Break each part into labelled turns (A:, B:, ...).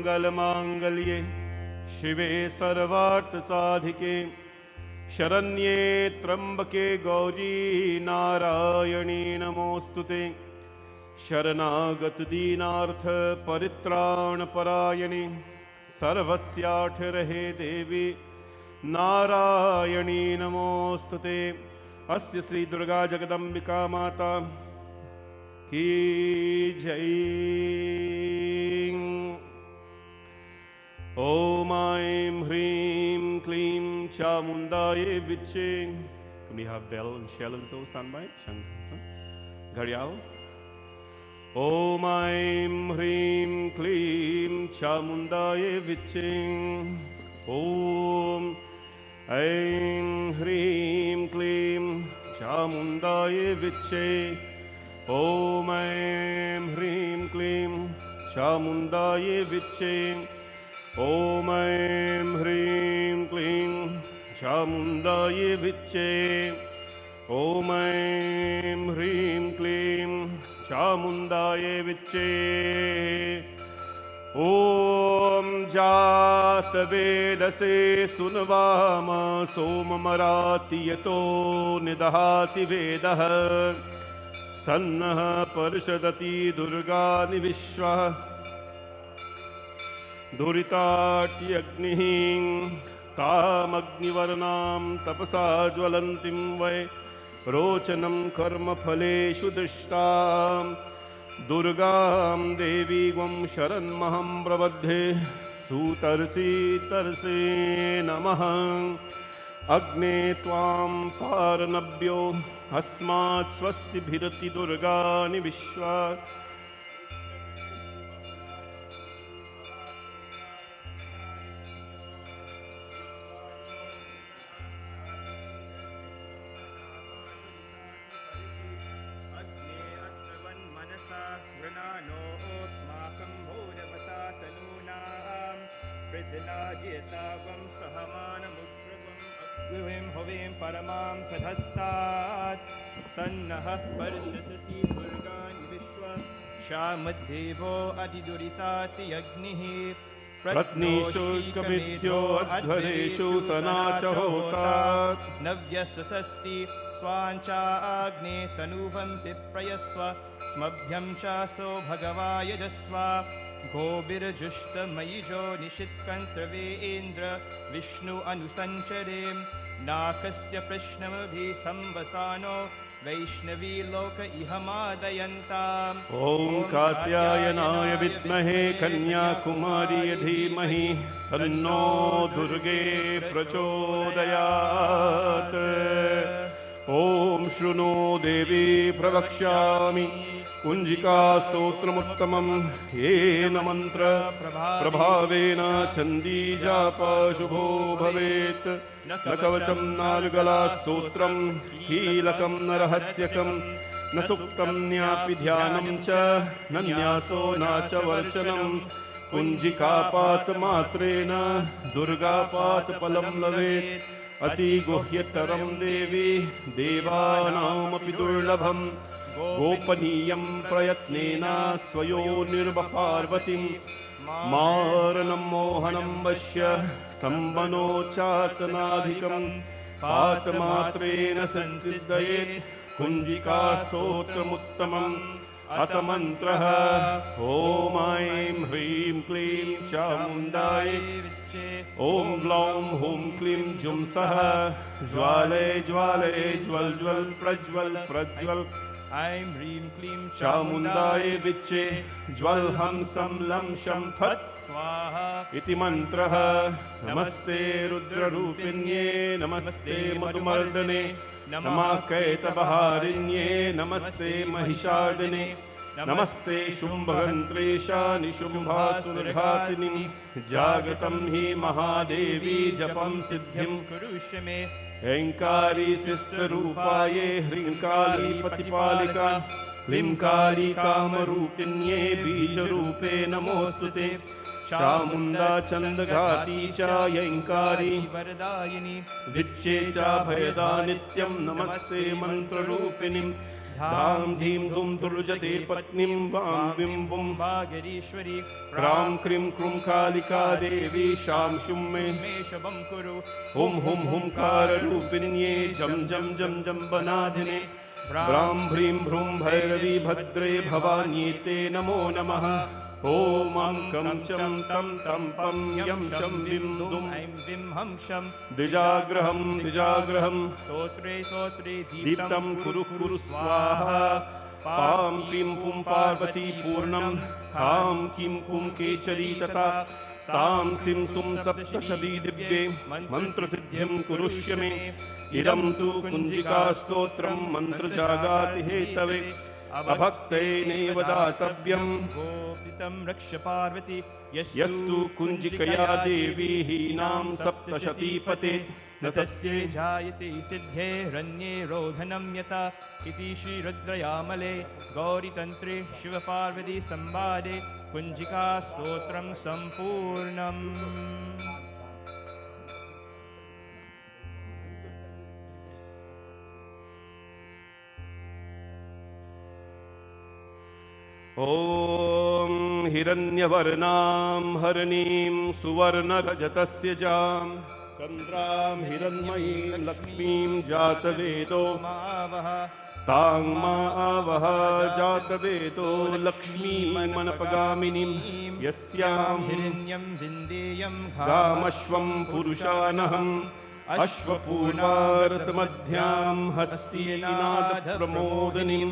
A: सर्वमङ्गलमाङ्गल्ये शिवे सर्वार्थसाधिके शरण्ये त्र्यम्बके गौरी नारायणी नमोऽस्तुते। शरणागतदीनार्थ परित्राणपरायणे सर्वस्यार्थरहे देवी नारायणी नमोऽस्तुते। अस्य श्री दुर्गा जगदम्बिका माता की जय। ॐ ऐं ह्रीं क्लीं चामुण्डायै विच्चे। We have bell and shell and so stand by. घड़ियाल। ॐ ऐं ह्रीं क्लीं चामुण्डायै विच्चे। ॐ ऐं ह्रीं क्लीं चामुण्डायै विच्चे। ॐ ऐं ह्रीं क्लीं चामुण्डायै विच्चे। ॐ ऐं ह्रीं क्लीं चामुण्डायै विच्चे। ॐ ऐं ह्रीं क्लीं चामुण्डायै विच्चे। ॐ जातवेदसे सुनवाम सोममराति यतो निदहाति वेदः सन्नः परिषदति दुर्गानि विश्वा दुरिताट्यग्निः तामग्निवर्णां तपसा ज्वलन्तीं वै रोचनं कर्मफलेषु दृष्टां दुर्गां देवी gwं शरन्महं प्रबध्ये सुतर्षि तर्षे नमः। अग्ने त्वां पारनभ्यो अस्मात् स्वस्तिभिरति दुर्गानि विश्वा
B: परमां सधस्तात् सन्नः पर्षदति दुर्गानि विश्वा श्यामद्देवो अधिदुरिताति अग्निः
A: प्रत्नीषु कमित्यो अध्वरेषु सनाच होता
B: नव्यसस्ति स्वाञ्चा आग्ने तनुवं पिप्रयस्व स्मभ्यं चासो भगवायजस्व गोभिर्जुष्टमयिजो निशित्कन्त्रवे इन्द्र विष्णु अनुसञ्चरे नाकस्य प्रश्नमभि संवसानो वैष्णवी लोक इहमादयन्ताम्।
A: ॐ कात्यायनाय विद्महे कन्याकुमारी धीमहि तन्नो दुर्गे प्रचोदयात्। ॐ शृणु देवी प्रवक्ष्यामि कुञ्जिका स्तोत्रमुत्तमं येन मंत्र प्रभावेन चंदी जाप शुभो भवेत्। न कवचं नार्गला स्तोत्रं कीलकं न रहस्यकं न सुक्तं न्यापि ध्यानं च न न्यासो न च वर्चनं। कुञ्जिकापातमात्रेण दुर्गापातफलं लभेत्। अतिगुह्यतरं देवी देवानामपि दुर्लभम्। गोपनीयं प्रयत्नेन स्वयोनिर्वपार्वतीं मारणं मोहनं वश्य स्तम्भनोच्चाटनाधिकं पातमात्रेण संसिद्धयेत् कुञ्जिकास्तोत्रमुत्तमम्। अथ मन्त्रः ॐ ऐं ह्रीं क्लीं चामुण्डायै विच्चे। ॐ ग्लौं हूं क्लीं जुं सः ज्वालय ज्वालय ज्वल ज्वल प्रज्वल प्रज्वल।
B: ऐं ह्रीं क्लीं
A: चामुण्डायै विच्चे ज्वल हं सं लं शं फट् स्वाहा इति मन्त्रः। नमस्ते रुद्ररूपिण्ये नमस्ते मधुमर्दने नमः कैतवहारिण्ये नमस्ते महिषार्दिने नमस्ते शुम्भगन्त्रेशा निशुम्भासुरघातिनि। जागतं हि महादेवी जपं सिद्धिं
B: कुरुष्व मे।
A: ऐङ्कारी शिस्तरूपाये ह्रीङ्काली प्रतिपालिका क्लींकाली कामरूपिण्ये बीजरूपे नमोऽस्तुते। चामुण्डा चन्दघाती च यैङ्कारी
B: वरदायिनी
A: विच्चे च भयदा नित्यं नमस्ते मन्त्ररूपिणीं। धाम धीम धूम दुर्जते पत्नीं वां विं बुं
B: वागरीश्वरी
A: क्रां क्रीं क्रूं कालिका देवी शां शुं मे
B: शुभं कुरु
A: हुं हुं हुंकाररूपिण्ये जं जं जं जम्बनाधिने ब्रां ह्रीं भ्रूं भैरवी भद्रे भवान्येते नमो नमः ॐ कं चं तं तं पं यं शं विं दुं
B: ऐं विं हं शं
A: द्विजाग्रहं
B: स्तोत्रे
A: दीप्तं कुरु कुरु स्वाहा पां पीं पुं पार्वती पूर्णं खां कीं कुं केचरी तथा सां सिं सुं सप्तशती दिव्ये मन्त्रसिद्धिं कुरुष्य मे इदं तु कुञ्जिकास्तोत्रं मन्त्रजागाति हेतवे अभक्तेनैव दातव्यं
B: गोपितं रक्ष पार्वती
A: यस्तु कुञ्जिकया देवी हीनां सप्तशतीपते
B: न तस्यै जायते सिद्धे रण्ये रोधनं यथा इति श्रीरुद्रयामले गौरीतन्त्रे शिवपार्वती संवादे कुञ्जिकास्तोत्रं सम्पूर्णम्।
A: ॐ हिरण्यवर्णां हरणीं सुवर्णरजतस्य जां चन्द्रां हिरण्मयीं लक्ष्मीं जातवेदो तां मा आवह जातवेदो लक्ष्मीमनपगामिनीं यस्यां
B: हिरण्यं विन्देयं
A: गामश्वं पुरुषानहम् अश्वपूर्णारतमध्यां हस्तीनादप्रमोदिनीं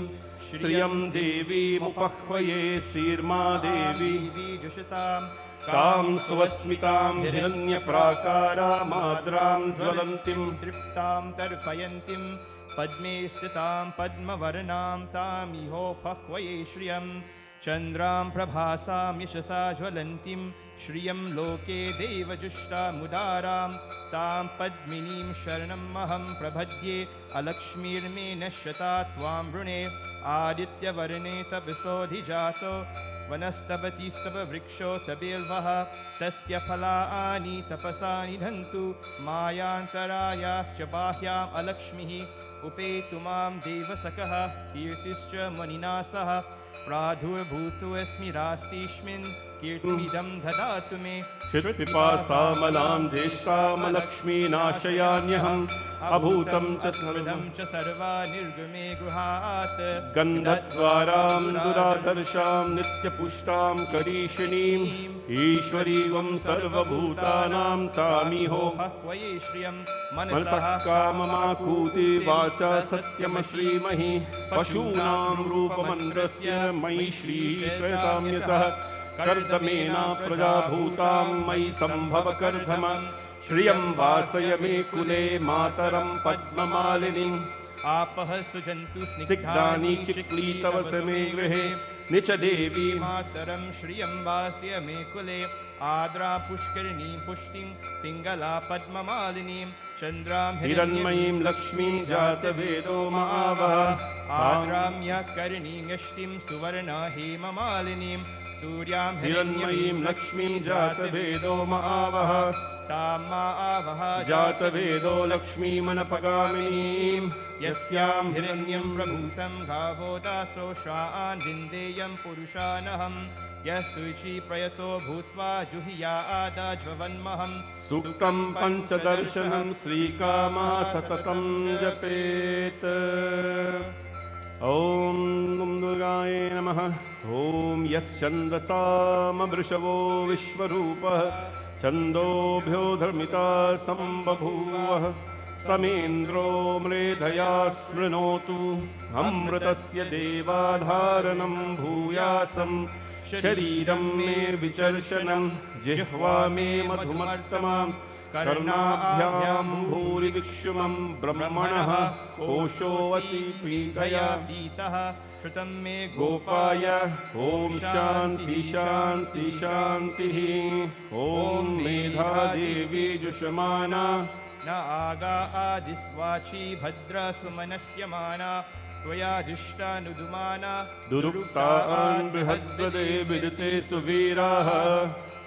A: श्रियं देवीमुपह्वये सीर्मा देवी
B: जुषतां
A: तां स्वस्मितां हिरण्यप्राकारामाद्रां ज्वलन्तीं
B: तृप्तां तर्पयन्तीं पद्मे स्थितां पद्मवर्णां तामिहोपह्वये श्रियं चन्द्रां प्रभासां यशसा ज्वलन्तीं श्रियं लोके देवजुष्टामुदारां तां पद्मिनीं शरणमहं प्रपद्ये अलक्ष्मीर्मे नश्यता त्वां वृणे आदित्यवर्णे तपसोऽधिजातो वनस्तपतिस्तपवृक्षो तबेल्वः तस्य फलानि तपसा निधन्तु मायान्तरायाश्च बाह्याम् अलक्ष्मीः उपेतु मां देवसखः कीर्तिश्च मुनिना सह प्रादुर्भूतोऽस्मि रास्तिस्मिन् कीर्तिमिदं ददातु मे
A: श्रुतिपासामलां ज्येष्ठामलक्ष्मीनाशयान्यहम् अभूतं च
B: स्मृतं च सर्वा निर्गमे गृहात्
A: गन्धद्वारां दुरादर्शां नित्यपुष्टां करीषिणीम् ईश्वरीवं सर्वभूतानां तामिहोपह्वये
B: श्रियं
A: मनसः काममाकूति वाचा सत्यमश्रीमहि पशूनां रूपमन्द्रस्य मयि श्रीश्वेताम्यसः कर्दमेना प्रजाभूतां मयि सम्भव कर्दम श्रियं वासय मे कुले मातरं पद्ममालिनीम्
B: आपः सुजन्तु
A: स्निग्धानि चिक्लीतवस मे गृहे निच देवी
B: मातरं श्रियं वास्य मे कुले आद्रा पुष्करिणीं पुष्टिं पिङ्गला पद्ममालिनीं चन्द्रां
A: हिरण्मयीं लक्ष्मीं जातवेदो मावः
B: आद्रां य करिणीं यष्टिं सुवर्णा हेममालिनीं सूर्यां
A: हिरण्मयीं लक्ष्मीं जातवेदो मावः
B: तां मा आवह
A: जातवेदो लक्ष्मीमनपगामिनीं यस्यां
B: हिरण्यं प्रभूतं गावो दासो श्वान् विन्देयं पुरुषानहं यः शुचि प्रयतो भूत्वा जुहिया आदाज्वन्महं
A: सूक्तं पञ्चदर्शनं श्रीकामा सततं जपेत् ॐ दुर्गाय नमः ॐ यश्छन्दसामवृषवो विश्वरूपः छन्दोभ्यो धर्मिता सम्बभूवः समेन्द्रो मृधया स्मृणोतु अमृतस्य देवाधारणं भूयासं शरीरं मे विचर्षणं जिह्वा मे मधुमत्तमां कर्णाभ्यां भूरिविक्षुमं ब्रह्मणः कोशोऽसि पीतया
B: पीतः श्रुतं मे
A: गोपाय ॐ शान्ति शान्ति शान्तिः ॐ मेधा देवी जुषमाना
B: न आगा आदिस्वाची भद्रा सुमनस्यमाना त्वया जुष्टानुदुमाना
A: दुरुक्तान् बृहद्वदे विदिते सुवीराः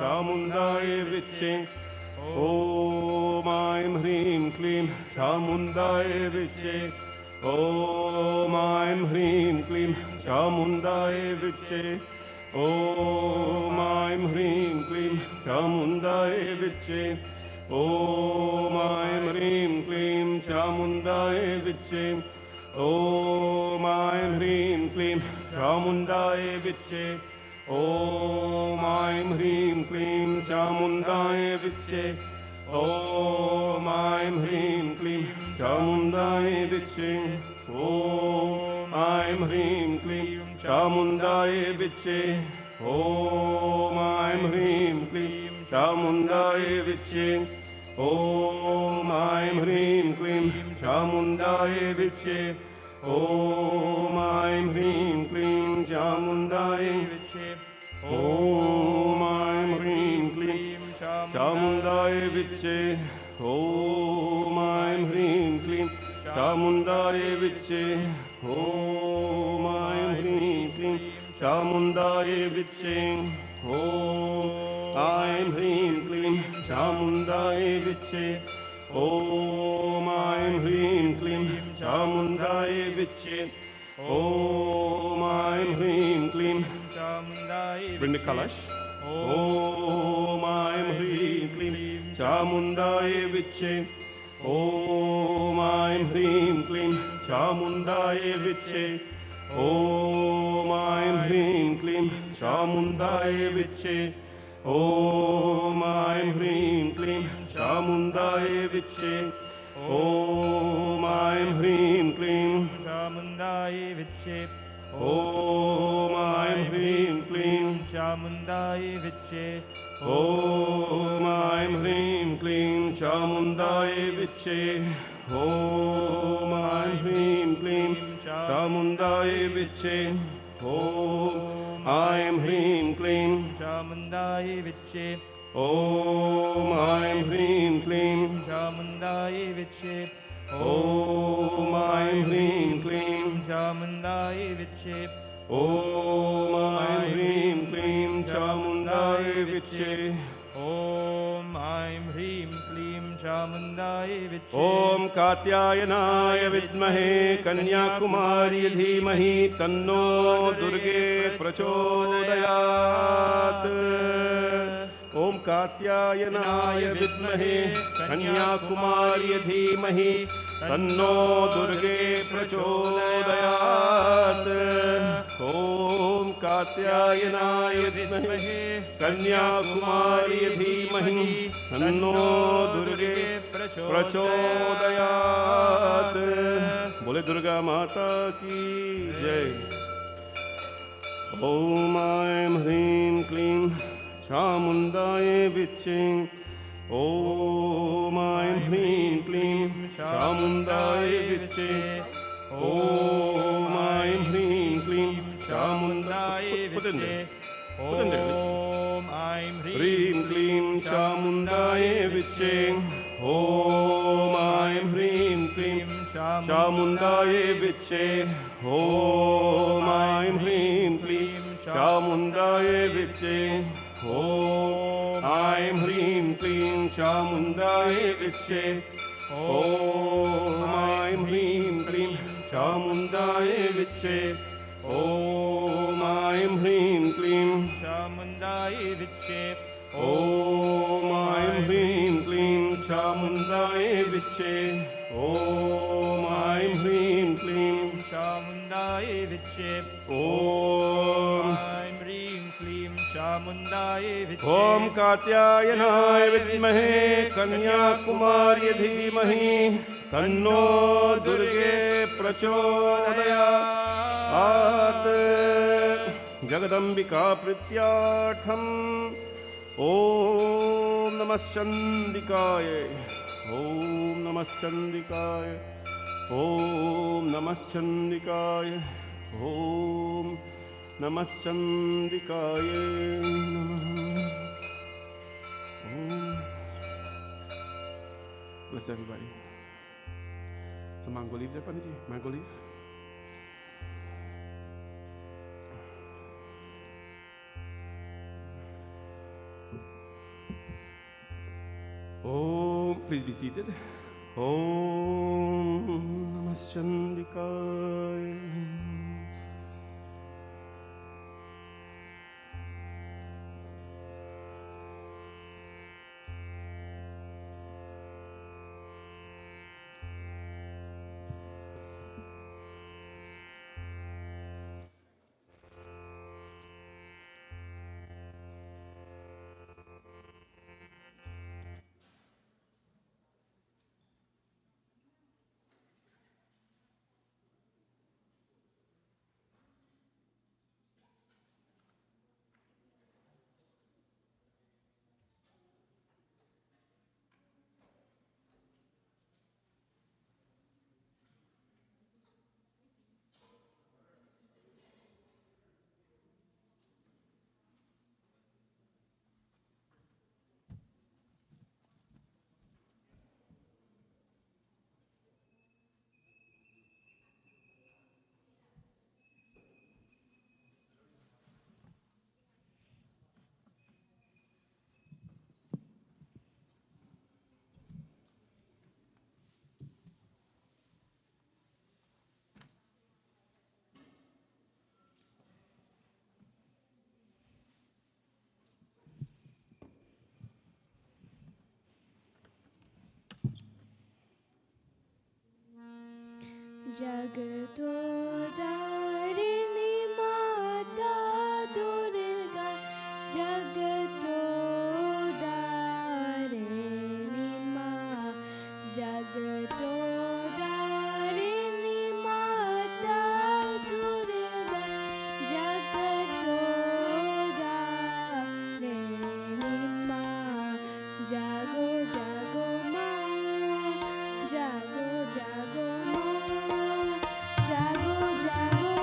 A: चामुण्डाय विच्चे ॐ ऐं ह्रीं क्लीं चामुण्डाय विच्चे ॐ ऐं ह्रीं क्लीं चामुण्डाय विच्चे ॐ ऐं ह्रीं क्लीं चामुण्डाय विच्चे ॐ ऐं ह्रीं क्लीं चामुण्डाय विच्चे ॐ ऐं ह्रीं क्लीं चामुण्डाय विच्चे ॐ ऐं ह्रीं क्लीं चामुण्डाय विच्चे ॐ ऐं ह्रीं क्लीं चामुण्डाय विच्चे ॐ ऐं ह्रीं क्लीं चामुण्डाय विच्चे ॐ ऐं ह्रीं क्लीं चामुण्डाय विच्चे ॐ ऐं ह्रीं क्लीं चामुण्डाय विच्चे ॐ ऐं ह्रीं क्लीं चामुण्डाय विच्चे ॐ ऐं ह्रीं क्लीं चामुण्डाय विच्चे ॐ ऐं ह्रीं क्लीं चामुण्डाय विच्चे ॐ ऐं ह्रीं क्लीं चामुण्डाय विच्चे ॐ ऐं ह्रीं क्लीं चामुण्डाय विच्चे ॐ ऐं ह्रीं क्लीं चामुण्डाय विच्चे ॐ ऐं ह्रीं क्लीं चामुण्डाय Bring the kalash. ॐ ऐं ह्रीं क्लीं चामुण्डाय विच्चे ॐ ऐं ह्रीं क्लीं चामुण्डाय विच्चे ॐ ऐं ह्रीं क्लीं चामुण्डाय विच्चे ॐ ऐं ह्रीं क्लीं चामुण्डाय विच्चे ॐ ऐं ह्रीं क्लीं चामुण्डाय विच्चे ॐ ऐं ह्रीं क्लीं चामुण्डाय विच्चे ॐ ऐं ह्रीं क्लीं चामुण्डाय विच्चे ॐ ऐं ह्रीं क्लीं चामुण्डाय विच्चे ॐ ऐं ह्रीं क्लीं चामुण्डाय विच्चे ॐ ऐं ह्रीं क्लीं चामुण्डाय विच्चे ॐ ऐं ह्रीं क्लीं चामुण्डाय विच्चे ॐ ऐं ह्रीं क्लीं चामुण्डाय विच्चे ॐ ऐं ह्रीं क्लीं चामुण्डाय विच्चे ॐ कात्यायनाय विद्महे कन्याकुमारी धीमहि तन्नो दुर्गे प्रचोदयात् ॐ कात्यायनाय विद्महे कन्याकुमारी धीमहि तन्नो दुर्गे प्रचोदयात् ॐ कात्यायनाय विद्महे कन्याकुमारी धीमहि तन्नो दुर्गे प्रचोदयात् बोले दुर्गा माता की जय ॐ ऐं ह्रीं क्लीं चामुण्डाय विच्चे ॐ ऐं ह्रीं क्लीं चामुण्डाय विच्चे ॐ ऐं ह्रीं क्लीं चामुण्डाय विच्चे ॐ ऐं ह्रीं क्लीं चामुण्डाय विच्चे ॐ ऐं ह्रीं क्लीं चामुण्डाय विच्चे ॐ ऐं ह्रीं क्लीं चामुण्डाय विच्चे ॐ ऐं ह्रीं क्लीं चामुण्डाय विच्चे ॐ ऐं ह्रीं क्लीं चामुण्डाय विच्चे ॐ ऐं ह्रीं क्लीं चामुण्डाय विच्चे ॐ ऐं ह्रीं क्लीं चामुण्डाय विच्चे ॐ ऐं ह्रीं क्लीं चामुण्डाय विच्चे ॐ ऐं ह्रीं क्लीं चामुण्डाय विच्चे ॐ कात्यायनाय विद्महे कन्याकुमारी धीमहि तन्नो दुर्गे प्रचोदयात् जगदम्बिका प्रीत्यार्थम् ॐ नमश्चण्डिकाय ॐ नमश्चण्डिकाय ॐ नमश्चण्डिकाय ॐ नमश्चण्डिकाय Bless everybody. Some mango leaves there, Pandit ji? Mango leaf? please be seated. Om Namaschandikaya.
C: जगतोदारिणी माता दुर्गा जगतोदारिणी माँ जगतोदारिणी माता दुर्गा जगतोदारिणी माँ जागो जागो माँ जागो जागो माँ जागो जागो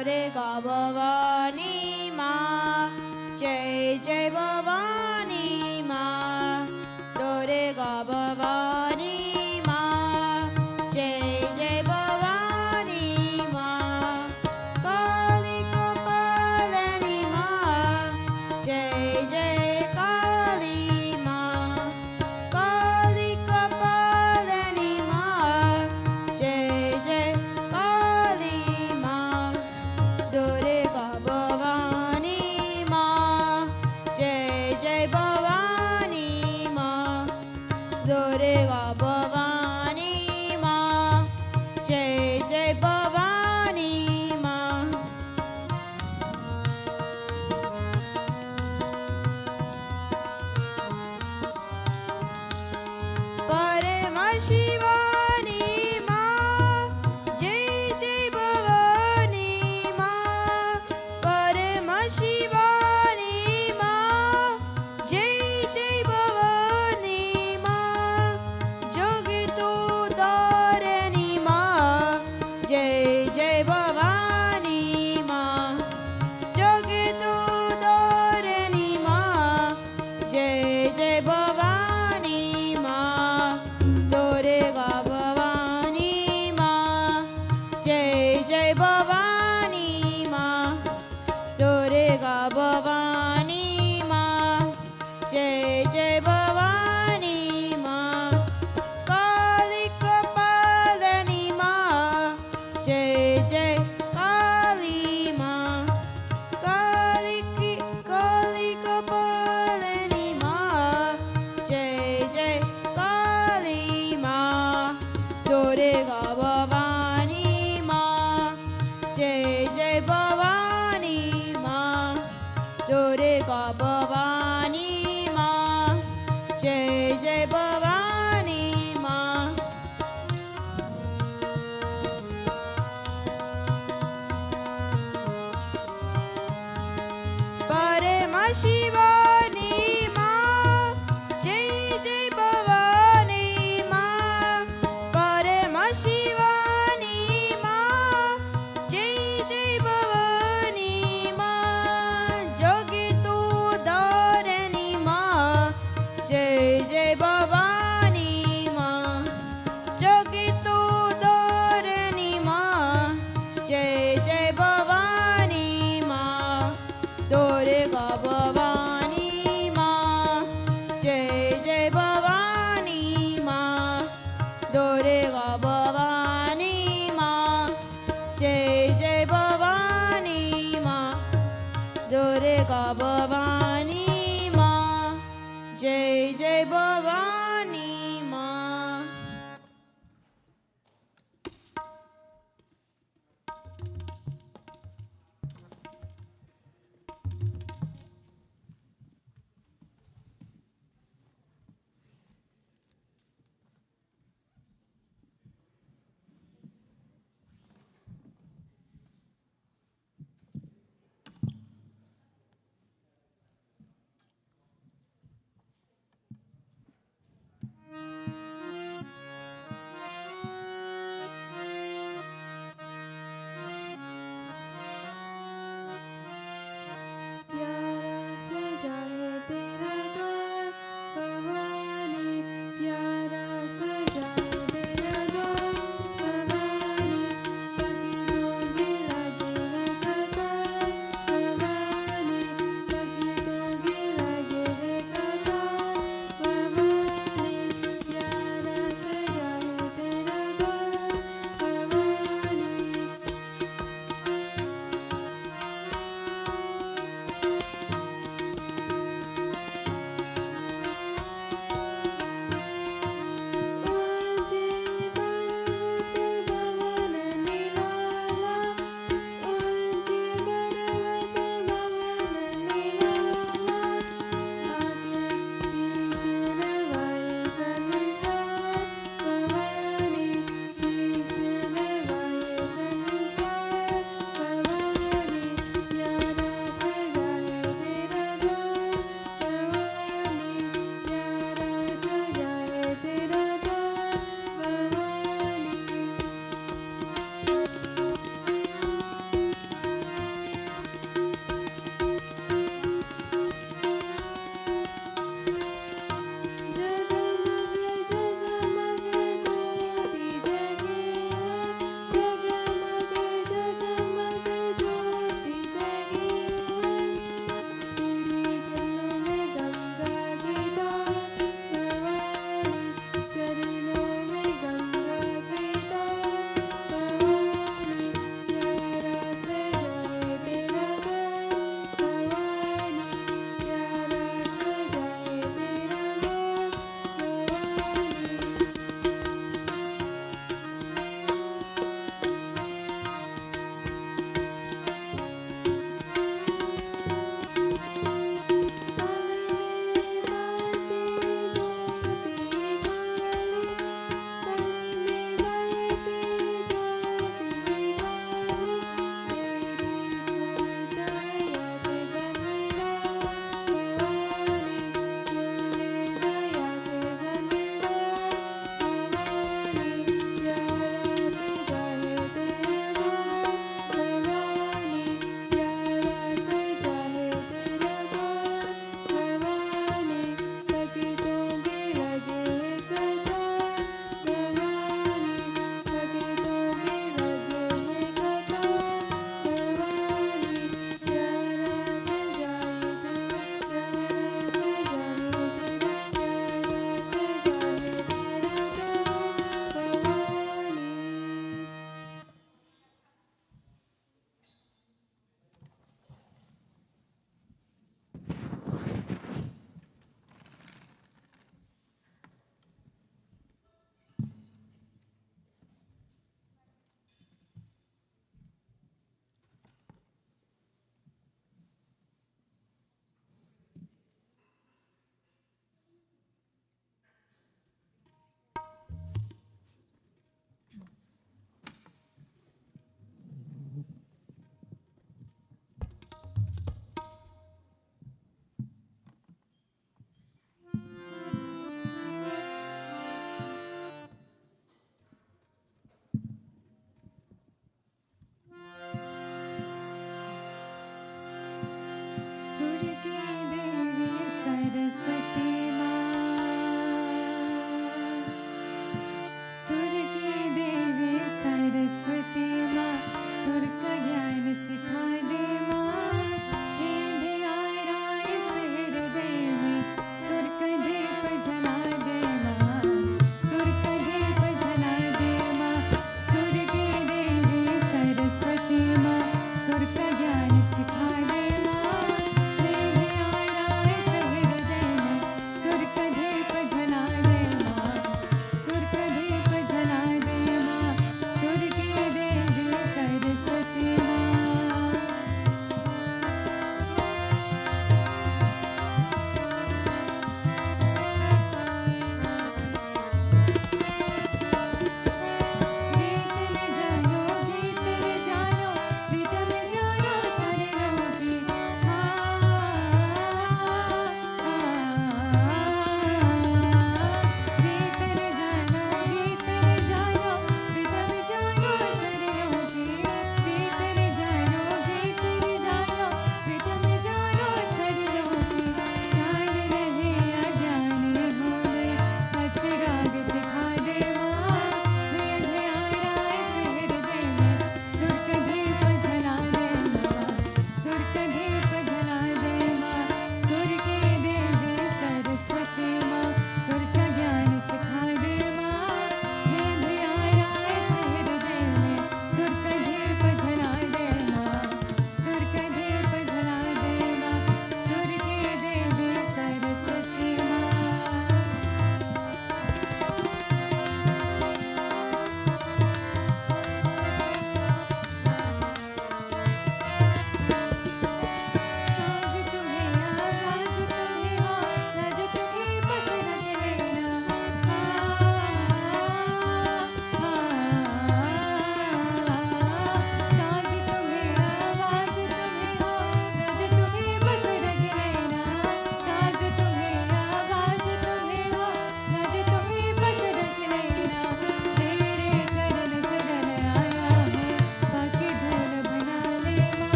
D: दुर्गा भवानी माँ, जय जय भवानी माँ, दुर्गा भवानी माँ, जय जय भवानी माँ, काली कपालिनी माँ, जय जय काली माँ, काली कपालिनी माँ, जय जय काली माँ, दुर्गा भवानी माँ, जय जय भवानी माँ, दुर्गा भवानी माँ, जय जय भवानी माँ। परम शिवानी माँ, जय जय भवानी माँ, परम शिवानी माँ, जय जय भवानी माँ, जोगी तू दारिणी माँ, जय जय भवानी माँ, जोगी तू दारिणी माँ, जय जय भवानी माँ, दुर्गा भवानी माँ, जय जय भवानी माँ, दुर्गा भवानी माँ, जय जय भवानी माँ, काली कपालिनी माँ, जय जय काली माँ, काली कपालिनी माँ, जय जय काली माँ, दुर्गा भवानी माँ, जय जय भवानी माँ, दुर्गा भवानी माँ, जय जय भवानी माँ। परम शिवानी माँ, जय जय भवानी माँ, परम शिवानी माँ, जय जय भवानी माँ, जोगी तू दारिणी माँ, जय जय भवानी माँ, जोगी तू दारिणी माँ, जय जय भवानी माँ, दुर्गा भवानी माँ, जय जय भवानी माँ, दुर्गा भवानी माँ, जय जय भवानी माँ, दुर्गा भवानी माँ, जय जय भवानी माँ।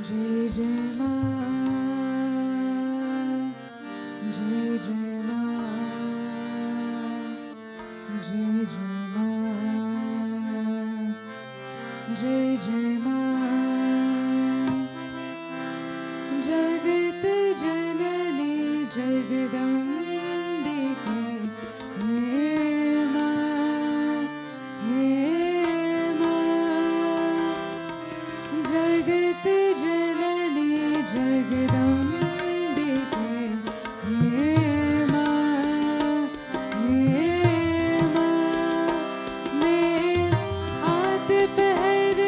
E: जय जय माँ, जय जय माँ, जय जय माँ, जय जय माँ। जगत जननी जगदम्बिके हे माँ, हे माँ। जगत जननी जगदम्बिके हे माँ, हे माँ। मैं आत पहर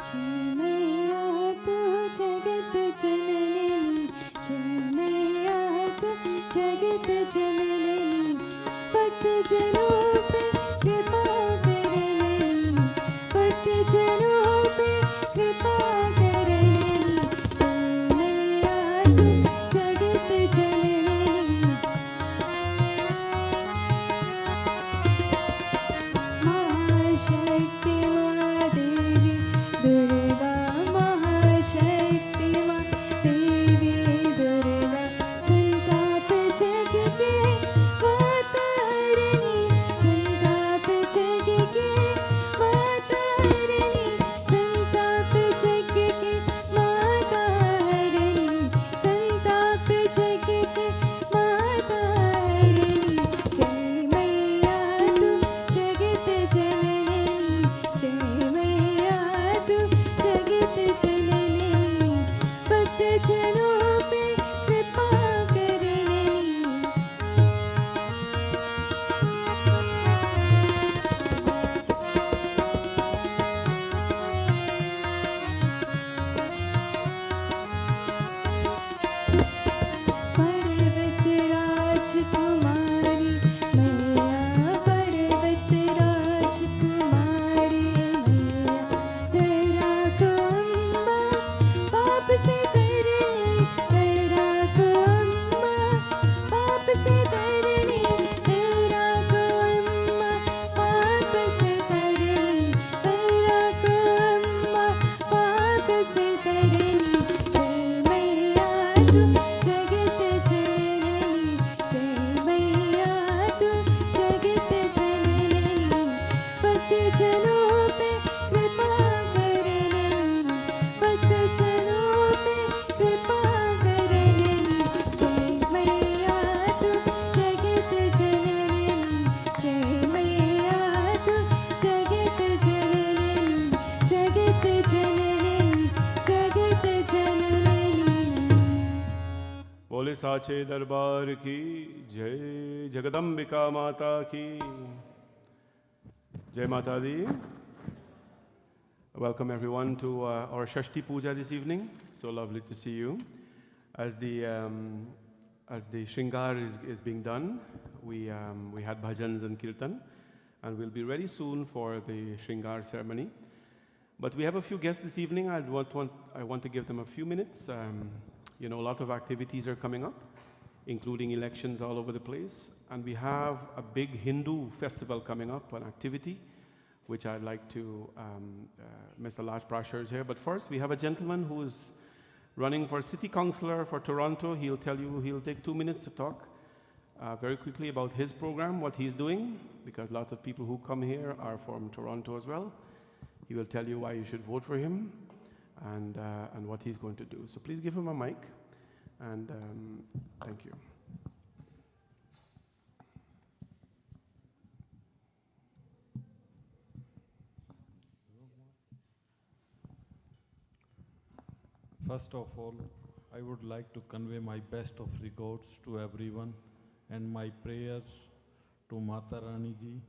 C: चिन्मया तू जगत जननी चिन्मया तू जगत जननी भक्त जनों पे कृपा करनी भक्त जनों पे कृपा करनी चिन्मया तू जगत जननी महाशक्ति माँ देवी दुर्गा महाशक्ति माँ देवी दुर्गा संताप जग के माता हरिणी संताप जग के माता हरिणी संताप जग के माता हरिणी संताप जग के माता हरिणी जय मैया तू जगत जननी जय मैया तू जगत जननी भक्त जनों पे कृपा करनी पर्वत राजकुमारी मैया पर्वत राजकुमारी मैया तेरा को अम्मा पाप से तरनी तेरा को अम्मा पाप से तरनी तेरा को अम्मा पाप से तरनी तेरा को अम्मा पाप से तरनी जय मैया तू जगत जननी जय मैया तू जगत जननी भक्त जनों पे कृपा करनी भक्त जनों पे कृपा करनी जय मैया तू जगत जननी जय मैया तू जगत जननी जगत जननी जगत जननी
A: बोले साचे दरबार की जय जगदम्बिका माता की जय माता दी. Welcome everyone to our Shashti Puja this evening. So lovely to see you. As the Shringar is being done, we had bhajans and kirtan, and we'll be ready soon for the Shringar ceremony. But we have a few guests this evening. I want to give them a few minutes. You know, a lot of activities are coming up, including elections all over the place. And we have a big Hindu festival coming up, an activity, which I'd like to, Mr. Laj Prashar is here. But first, we have a gentleman who is running for city councillor for Toronto. He'll take 2 minutes to talk very quickly about his program, what he's doing, because lots of people who come here are from Toronto as well. He will tell you why you should vote for him and what he's going to do. So please give him a mic, and thank you.
F: First of all, I would like to convey my best of regards to everyone and my prayers to Mata Rani ji.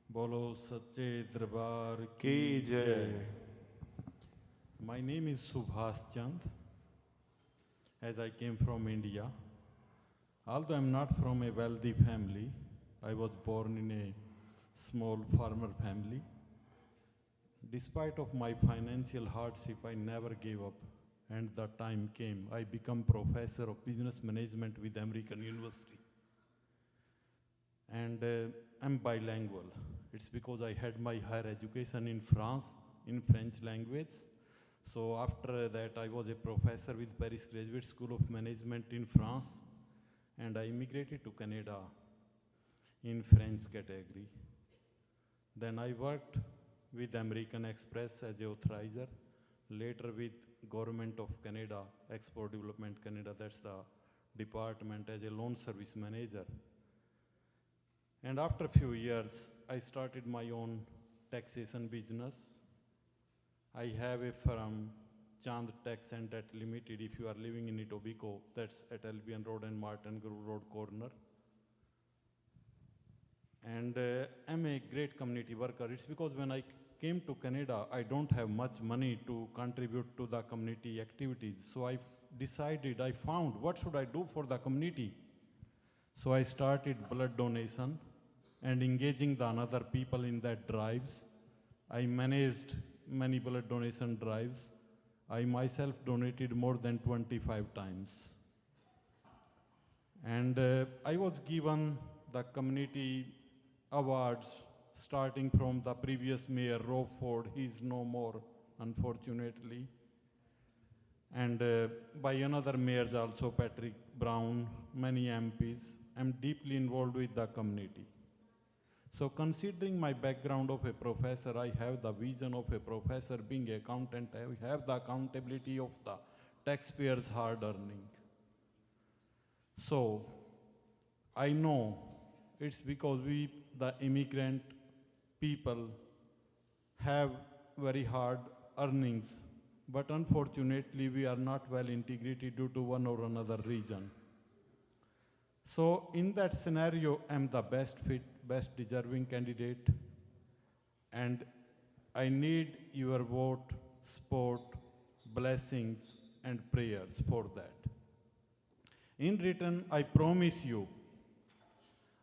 F: Bolo Sache Darbar
A: Ki Jai.
F: My name is Subhas Chand, as I came from India. Although I'm not from a wealthy family, I was born in a small farmer family. Despite of my financial hardship, I never gave up. And the time came, I became professor of business management with American University. And I'm bilingual. It's because I had my higher education in France, in French language. So after that, I was a professor with Paris Graduate School of Management in France. And I immigrated to Canada in French category. Then I worked with American Express as an authorizer, later with Government of Canada, Export Development Canada, that's the department, as a loan service manager. And after a few years, I started my own taxation business. I have a firm, Chand Tax and Debt Limited. If you are living in Etobicoke, that's at Albion Road and Martin Grove Road corner. And I'm a great community worker. It's because when I came to Canada, I don't have much money to contribute to the community activities. So I found what should I do for the community. So I started blood donation and engaging the another people in that drives. I managed many blood donation drives. I myself donated more than 25 times. And I was given the community awards starting from the previous mayor, Rob Ford. He is no more, unfortunately. And by another mayors also, Patrick Brown, many MPs. I'm deeply involved with the community. So considering my background of a professor, I have the vision of a professor being accountant. I have the accountability of the taxpayers' hard earning. So I know it's because we, the immigrant people, have very hard earnings, but unfortunately we are not well integrated due to one or another reason. So in that scenario, I'm the best fit, best deserving candidate, and I need your vote, support, blessings, and prayers for that. In return, I promise you,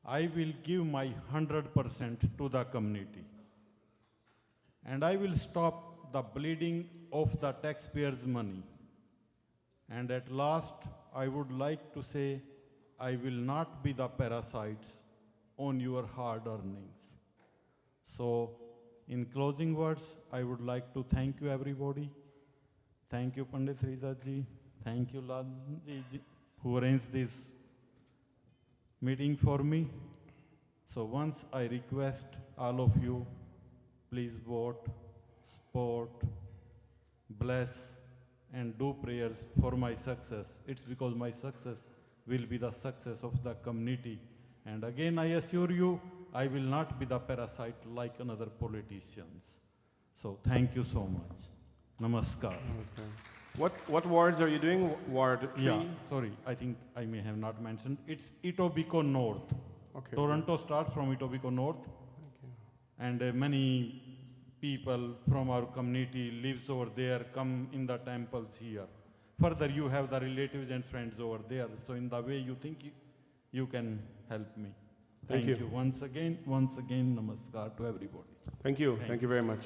F: I will give my 100% to the community. And I will stop the bleeding of the taxpayers' money. And at last, I would like to say, I will not be the parasites on your hard earnings. So, in closing words, I would like to thank you everybody. Thank you Pandit Riza ji. Thank you Ladji ji, who arranged this meeting for me. So once I request all of you, please vote, support, bless, and do prayers for my success. It's because my success will be the success of the community. And again, I assure you, I will not be the parasite like another politicians. So thank you so much. Namaskar.
A: What wards are you doing? Ward 3?
F: Yeah, sorry, I think I may have not mentioned. It's Etobicoke North.
A: Okay.
F: Toronto starts from Etobicoke North. And many people from our community lives over there, come in the temples here. Further, you have the relatives and friends over there. So in the way you think you can help me. Thank you. Once again, namaskar to everybody.
A: Thank you. Thank you very much.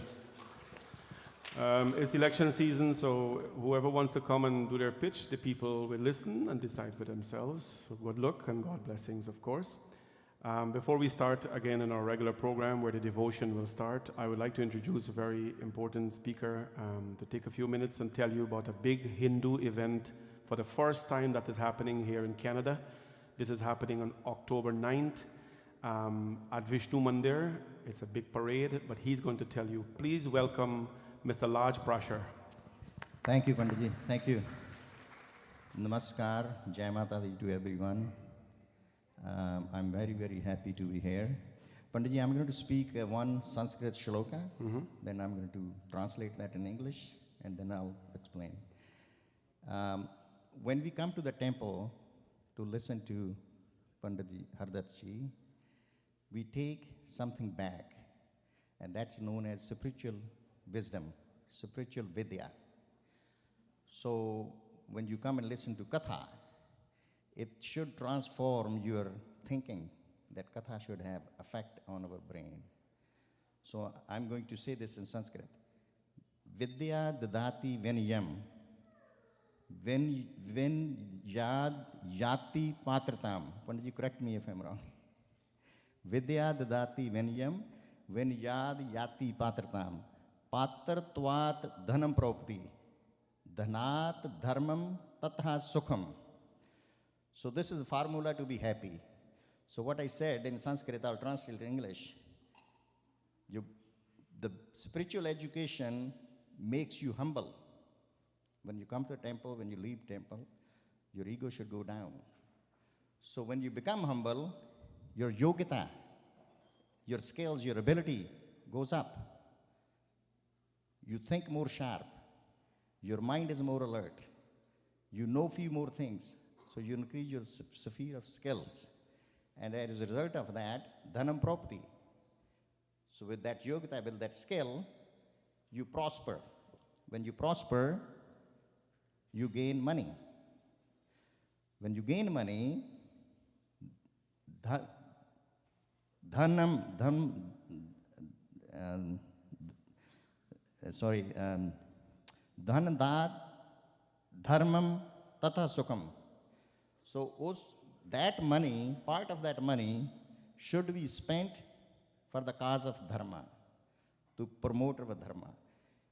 A: It's election season, so whoever wants to come and do their pitch, the people will listen and decide for themselves. So good luck and God blessings, of course. Before we start again in our regular program where the devotion will start, I would like to introduce a very important speaker to take a few minutes and tell you about a big Hindu event for the first time that is happening here in Canada. This is happening on October 9th at Vishnu Mandir. It's a big parade, but he's going to tell you. Please welcome Mr. Laj Prashar.
G: Thank you, Panditji. Thank you. Namaskar, Jai Mata Di to everyone. I'm very, very happy to be here. Panditji, I'm going to speak one Sanskrit shloka, then I'm going to translate that in English, and then I'll explain. When we come to the temple to listen to Panditji Hardatji, we take something back, and that's known as spiritual wisdom, spiritual vidya. So when you come and listen to Katha, it should transform your thinking. That Katha should have effect on our brain. So I'm going to say this in Sanskrit. Vidya dadati venyam. Ven yad yati patratam. Panditji, correct me if I'm wrong. Vidya dadati venyam. Ven yad yati patratam. Patrtvat dhanam propati. Dhanat dharmam tatha sukham. So this is the formula to be happy. So what I said in Sanskrit, I'll translate in English. The spiritual education makes you humble. When you come to the temple, when you leave temple, your ego should go down. So when you become humble, your yogita, your skills, your ability goes up. You think more sharp. Your mind is more alert. You know few more things. So you increase your sphere of skills. And as a result of that, dhanam propati. So with that yogita, with that skill, you prosper. When you prosper, you gain money. When you gain money, dhanam, dhanadad dharmam tata sukham. So that money, part of that money, should be spent for the cause of dharma, to promote our dharma.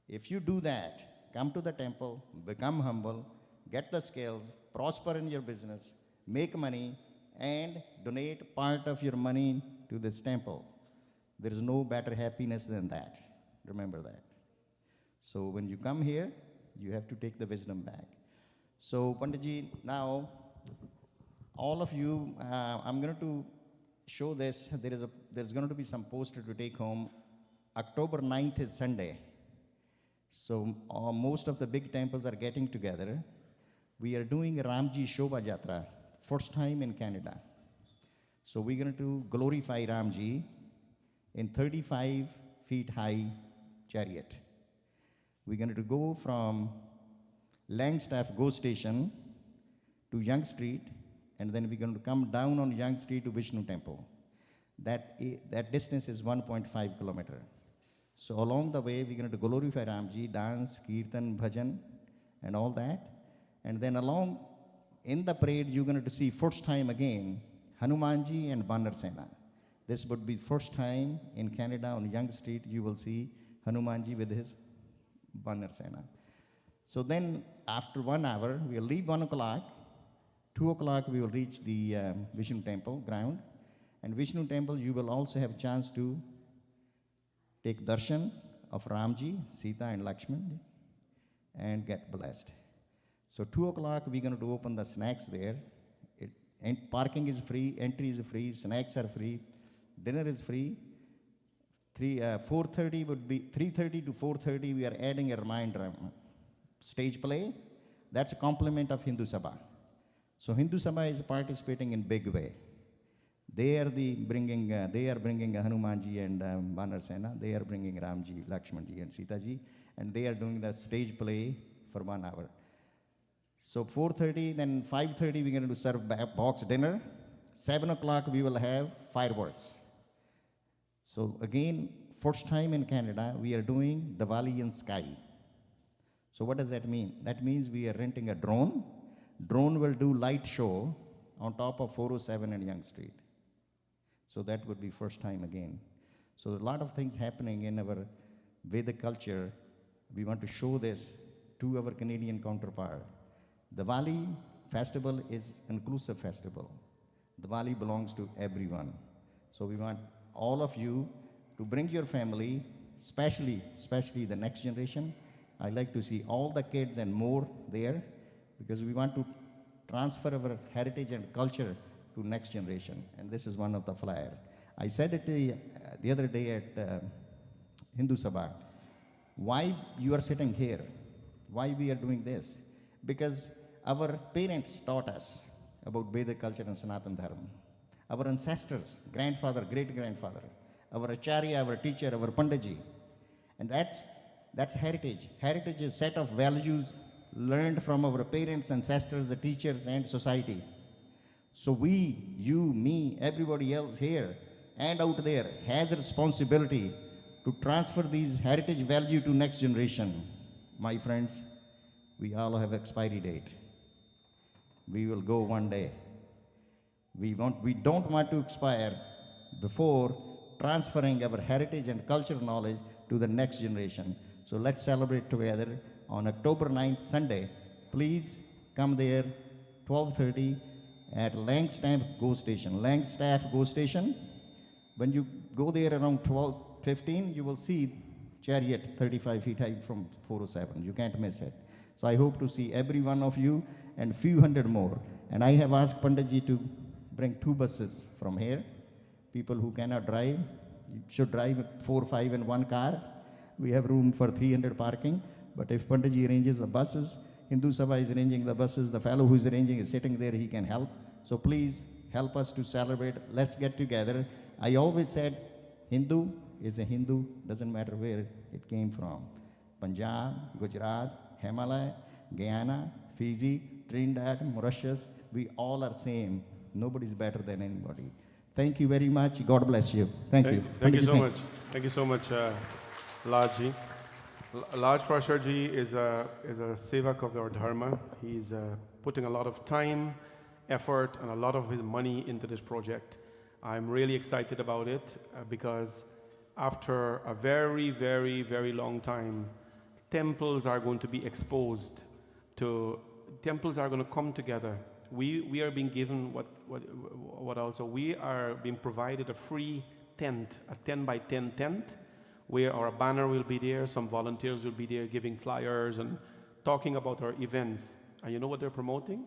G: If you do that, come to the temple, become humble, get the skills, prosper in your business, make money, and donate part of your money to this temple. There is no better happiness than that. Remember that. So when you come here, you have to take the wisdom back. So Panditji, now all of you, I'm going to show this. There's going to be some poster to take home. October 9th is Sunday. So most of the big temples are getting together. We are doing Ramji Shobha Jatra, first time in Canada. So we're going to glorify Ramji in 35 feet high chariot. We're going to go from Langstaff GO station to Yonge Street, and then we're going to come down on Yonge Street to Vishnu Temple. That distance is 1.5 kilometer. So along the way, we're going to glorify Ramji, dance, kirtan, bhajan, and all that. And then along in the parade, you're going to see first time again Hanumanji and Banner Sena. This would be first time in Canada on Yonge Street you will see Hanumanji with his Banner Sena. So then after 1 hour, we'll leave 1 o'clock. 2 o'clock we will reach the Vishnu Temple ground. And Vishnu Temple you will also have a chance to take darshan of Ramji, Sita and Lakshman and get blessed. So 2 o'clock we're going to open the snacks there. And parking is free, entry is free, snacks are free, dinner is free. 4:30 would be 3:30 to 4:30. We are adding a reminder stage play. That's a complement of Hindu Sabha. So Hindu Sabha is participating in big way. They are bringing Hanumanji and Banner Sena. They are bringing Ramji, Lakshmanji, and Sitaji, and they are doing the stage play for 1 hour. So 4:30, then 5:30 we're going to serve box dinner. 7 o'clock we will have fireworks. So again, first time in Canada, we are doing Diwali in sky. So what does that mean? That means we are renting a drone. Drone will do light show on top of 407 and Yonge Street. So that would be first time again. So a lot of things happening in our Vedic culture. We want to show this to our Canadian counterpart. Diwali festival is inclusive festival. Diwali belongs to everyone. So we want all of you to bring your family, especially the next generation. I like to see all the kids and more there because we want to transfer our heritage and culture to next generation. And this is one of the flyer. I said it the other day at Hindu Sabha. Why you are sitting here? Why we are doing this? Because our parents taught us about Vedic culture and Sanatan Dharma. Our ancestors, grandfather, great-grandfather, our Acharya, our teacher, our Panditji. And that's heritage. Heritage is a set of values learned from our parents, ancestors, the teachers, and society. So we, you, me, everybody else here and out there has a responsibility to transfer these heritage value to next generation. My friends, we all have expiry date. We will go one day. We don't want to expire before transferring our heritage and cultural knowledge to the next generation. So let's celebrate together on October 9th, Sunday. Please come there, 12:30 at Langstaff GO Station. Langstaff GO Station. When you go there around 12:15, you will see chariot 35 feet high from 407. You can't miss it. So I hope to see every one of you and few hundred more. And I have asked Panditji to bring 2 buses from here. People who cannot drive, you should drive 4 or 5 in one car. We have room for 300 parking. But if Panditji arranges the buses, Hindu Sabha is arranging the buses, the fellow who is arranging is sitting there, he can help. So please help us to celebrate. Let's get together. I always said Hindu is a Hindu, doesn't matter where it came from. Punjab, Gujarat, Himalaya, Guyana, Fiji, Trinidad, Mauritius. We all are same. Nobody's better than anybody. Thank you very much. God bless you. Thank you.
A: Thank you so
G: Pandit ji,
A: much. Thank you so much, Lajji. Laj Prashar ji is a sevak of our dharma. He's putting a lot of time, effort, and a lot of his money into this project. I'm really excited about it because after a very, very, very long time, temples are going to be exposed to, temples are going to come together. We are being given what also, we are being provided a free tent, a 10 by 10 tent, where our banner will be there, some volunteers will be there giving flyers and talking about our events. And you know what they're promoting?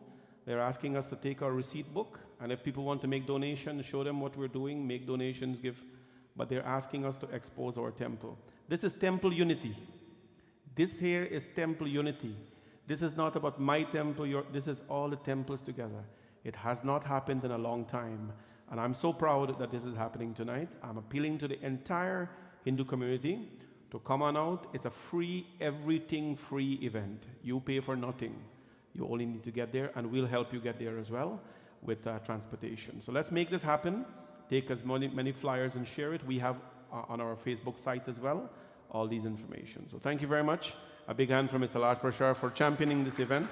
A: They're asking us to take our receipt book, and if people want to make donations, show them what we're doing, make donations, give, but they're asking us to expose our temple. This is temple unity. This here is temple unity. This is not about my temple, this is all the temples together. It has not happened in a long time, and I'm so proud that this is happening tonight. I'm appealing to the entire Hindu community to come on out. It's a free, everything free event. You pay for nothing. You only need to get there, and we'll help you get there as well with transportation. So let's make this happen. Take as many flyers and share it. We have on our Facebook site as well all these information. So thank you very much. A big hand from Mr. Laj Prashar for championing this event.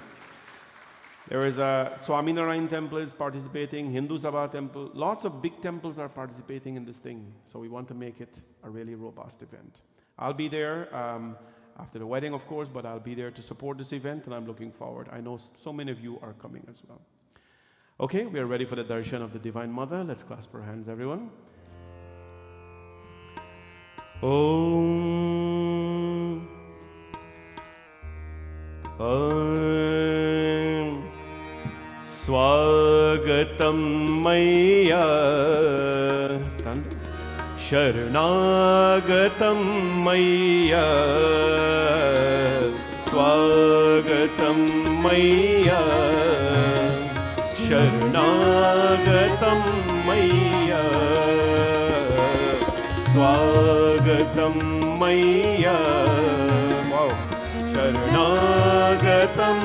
A: There is a Swaminarayan temple is participating, Hindu Sabha temple, lots of big temples are participating in this thing. So we want to make it a really robust event. I'll be there after the wedding, of course, but I'll be there to support this event, and I'm looking forward. I know so many of you are coming as well. Okay, we are ready for the darshan of the Divine Mother. Let's clasp our hands, everyone. Om. Swagatam Maya. Stand. Sharnagatam Maya. Swagatam Maya. Sharnagatam Maya. Swagatam Maya. Wow. Sharnagatam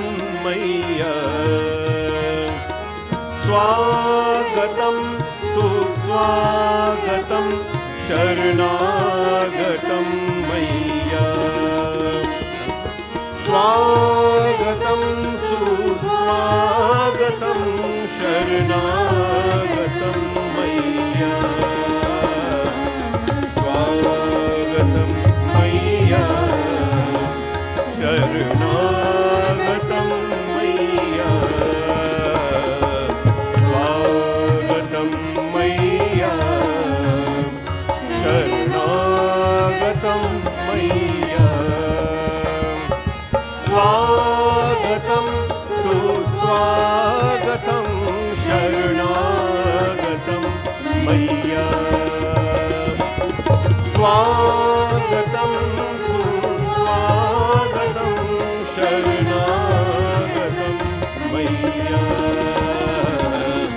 A: Maya. Swagatam Suswagatam Sharnagatam Maya. Swagatam Suswagatam Sharnagatam Maya. Swagatam Maya. Sharnagatam Maya. Swagatam Maya. Sharnagatam Maya. Swagatam Suswagatam Sharnagatam Maya. Swagatam Suswagatam Sharnagatam Maya.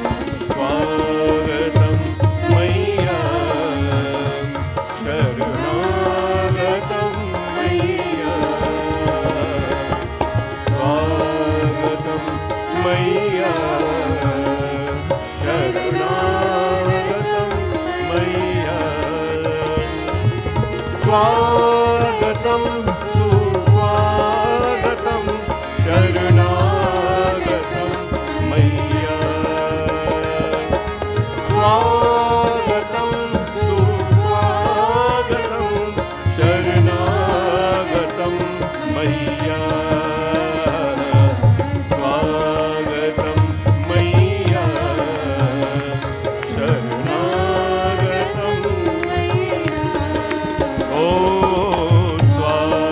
A: Swagatam Maya. Sharnagatam Maya. Swagatam Maya. Sharnagatam Maya. Swagatam Suswagatam Sharnagatam Maya. Swagatam Suswagatam Sharnagatam Maya. Swagatam Maya. Sharnagatam Maya. Oh, Swagatam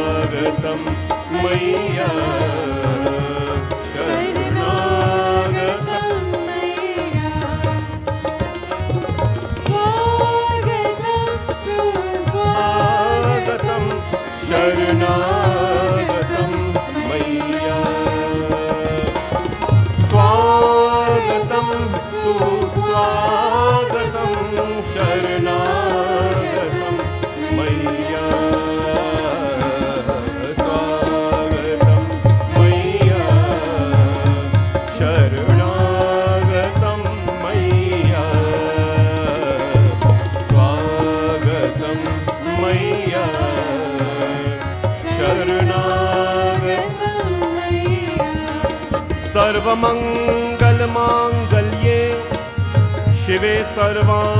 A: सर्वमङ्गलमाङ्गल्ये शिवे सर्वार्थसाधिके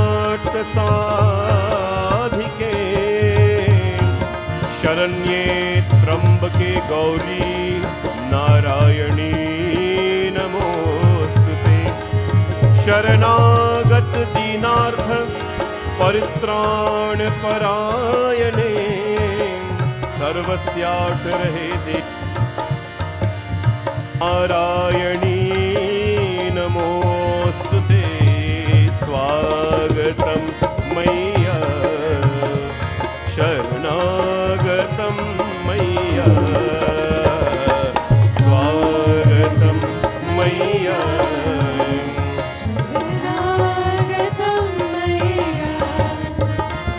A: शरण्ये त्र्यम्बके गौरी नारायणी नमोस्तुते शरणागत दीनार्थ परित्राण परायणे सर्वस्यार्थ रहे दे नारायणी नमोस्तुते स्वागतं मैया शरणागतं मैया स्वागतं मैया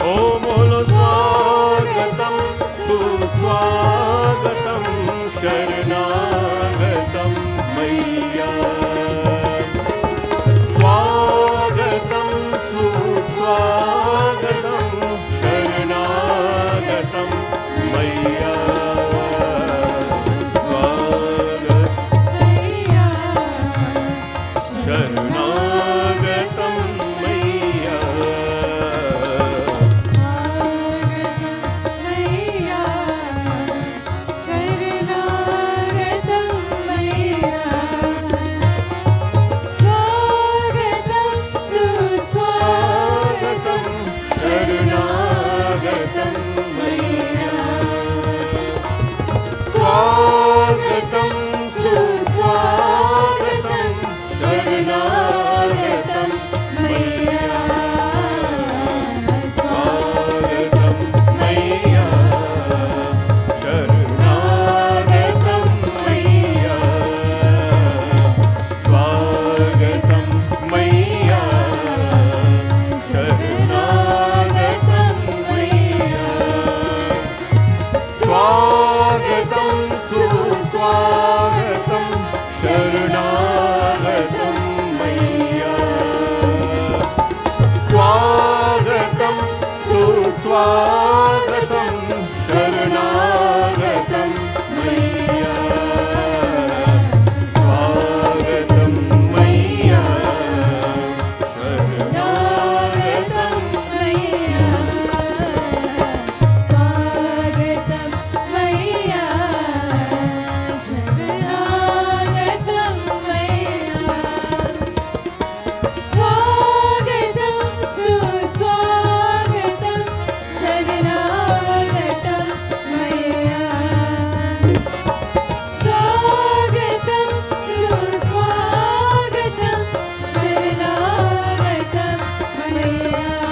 A: ॐ बोलो स्वागतं सुस्वागतं शरणागतं मैया स्वागतं सुस्वागतं शरणागतं मैया शरणागतं मैया शरणागतं मैया स्वागतं सुस्वागतं शरणागतं मैया स्वागतं मैया शरणागतं मैया स्वागतं मैया शरणागतं मैया स्वागतं सुस्वागतं शरणागतं मैया स्वागतं सुस्वागतं शरणागतं मैया स्वागतं मैया शरणागतं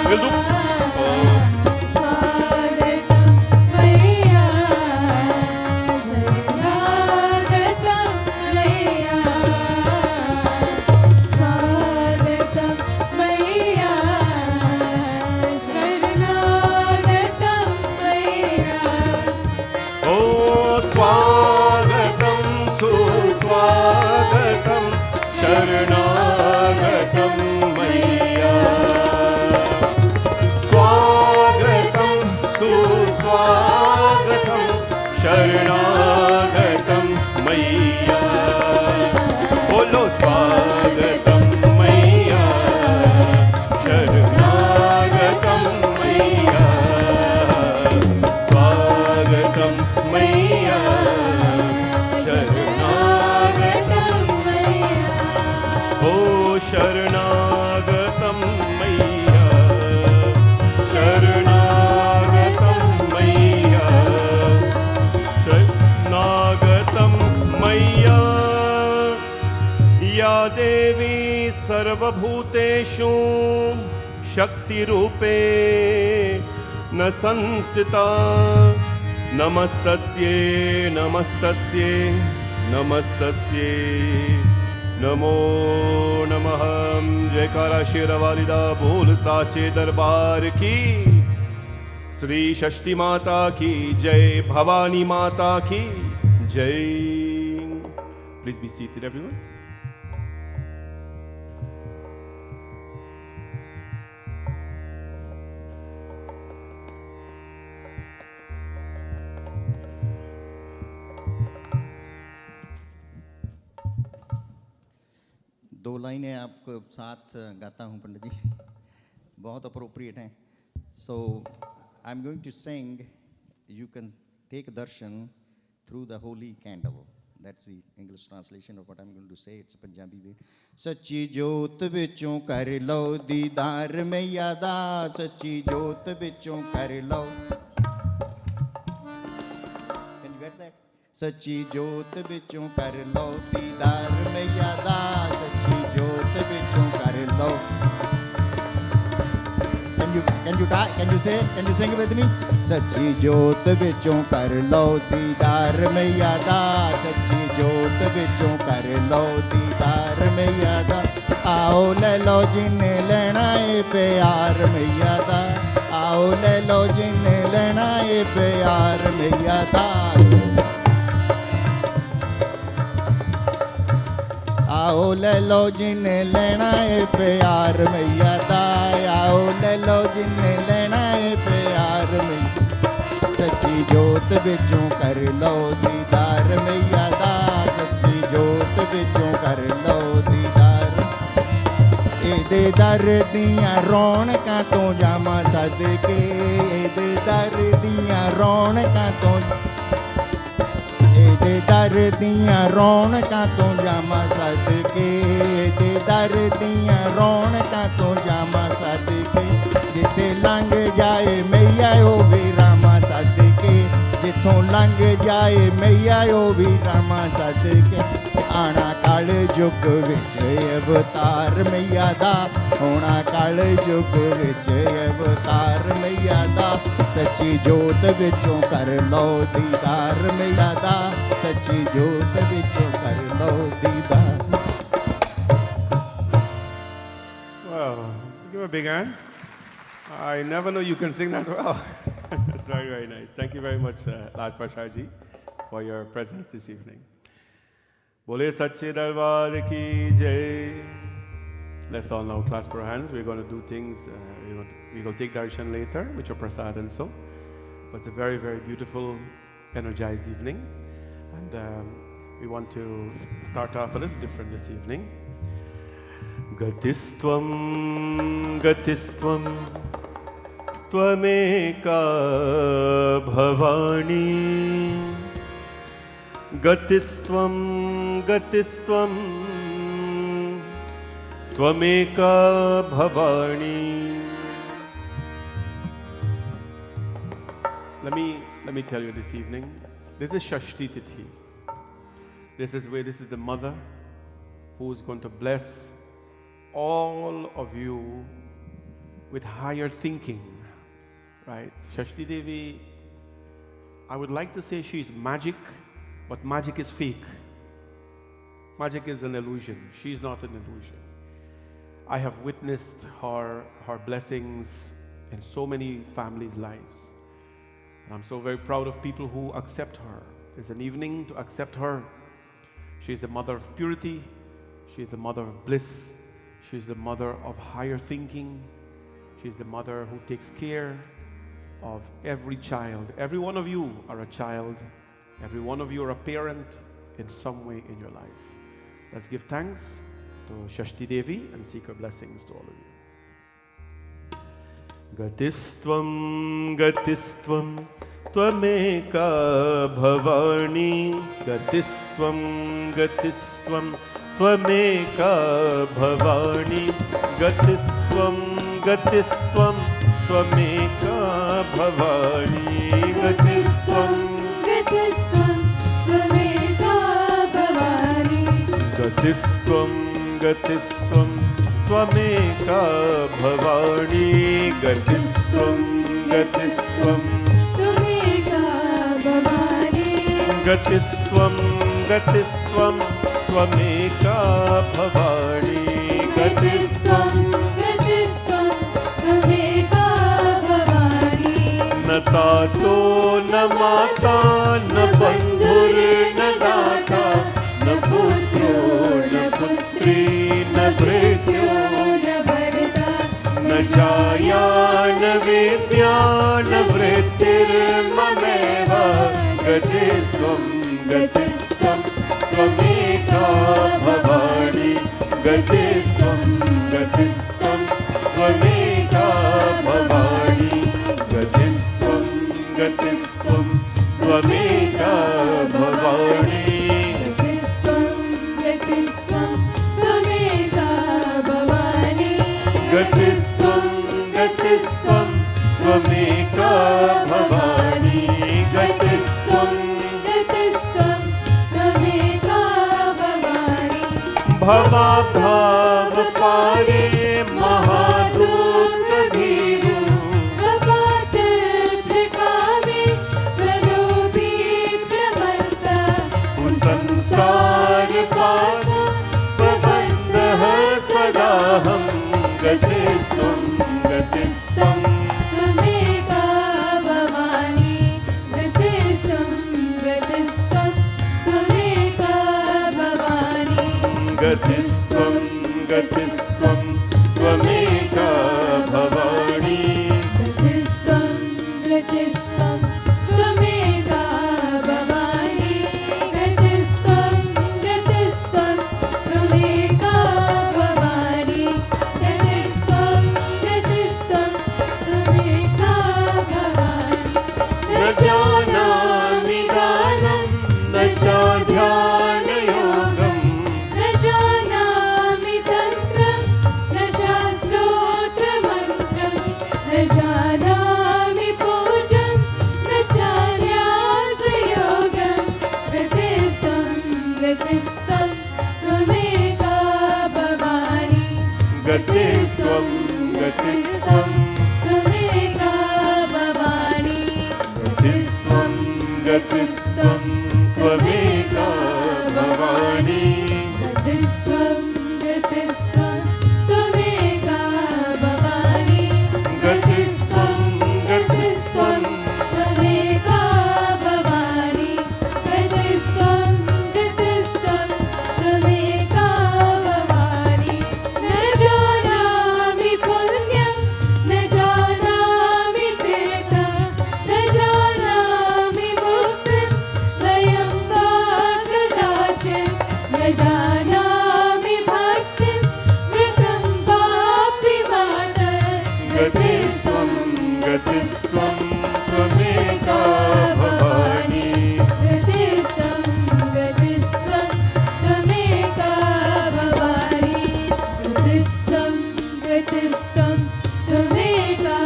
A: Will do. Oh, स्वागतं सुस्वागतं शरणागतं मैया स्वागतं सुस्वागतं शरणागतं मैया बोलो स्वागतं मैया शरणागतं मैया स्वागतं मैया शरणागतं मैया ओ शरणागतं मैया शरणागतं मैया शरणागतं मैया या देवी सर्वभूतेषु शक्तिरूपे न संस्थिता नमस्तस्यै नमस्तस्यै नमस्तस्यै नमो नमः जयकारा शेरवालिदा बोल साचे दरबार की श्री षष्ठी माता की जय भवानी माता की जय प्लीज बी सीटेड एवरीवन
G: 2 लाइनें आपको साथ गाता हूँ पंडित जी, बहुत अप्रोप्रिएट हैं. So I'm going to sing. You can take darshan through the holy candle. That's the English translation of what I'm going to say. It's a Punjabi way. सच्ची जोत विचों कर लो दीदार मैया दा, सच्ची जोत विचों कर लो. Can you get that? सच्ची जोत विचों कर लो दीदार मैया दा, सच्ची जोत विचों कर लो. Can you say? Can you sing it with me? सच्ची जोत विचों कर लो दीदार मैया दा, सच्ची जोत विचों कर लो दीदार मैया दा. आओ ले लो जिन्ने लेना है प्यार मैया दा, आओ ले लो जिन्ने लेना है प्यार मैया दा. आओ ले लो जिन्ने लेना है प्यार मैया दा, आओ ले लो जिन्ने लेना है प्यार मैया. सच्ची जोत विचों कर लो दीदार मैया दा, सच्ची जोत विचों कर लो दीदार. ਇਹਦੇ ਦਰ ਦੀਆਂ ਰੌਣਕਾਂ ਤੋਂ ਜਾਵਾਂ ਸਦਕੇ, ਇਹਦੇ ਦਰ ਦੀਆਂ ਰੌਣਕਾਂ ਤੋਂ, ਇਹਦੇ ਦਰ ਦੀਆਂ ਰੌਣਕਾਂ ਤੋਂ ਜਾਵਾਂ ਸਦਕੇ, ਇਹਦੇ ਦਰ ਦੀਆਂ ਰੌਣਕਾਂ ਤੋਂ ਜਾਵਾਂ ਸਦਕੇ. ਜਿੱਥੇ ਲੰਘ ਜਾਏ ਮਈਆ ਉਹ ਵੀ ਰਾਮਾਂ ਸਦਕੇ, ਜਿੱਥੋਂ ਲੰਘ ਜਾਏ ਮਈਆ ਉਹ ਵੀ ਰਾਮਾਂ ਸਦਕੇ. ਆਣਾ ਕਲ ਯੁੱਗ ਵਿੱਚ ਅਵਤਾਰ ਮਈਆ ਦਾ, ਹੋਣਾ ਕਲ ਯੁੱਗ ਵਿੱਚ ਅਵਤਾਰ ਮਈਆ ਦਾ. ਸੱਚੀ ਜੋਤ ਵਿੱਚੋਂ ਕਰ ਲਓ ਦੀਦਾਰ ਮਈਆ ਦਾ, ਸੱਚੀ ਜੋਤ ਵਿੱਚੋਂ ਕਰ ਲਓ ਦੀਦਾਰ.
A: Well, give a big hand. I never know you can sing that well. That's very, very nice. Thank you very much, Raj Prashad ji, for your presence this evening. Bole Sache Darbar ki jai. Let's all now clasp our hands. We're going to do things. We will take darshan later, which are prasad and so. But it's a very, very beautiful, energized evening. And we want to start off a little different this evening. Gatistvam, Gatistvam, Tvameka Bhavani. Gatistvam, Gatistvam, Tvameka Bhavani. Let me tell you this evening, this is Shashti Tithi. This is the mother who is going to bless all of you with higher thinking, right? Shashti Devi, I would like to say she is magic, but magic is fake. Magic is an illusion. She is not an illusion. I have witnessed her blessings in so many families' lives. And I'm so very proud of people who accept her. It's an evening to accept her. She is the mother of purity. She is the mother of bliss. She is the mother of higher thinking. She is the mother who takes care of every child. Every one of you are a child. Every one of you are a parent in some way in your life. Let's give thanks to Shashti Devi and seek her blessings to all of you. Gatistvam, Gatistvam, Tvameka Bhavani. Gatistvam, Gatistvam, Tvameka Bhavani. Gatistvam, Gatistvam, Tvameka Bhavani. Gatistvam,
C: Gatistvam, Tvameka Bhavani.
A: Gatistvam, Gatistvam, Tvameka Bhavani. Gatistvam, Gatistvam,
C: Tvameka Bhavani.
A: Gatistvam, Gatistvam, Tvameka Bhavani.
C: Gatistvam, Gatistvam, Tvameka Bhavani.
A: न तातो न माता न बंधुर न दाता न पुत्रो न पुत्री न भृत्यो
C: न भरता
A: न छाया न विद्या न वृत्तिर्ममेव. गतिस्त्वं गतिस्त्वं त्वमेका भवानि. गतिस्त्वं गतिस्त्वं त्वमेका भवानि गतिस्त्वं गतिस्त्वं त्वमेका भवानि
C: गतिस्त्वं गतिस्त्वं त्वमेका भवानि
A: गतिस्त्वं गतिस्त्वं त्वमेका भवानि गतिस्त्वं
C: गतिस्त्वं त्वमेका भवानि
A: भवाभावपारे महादूतधीरो
C: प्रभातप्रकामे प्रलोभी प्रमत्ता
A: संसारपाश प्रबन्धः सदाहं गतिस्त्वं गतिस्त्वं
C: त्वमेका भवानि गतिस्त्वं गतिस्त्वं त्वमेका भवानि
A: गतिस्त्वं गतिस्त्वं त्वमेका भवानि
C: गतिस्त्वं गतिस्त्वं त्वमेका भवानि गतिस्त्वं गतिस्त्वं त्वमेका भवानि गतिस्त्वं गतिस्त्वं त्वमेका भवानि
A: न जानामि गानं न चाध्यानयोगं
C: न जानामि तन्त्रं न शास्त्रोत्रमन्त्रं न जानामि पूजं न चान्यासयोगं गतिस्त्वं गतिस्त्वं त्वमेका भवानि
A: गतिस्त्वं गतिस्त्वं
C: त्वमेका भवानि
A: गतिस्त्वं गतिस्त्वं त्वमेका भवानि
C: गतिस्त्वं गतिस्त्वं त्वमेका भवानि
A: गतिस्त्वं गतिस्त्वं
C: त्वमेका भवानि गतिस्त्वं गतिस्त्वं त्वमेका भवानि न जानामि पुण्यं न जानामि तीर्थं न जानामि मुक्तिं वयं वा कदाचित् न जानामि भक्तिं मृतं वापि मातः
A: गतिस्त्वं गतिस्त्वं त्वमेका भवानि
C: गतिस्त्वं गतिस्त्वं त्वमेका भवानि गतिस्त्वं गतिस्त्वं त्वमेका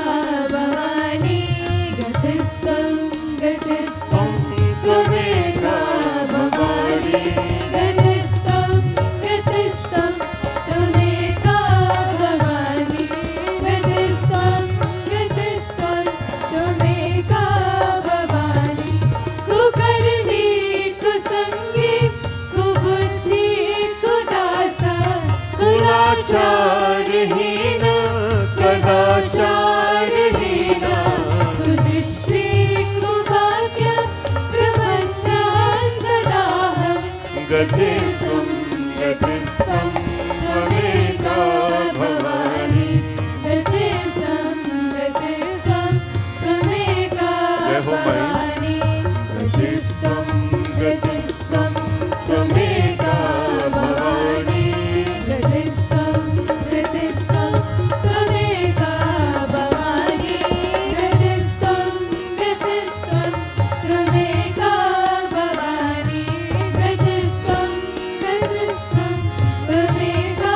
C: भवानि गतिस्त्वं गतिस्त्वं त्वमेका भवानि गतिस्त्वं गतिस्त्वं त्वमेका भवानि गतिस्त्वं गतिस्त्वं त्वमेका भवानि कुकर्णी कुसङ्गी कुबुद्धि कुदासा
A: कुलाचारहीन कदाचारहीन
C: कुदृष्टि कुभाग्य प्रबन्धः सदाहं
A: गतिस्त्वं गतिस्त्वं त्वमेका भवानि
C: गतिस्त्वं गतिस्त्वं त्वमेका
A: जय हो माई।
C: भवानि
A: गतिस्त्वं गतिस्त्वं त्वमेका भवानि
C: गतिस्त्वं गतिस्त्वं त्वमेका भवानि गतिस्त्वं गतिस्त्वं त्वमेका भवानि गतिस्त्वं गतिस्त्वं त्वमेका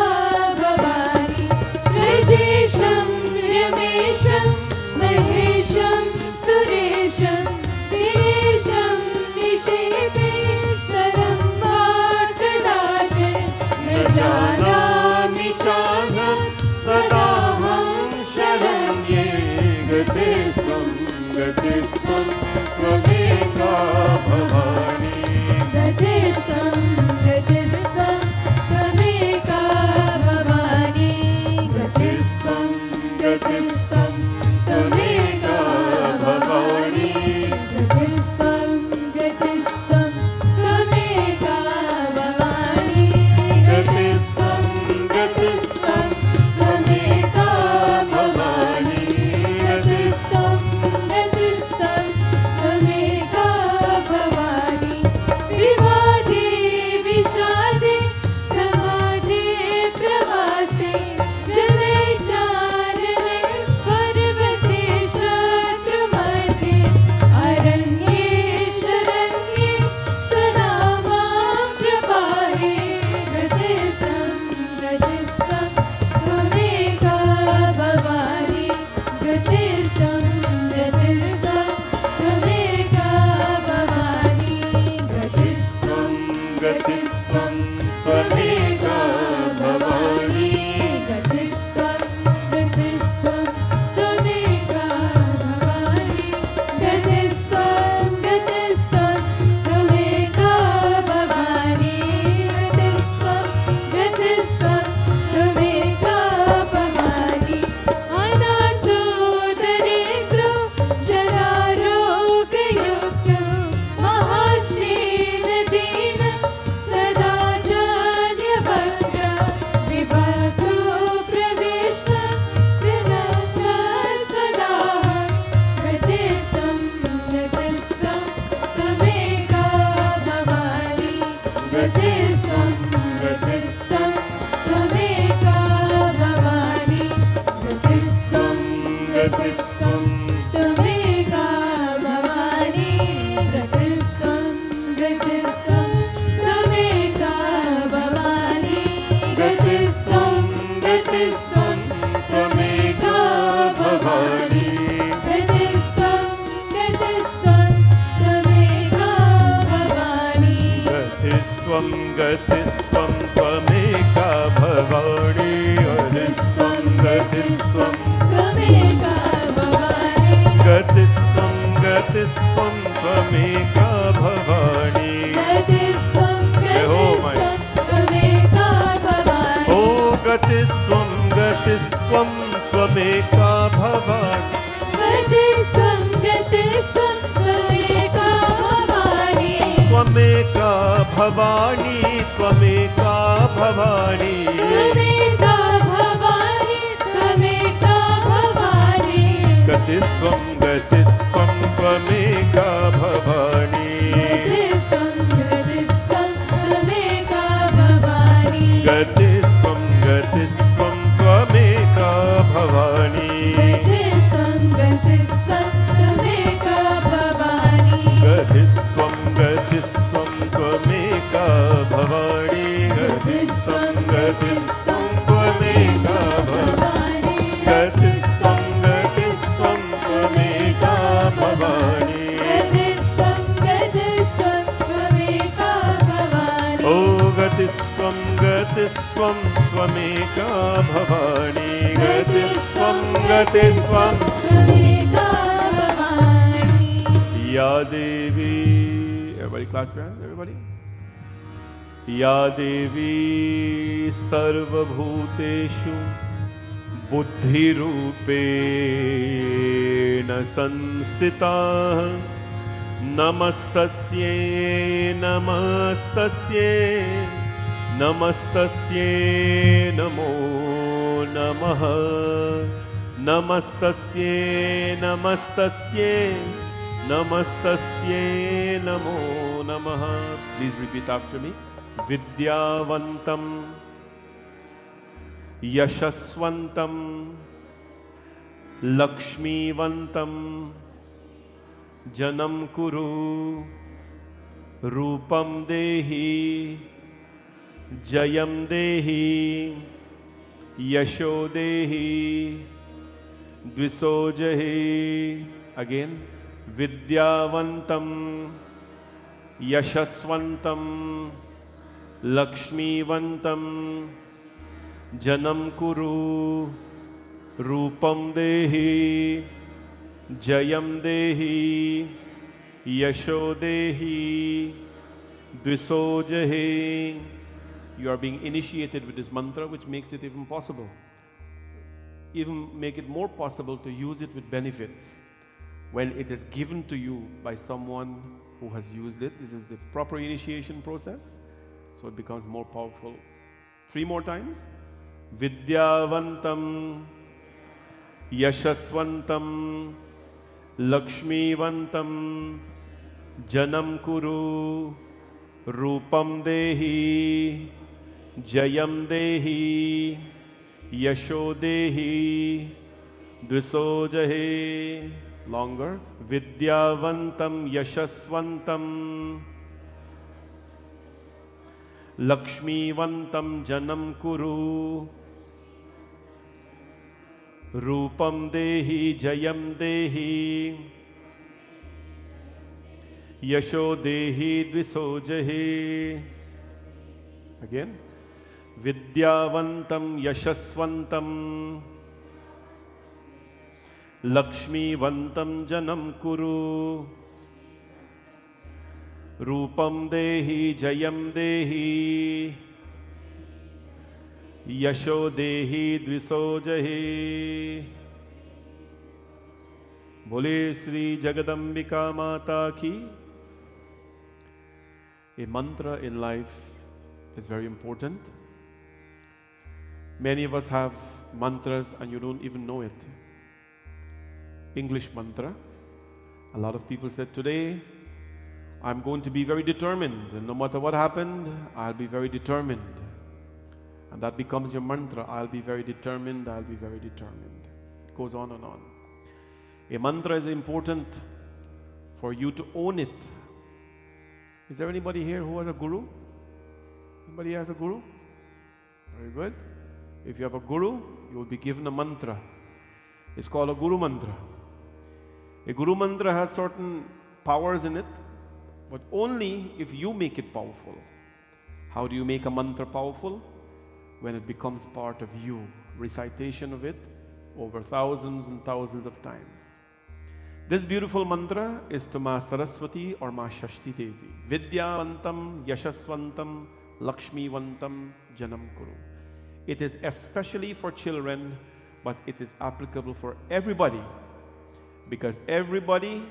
A: गतिस्त्वं त्वमेका भवानी
C: गतिस्त्वं गतिस्त्वं त्वमेका भवानी गतिस्त्वं गतिस्त्वं त्वमेका भवानी गतिस्त्वं गतिस्त्वं त्वमेका भवानी अनाथोदनेत्रो जरारोगयुक्तो महाक्षीणदीन सदा जान्यभद्र विभक्तो प्रविष्ट कृष्ण सदा गतिस्त्वं गतिस्त्वं त्वमेका भवानी गतिस्त्वं गतिस्त्वं त्वमेका भवानी गतिस्त्वं गतिस्त्वं त्वमेका भवानी गतिस्त्वं गतिस्त्वं त्वमेका भवानी गतिस्त्वं गतिस्त्वं त्वमेका भवानी गतिस्त्वं गतिस्त्वं त्वमेका भवानी
A: गतिस्त्वं गतिस्त्वं त्वमेका भवानी गतिस्त्वं गतिस्त्वं
C: त्वमेका भवानी
A: गतिस्त्वं गतिस्त्वं त्वमेका भवानी
C: गतिस्त्वं गतिस्त्वं त्वमेका भवानी
A: ओ गतिस्त्वं गतिस्त्वं त्वमेका भवानी
C: गतिस्त्वं गतिस्त्वं त्वमेका भवानी
A: त्वमेका भवानी त्वमेका भवानी
C: त्वमेका भवानी त्वमेका भवानी
A: गतिस्त्वं गतिस्त्वं त्वमेका भवानी
C: गतिस्त्वं गतिस्त्वं त्वमेका भवानी
A: गतिस्त्वं गतिस्त्वं त्वमेका भवानी
C: गतिस्त्वं गतिस्त्वं त्वमेका भवानी
A: गतिस्त्वं गतिस्त्वं त्वमेका भवानी गतिस्त्वं गतिस्त्वं त्वमेका भवानी गतिस्त्वं गतिस्त्वं त्वमेका भवानी
C: गतिस्त्वं गतिस्त्वं त्वमेका भवानी
A: ओ गतिस्त्वं गतिस्त्वं त्वमेका भवानी गतिस्त्वं गतिस्त्वं
C: त्वमेका भवानी
A: या देवी everybody clasp your hands everybody या देवी सर्वभूतेषु बुद्धिरूपेण संस्थिता नमस्तस्यै नमस्तस्यै नमस्तस्यै नमो नमः नमस्तस्यै नमस्तस्यै नमस्तस्यै नमो नमः Please repeat after me विद्यावन्तं यशस्वन्तं लक्ष्मीवन्तं जनं कुरु रूपं देहि जयं देहि यशो देहि द्विषो जहि अगेन विद्यावन्तं यशस्वन्तं लक्ष्मीवन्तं जनं कुरु रूपं देहि जयं देहि यशो देहि द्विषो जहि You are being initiated with this mantra, which makes it even possible. Even make it more possible to use it with benefits. When it is given to you by someone who has used it, this is the proper initiation process. So it becomes more powerful. 3 more times. Vidyavantam, Yashasvantam, Lakshmivantam, Janam Kuru, Rupam Dehi, Jayam Dehi, Yasho Dehi, Dviso Jahe. Longer. Vidyavantam, Yashasvantam, Lakshmivantam, Janam Kuru, Rupam Dehi, Jayam Dehi, Yasho Dehi, Dviso Jahe. Again. Vidyavantam yashasvantam Lakshmivantam janam kuru Rupam dehi jayam dehi Yasho dehi dvisojahi Bole Sri Jagadambika Mata ki. A mantra in life is very important. Many of us have mantras and you don't even know it. English mantra. A lot of people said, today I'm going to be very determined, and no matter what happened, I'll be very determined. And that becomes your mantra. I'll be very determined, I'll be very determined. It goes on and on. A mantra is important for you to own it. Is there anybody here who has a guru? Anybody has a guru? Very good. If you have a guru, you will be given a mantra. It's called a guru mantra. A guru mantra has certain powers in it, but only if you make it powerful. How do you make a mantra powerful? When it becomes part of you. Recitation of it over thousands and thousands of times. This beautiful mantra is to Ma Saraswati or Ma Shashti Devi. Vidyavantam yashasvantam Lakshmivantam janam kuru. It is especially for children, but it is applicable for everybody, because everybody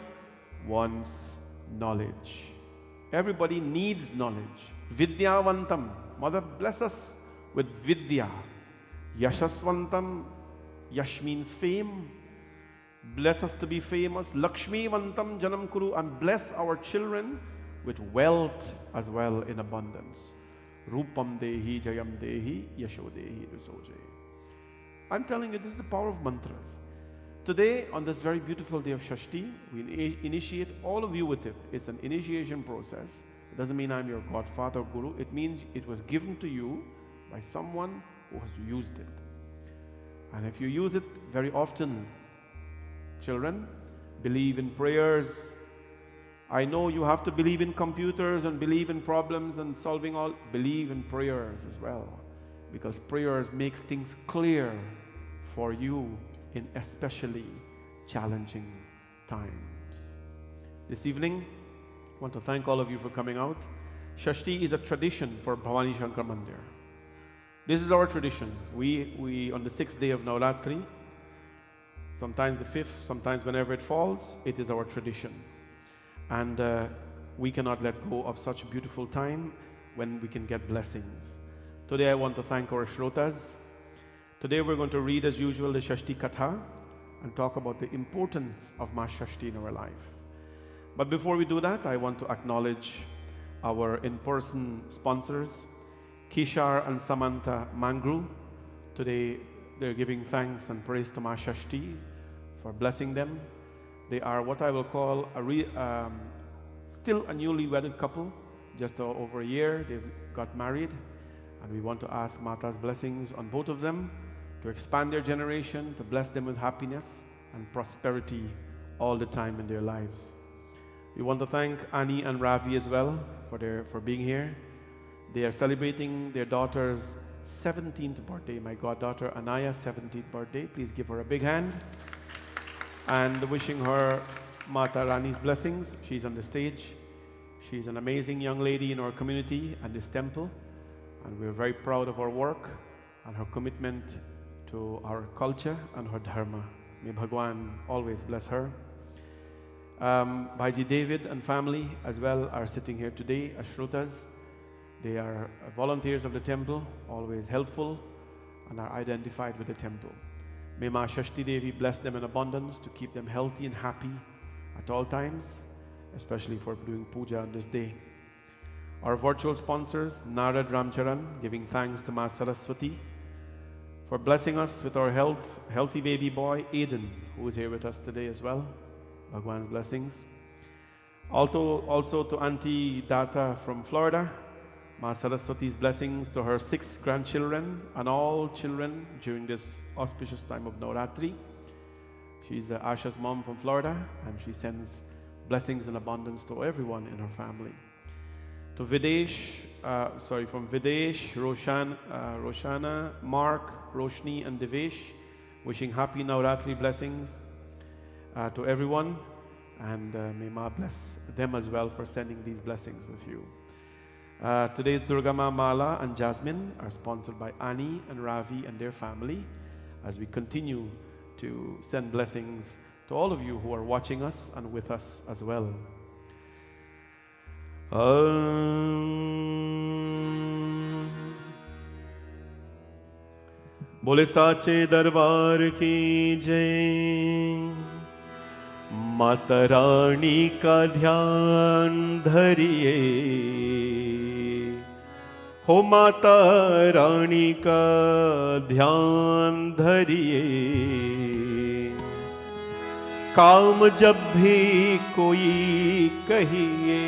A: wants knowledge. Everybody needs knowledge. Vidyavantam. Mother, bless us with vidya. Yashasvantam. Yash means fame. Bless us to be famous. Lakshmivantam janam kuru. And bless our children with wealth as well in abundance. Rupam dehi jayam dehi yasho dehi visojahi. I'm telling you, this is the power of mantras. Today, on this very beautiful day of Shashti, we initiate all of you with it. It's an initiation process. It doesn't mean I'm your godfather or guru. It means it was given to you by someone who has used it. And if you use it very often, children, believe in prayers. I know you have to believe in computers and believe in problems and solving all. Believe in prayers as well, because prayers makes things clear for you in especially challenging times. This evening, I want to thank all of you for coming out. Shashti is a tradition for Bhavani Shankar Mandir. This is our tradition. We on the 6th day of Navratri, sometimes the 5th, sometimes whenever it falls, it is our tradition. And we cannot let go of such a beautiful time when we can get blessings. Today I want to thank our Shrotas. Today we're going to read as usual the Shashti Katha and talk about the importance of Ma Shashti in our life. But before we do that, I want to acknowledge our in-person sponsors, Kishar and Samantha Mangru. Today they're giving thanks and praise to Ma Shashti for blessing them. They are what I will call still a newly wedded couple. Just over a year they've got married, and we want to ask Mata's blessings on both of them to expand their generation, to bless them with happiness and prosperity all the time in their lives. We want to thank Annie and Ravi as well for being here. They are celebrating their daughter's 17th birthday, my goddaughter Anaya's 17th birthday. Please give her a big hand. And wishing her Mata Rani's blessings. She's on the stage. She's an amazing young lady in our community and this temple, and we're very proud of her work and her commitment to our culture and her dharma. May Bhagwan always bless her. Bhaiji David and family as well are sitting here today as Shrotas. They are volunteers of the temple, always helpful, and are identified with the temple. May Ma Shashti Devi bless them in abundance to keep them healthy and happy at all times, especially for doing puja on this day. Our virtual sponsors, Narad Ramcharan, giving thanks to Ma Saraswati for blessing us with our healthy baby boy, Aiden, who is here with us today as well. Bhagwan's blessings. Also to Auntie Data from Florida, Ma Saraswati's blessings to her 6 grandchildren and all children during this auspicious time of Navratri. She's Asha's mom from Florida, and she sends blessings in abundance to everyone in her family. To Videsh, from Videsh, Roshana, Mark, Roshni, and Devesh, wishing happy Navratri blessings to everyone, and may Ma bless them as well for sending these blessings with you. Today's Durgama Mala and Jasmine are sponsored by Ani and Ravi and their family, as we continue to send blessings to all of you who are watching us and with us as well. बोले साचे दरबार की जय। माता रानी का ध्यान धरिए, हो माता रानी का ध्यान धरिए। काम जब भी कोई कहिए,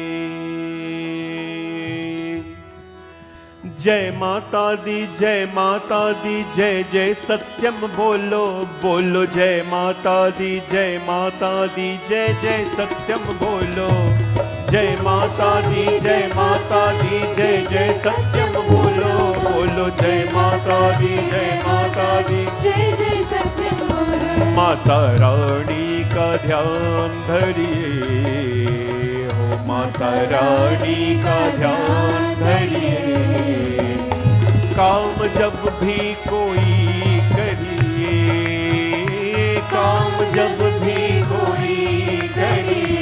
A: जय माता दी जय माता दी जय जय सत्यम बोलो बोलो, जय माता दी जय माता दी जय जय सत्यम बोलो, जय माता दी जय माता दी जय जय सत्यम बोलो बोलो, जय माता दी जय माता दी
C: जय जय सत्यम बोलो।
A: माता रानी का ध्यान धरिए, हो माता रानी का ध्यान धरिए। काम जब भी कोई करिए, काम जब भी कोई करिए।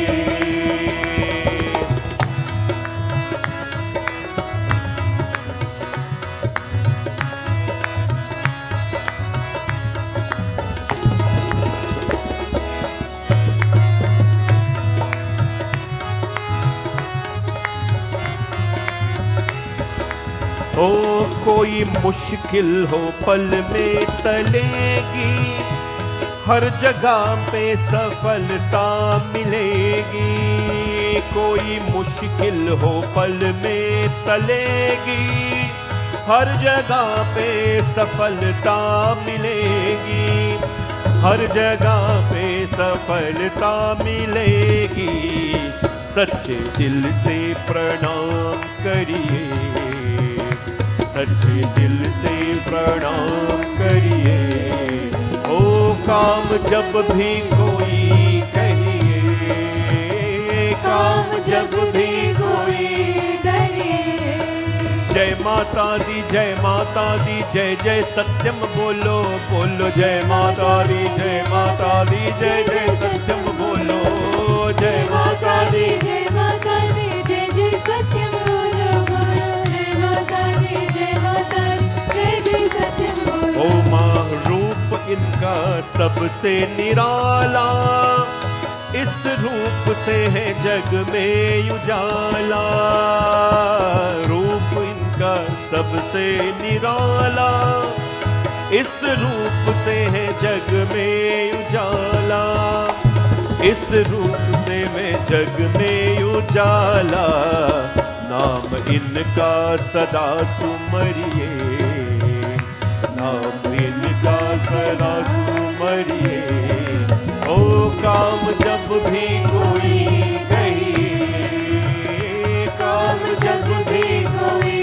A: ओ कोई मुश्किल हो पल में टलेगी, हर जगह पे सफलता मिलेगी। कोई मुश्किल हो पल में टलेगी, हर जगह पे सफलता मिलेगी, हर जगह पे सफलता मिलेगी। सच्चे दिल से प्रणाम करिए, सच्चे दिल से प्रणाम करिए। ओ काम जब भी कोई कहिए, काम जब भी कोई कहिए। जय माता दी जय माता दी जय जय सत्यम बोलो बोलो, जय माता दी जय माता दी जय जय सत्यम बोलो, जय माता दी
C: जय माता दी जय जय सत्यम बोलो बोलो, जय माता दी जय माता दी जय जय सत्यम बोलो।
A: ओ माँ रूप इनका सबसे निराला, इस रूप से है जग में उजाला। रूप इनका सबसे निराला, इस रूप से है जग में उजाला, इस रूप से मैं जग में उजाला। नाम इनका सदा सुमरिए, नाम इनका सदा सुमरिए। ओ काम जब भी कोई कहिए, काम जब भी कोई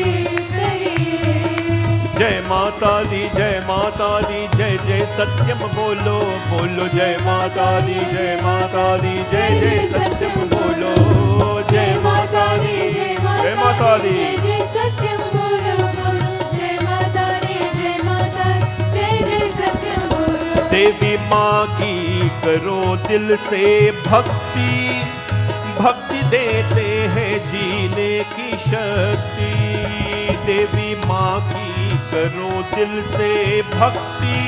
A: कहिए। जय माता दी जय माता दी जय जय सत्यम बोलो बोलो, जय माता दी जय माता दी जय जय सत्यम बोलो, जय माता दी जय माता दी
C: जय जय सत्यम बोलो बोलो, जय माता दी जय माता जय जय सत्यम बोलो।
A: देवी माँ की करो दिल से भक्ति, भक्ति देते हैं जीने की शक्ति। देवी माँ की करो दिल से भक्ति,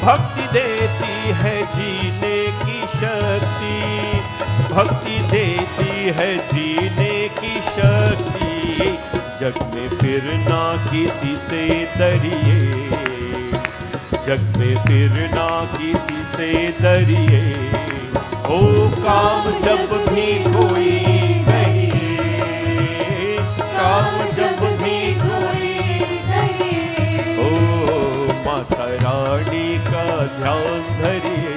A: भक्ति देती है जीने की शक्ति, भक्ति देती है जीने की शक्ति। जग में फिरना किसी से डरिए, जग में फिरना किसी से डरिए। ओ काम जब भी कोई कहिए, काम जब भी कोई
C: कहिए।
A: ओ माता रानी का ध्यान धरिए,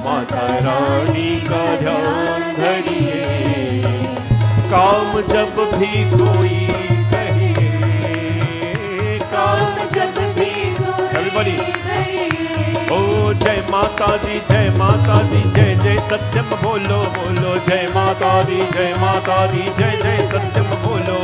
A: माता रानी का ध्यान धरिए। काम जब भी कोई कहे,
C: काम जब भी कोई
A: Everybody.
C: कहे,
A: ओ जय माता दी, जय माता दी, जय जय सत्यम बोलो बोलो, जय माता दी, जय माता दी, जय जय सत्यम बोलो,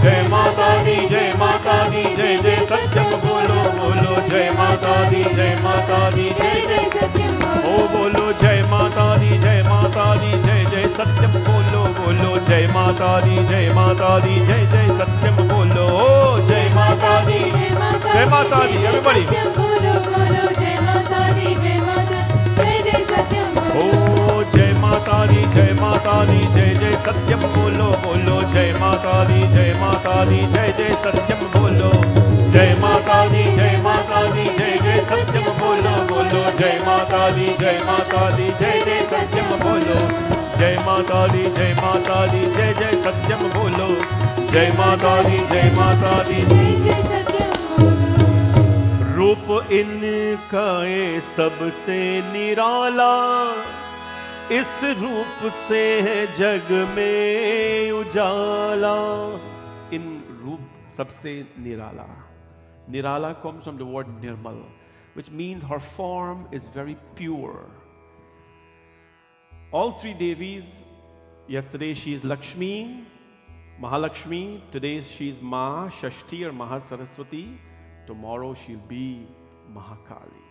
A: जय माता दी, जय माता दी, जय जय सत्यम बोलो बोलो, जय माता दी, जय माता दी,
C: जय
A: जय
C: जय सत्यम
A: ओ बोलो जय माता दी, जय माता दी, जय जय सत्यम बोलो बोलो, जय माता दी, जय माता दी, जय जय सत्यम बोलो, ओ जय माता दी, जय माता दी, everybody.
C: सत्यम बोलो बोलो, जय माता दी, जय माता, जय जय सत्यम
A: ओ
C: बोलो,
A: जय माता दी, जय माता दी, जय जय सत्यम बोलो बोलो, जय माता दी, जय माता दी, जय जय सत्यम बोलो, जय माता दी, जय माता दी, जय जय सत्यम बोलो बोलो, जय माता दी, जय माता दी, जय जय सत्यम बोलो, जय माता दी, जय माता दी, जय जय सत्यम बोलो, जय माता दी, जय माता दी,
C: जय जय सत्यम बोलो।
A: रूप इनका ये सबसे निराला, इस रूप से है जग में उजाला। इन रूप सबसे निराला. Nirala comes from the word nirmal, which means her form is very pure. All three Devis, yesterday she is Lakshmi, Mahalakshmi, today she is Ma Shashti or Mahasaraswati, tomorrow she'll be Mahakali.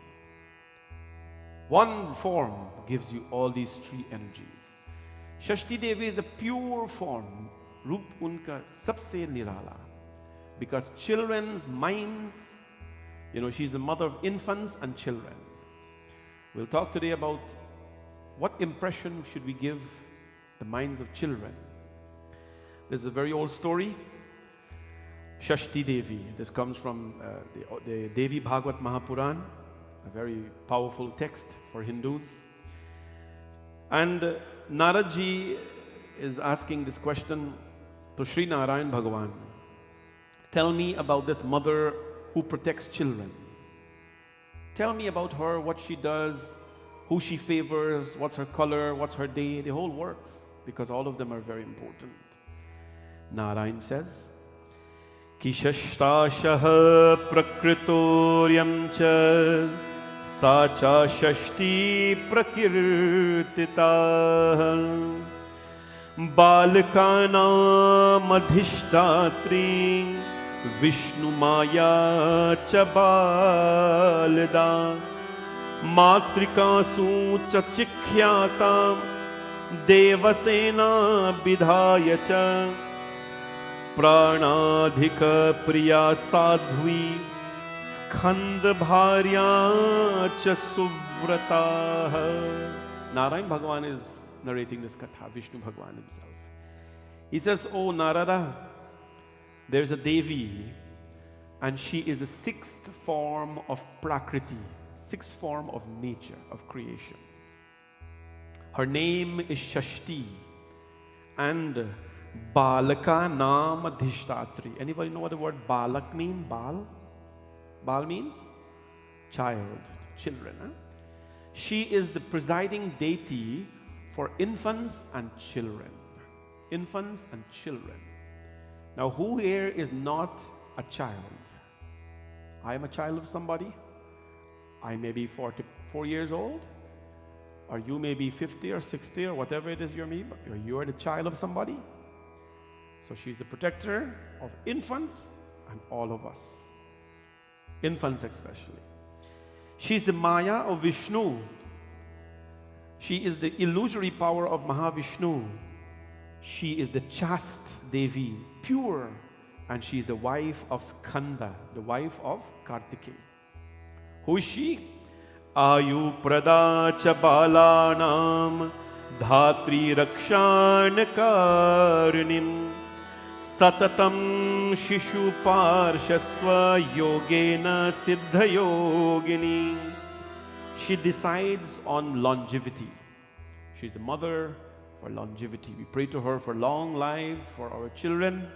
A: One form gives you all these three energies. Shashti Devi is the pure form, Roop unka sabse nirala. Because children's minds, she's the mother of infants and children. We'll talk today about what impression should we give the minds of children. This is a very old story. Shashti Devi. This comes from the Devi Bhagavad Mahapuran, a very powerful text for Hindus. And Naradji is asking this question to Sri Narayan Bhagavan. Tell me about this mother who protects children. Tell me about her, what she does, who she favors, what's her color, what's her day, the whole works, because all of them are very important. Narayan says, Ki shashtashaha prakritoryam cha sacha shashti prakirtita balkanam adhishtatri Vishnu Maya Chabalda Matrikasu Chachikhyata Devasena Bidhayacha Pranadhika Priya Sadhvi Skandha Bharya Cha Suvrata. Narayan Bhagavan is narrating this katha, Vishnu Bhagavan himself. He says, "Oh Narada, there's a Devi, and she is the sixth form of Prakriti, sixth form of nature, of creation. Her name is Shashti, and Balaka Nam Adhishtatri." Anybody know what the word Balak means? Bal? Bal means child, children. Huh? She is the presiding deity for infants and children. Infants and children. Now, who here is not a child? I am a child of somebody. I may be 44 years old, or you may be 50 or 60 or whatever it is you're me, but you're the child of somebody. So she's the protector of infants and all of us. Infants especially. She's the Maya of Vishnu. She is the illusory power of Mahavishnu. She is the chaste Devi, pure, and she is the wife of Skanda, the wife of Kartikeya. Who is she? Ayu prada cha balanam dhatri rakshan karnim satatam shishu parshasva yogena siddha yogini. She decides on longevity. She's the mother for longevity. We pray to her for long life for our children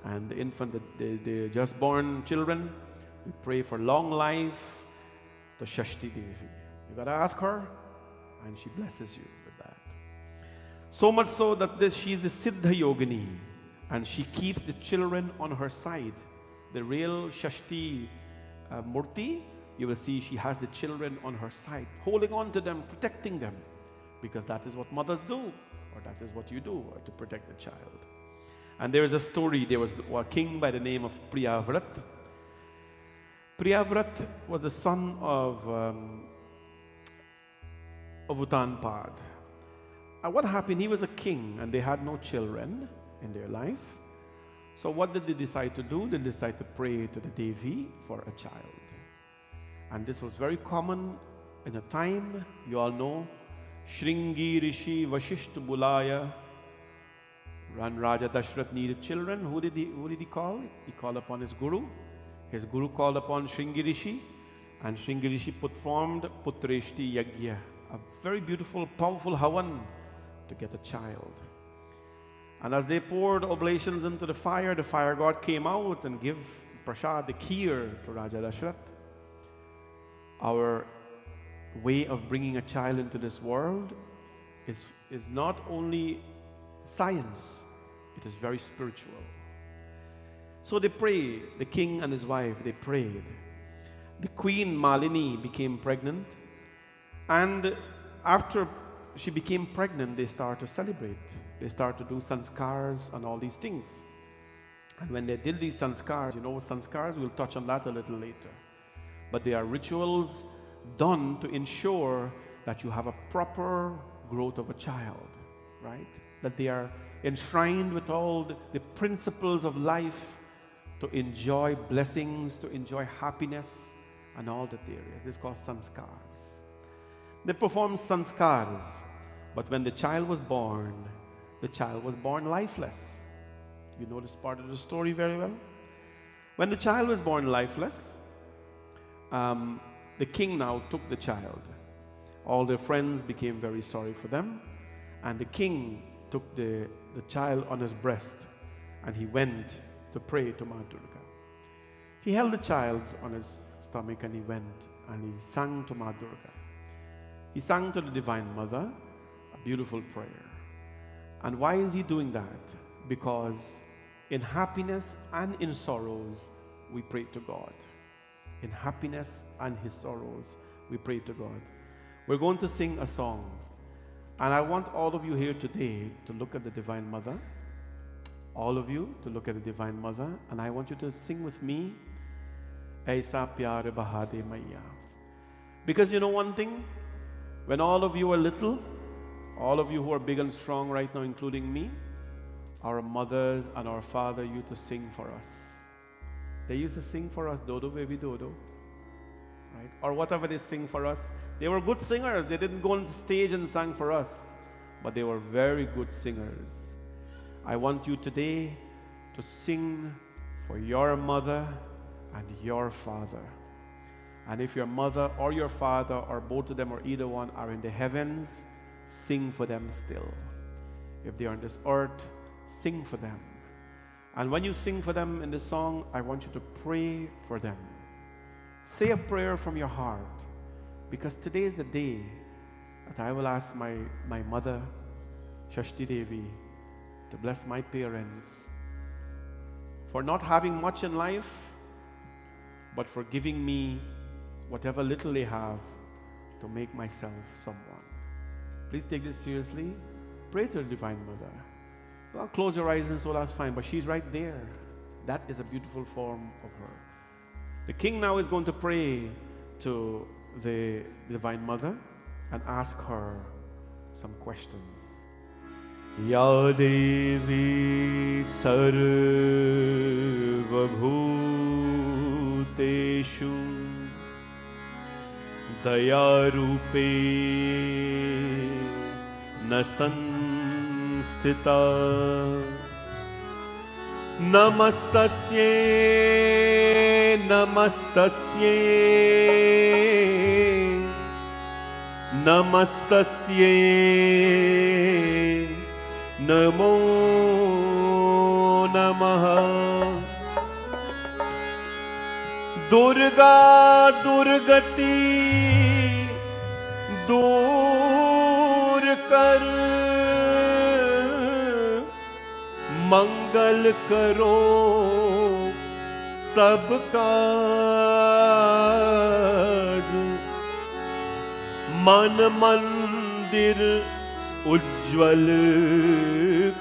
A: and the infant, the just born children. We pray for long life to Shashti Devi. You gotta ask her, and she blesses you with that. So much so that she is the Siddha Yogini, and she keeps the children on her side. The real Shashti Murti, you will see she has the children on her side, holding on to them, protecting them, because that is what mothers do, or that is what you do to protect the child. And there is a story. There was a king by the name of Priyavrat. Priyavrat was the son of Uttanpad. And what happened? He was a king and they had no children in their life. So what did they decide to do? They decided to pray to the Devi for a child. And this was very common in a time, you all know, Shringi Rishi Vashishta Bulaya. When Raja Dashrath needed children, who did he call? He called upon his guru. His guru called upon Shringi Rishi, and Shringi Rishi performed Putreshti Yagya, a very beautiful, powerful havan to get a child. And as they poured oblations into the fire god came out and gave prasad, the kheer, to Raja Dashrath. Our way of bringing a child into this world is not only science, it is very spiritual. So they prayed, the king and his wife, they prayed. The queen Malini became pregnant, and after she became pregnant, they started to celebrate. They started to do sanskars and all these things. And when they did these sanskars, you know what sanskars? We'll touch on that a little later. But they are rituals done to ensure that you have a proper growth of a child, right? That they are enshrined with all the principles of life to enjoy blessings, to enjoy happiness, and all that there is. It's called sanskars. They performed sanskars, but when the child was born lifeless. You know this part of the story very well. When the child was born lifeless, the king now took the child. All their friends became very sorry for them, and the king took the child on his breast, and he went to pray to Ma Durga. He held the child on his stomach and he went and he sang to Ma Durga. He sang to the Divine Mother a beautiful prayer. And why is he doing that? Because in happiness and in sorrows, we pray to God. In happiness and his sorrows, we pray to God. We're going to sing a song. And I want all of you here today to look at the Divine Mother. All of you to look at the Divine Mother. And I want you to sing with me, Aisa Pyare Bahade Maiya. Because you know one thing? When all of you were little, all of you who are big and strong right now, including me, our mothers and our father used to sing for us. They used to sing for us, Dodo Baby Dodo, right? Or whatever they sing for us. They were good singers. They didn't go on the stage and sang for us, but they were very good singers. I want you today to sing for your mother and your father. And if your mother or your father or both of them or either one are in the heavens, sing for them still. If they are on this earth, sing for them. And when you sing for them in the song, I want you to pray for them. Say a prayer from your heart, because today is the day that I will ask my mother, Shashti Devi, to bless my parents for not having much in life, but for giving me whatever little they have to make myself someone. Please take this seriously. Pray to the Divine Mother. Don't close your eyes and so that's fine, but she's right there. That is a beautiful form of her. The king now is going to pray to the Divine Mother and ask her some questions. Ya Devi Sarvabhuteshu Dayarupe Nasanstita Namastasye Namastasye Namastasye Namo Namaha Durga Durgati Dur Kar मंगल करो सबका मन मंदिर उज्ज्वल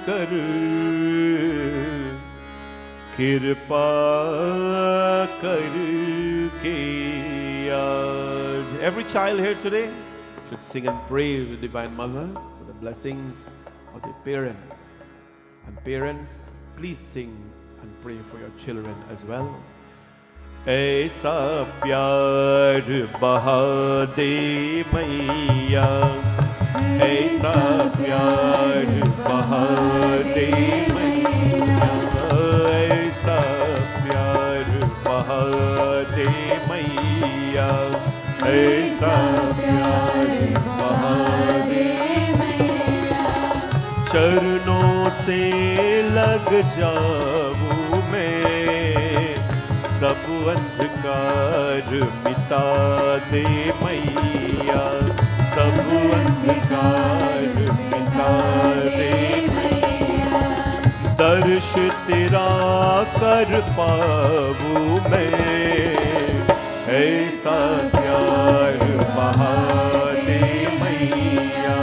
A: कर कृपा करके आज. Every child here today should sing and pray with Divine Mother for the blessings of their parents. And parents, please sing and pray for your children as well. ऐसा प्यार बहा दे मैया, ऐसा प्यार बहा दे मैया, ऐसा प्यार बहा दे मैया, ऐसा प्यार बहा दे मैया. चरणों से लग जाऊं मैं, सब अंधकार मिटा दे मैया, सब अंधकार मिटा दे मैया. दर्श तेरा कर पाऊं मैं, ऐसा प्यार बहा दे मैया,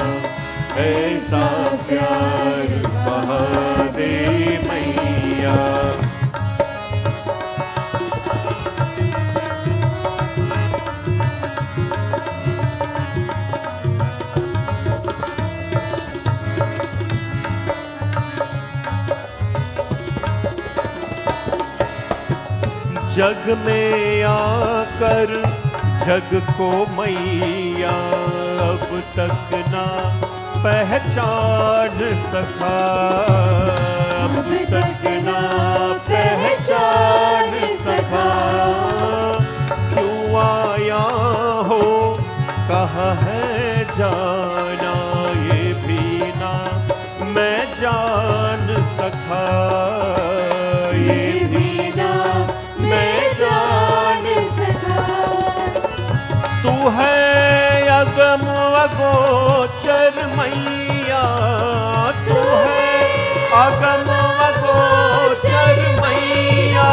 A: ऐसा प्यार बहा दे मैया. जग में आकर जग को मैया अब तक ना पहचान सका, अब तक ना पहचान सका. क्यों आया हो कहाँ है जाना, ये भी ना मैं जान सका, ये भी ना मैं जान सका. तू है अगम अगोचर मैया, तू है अगम अगोचर मैया,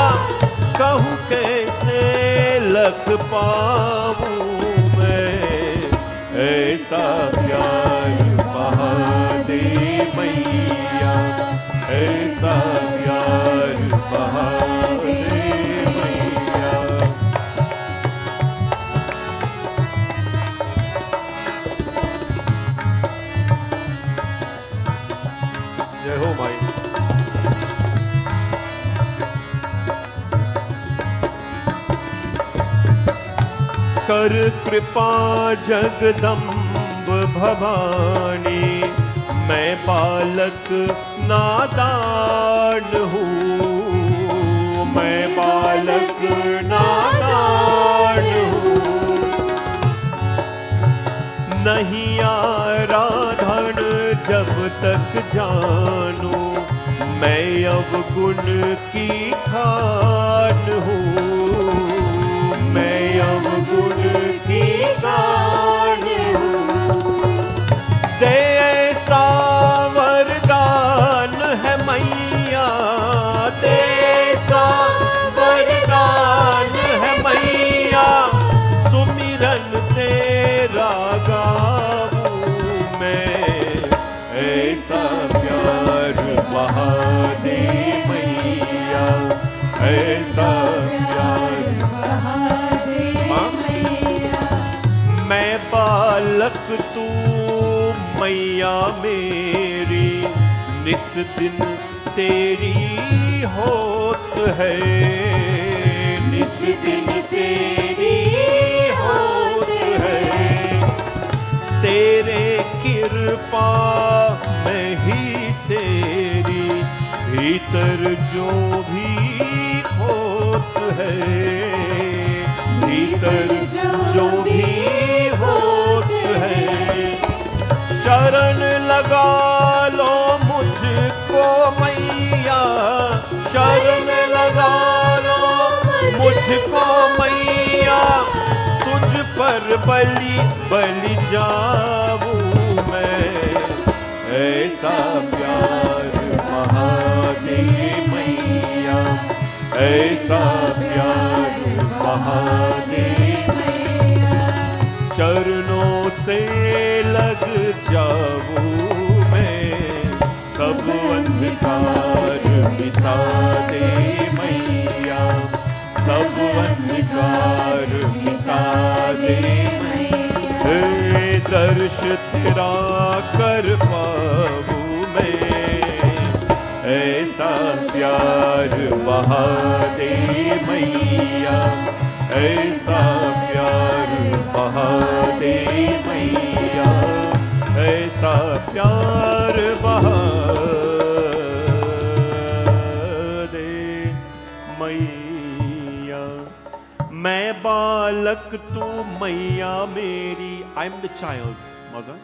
A: कहूँ कैसे लख पाऊँ मैं, ऐसा प्यार बहा दे मैया, ऐसा प्यार बहा दे मैया. जय हो माई. कर कृपा जगदम्ब भवानी, मैं बालक नादान हूँ, मैं बालक नादान हूँ. नहीं आराधन जब तक जानूं, मैं अवगुण की खान हूँ, मैं अवगुण की खान हूँ. दे ऐसा वरदान है मैया, दे ऐसा वरदान है मैया, सुमिरन तेरा गाऊं मैं, ऐसा प्यार बहा दे मैया, ऐसा प्यार बहा दे मैया. मैं बालक तू मैया मेरी, निस दिन तेरी होत है, निस दिन तेरी होत है. तेरे कृपा में ही तेरी भीतर जो भी होत है, भीतर जो भी होत है. चरण लगा लो मुझको मैया, चरण लगा लो मुझको मैया, तुझ पर बलि जाऊं मैं, ऐसा प्यार बहा ऐसा प्यार बहा दे मैया, चरणों से लग जाऊं मैं, सब अंधकार मिटा दे मैया, सब अंधकार मिटा दे मैया, हे दर्श तेरा कर पाऊं मैं, ऐसा प्यार बहा दे मैया, ऐसा प्यार बहा दे मैया, ऐसा प्यार बहा दे मैया। मैं बालक तू मैया मेरी, I am the child, mother.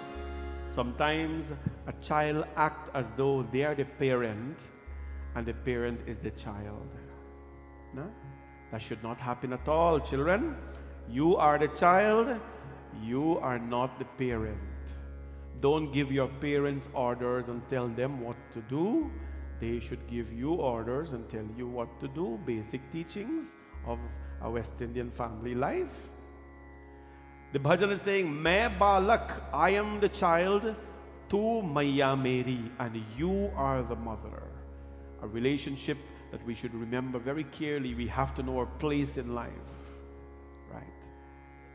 A: Sometimes a child acts as though they are the parent and the parent is the child. No? That should not happen at all, children. You are the child, you are not the parent. Don't give your parents orders and tell them what to do. They should give you orders and tell you what to do. Basic teachings of a West Indian family life. The bhajan is saying, Main balak, I am the child, tu maiya meri, and you are the mother. A relationship that we should remember very clearly. We have to know our place in life. Right?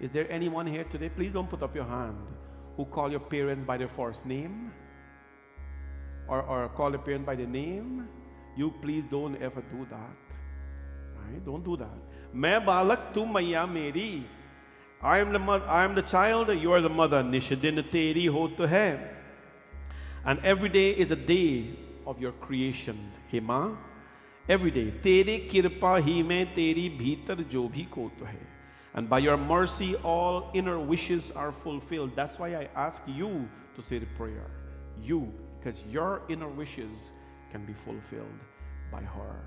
A: Is there anyone here today? Please don't put up your hand. Who call your parents by their first name? Or call your parent by their name? You please don't ever do that. Right? Don't do that. Main balak, tu maiya meri. I am the mother, I am the child, you are the mother. Nishadin teri ho to hai. And every day is a day of your creation. Hey ma, every day. Tere kirpa hi mein teri bhitar jo bhi ko to hai. And by your mercy, all inner wishes are fulfilled. That's why I ask you to say the prayer. You, because your inner wishes can be fulfilled by her.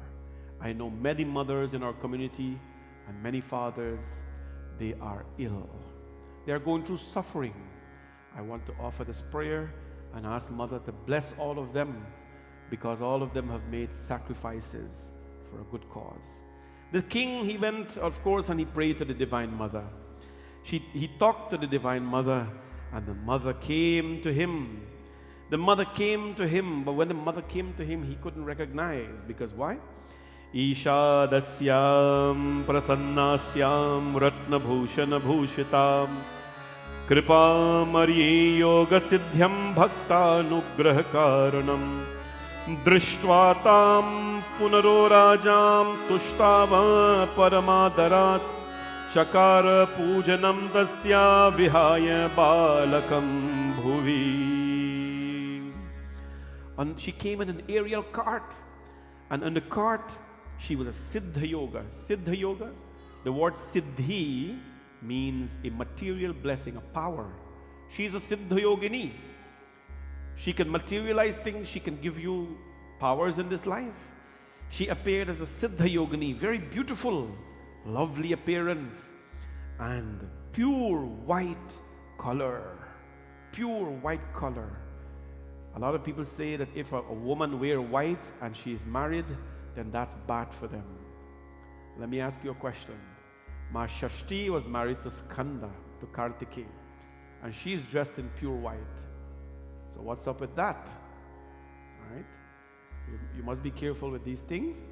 A: I know many mothers in our community and many fathers, they are ill. They are going through suffering. I want to offer this prayer and ask Mother to bless all of them, because all of them have made sacrifices for a good cause. The king, he went, of course, and he prayed to the Divine Mother. He talked to the Divine Mother, and the mother came to him. The mother came to him, but when the mother came to him, he couldn't recognize. Because why? Ishadasyam prasannasyam ratnabhushana bhushitam kripam arye yoga siddhyam bhaktanugrah karanam drishtva tam punaro rajam tushtava paramadarat shakara pujanam tasya vihaya balakam bhuvi. And she came in an aerial cart, and on the cart she was a Siddha Yoga. Siddha Yoga, the word Siddhi means a material blessing, a power. She's a Siddha Yogini. She can materialize things, she can give you powers in this life. She appeared as a Siddha Yogini, very beautiful, lovely appearance, and pure white color. Pure white color. A lot of people say that if a woman wears white and she is married, then that's bad for them. Let me ask you a question. Ma Shashti was married to Skanda, to Kartikeya, and she's dressed in pure white. So what's up with that? Right? You must be careful with these things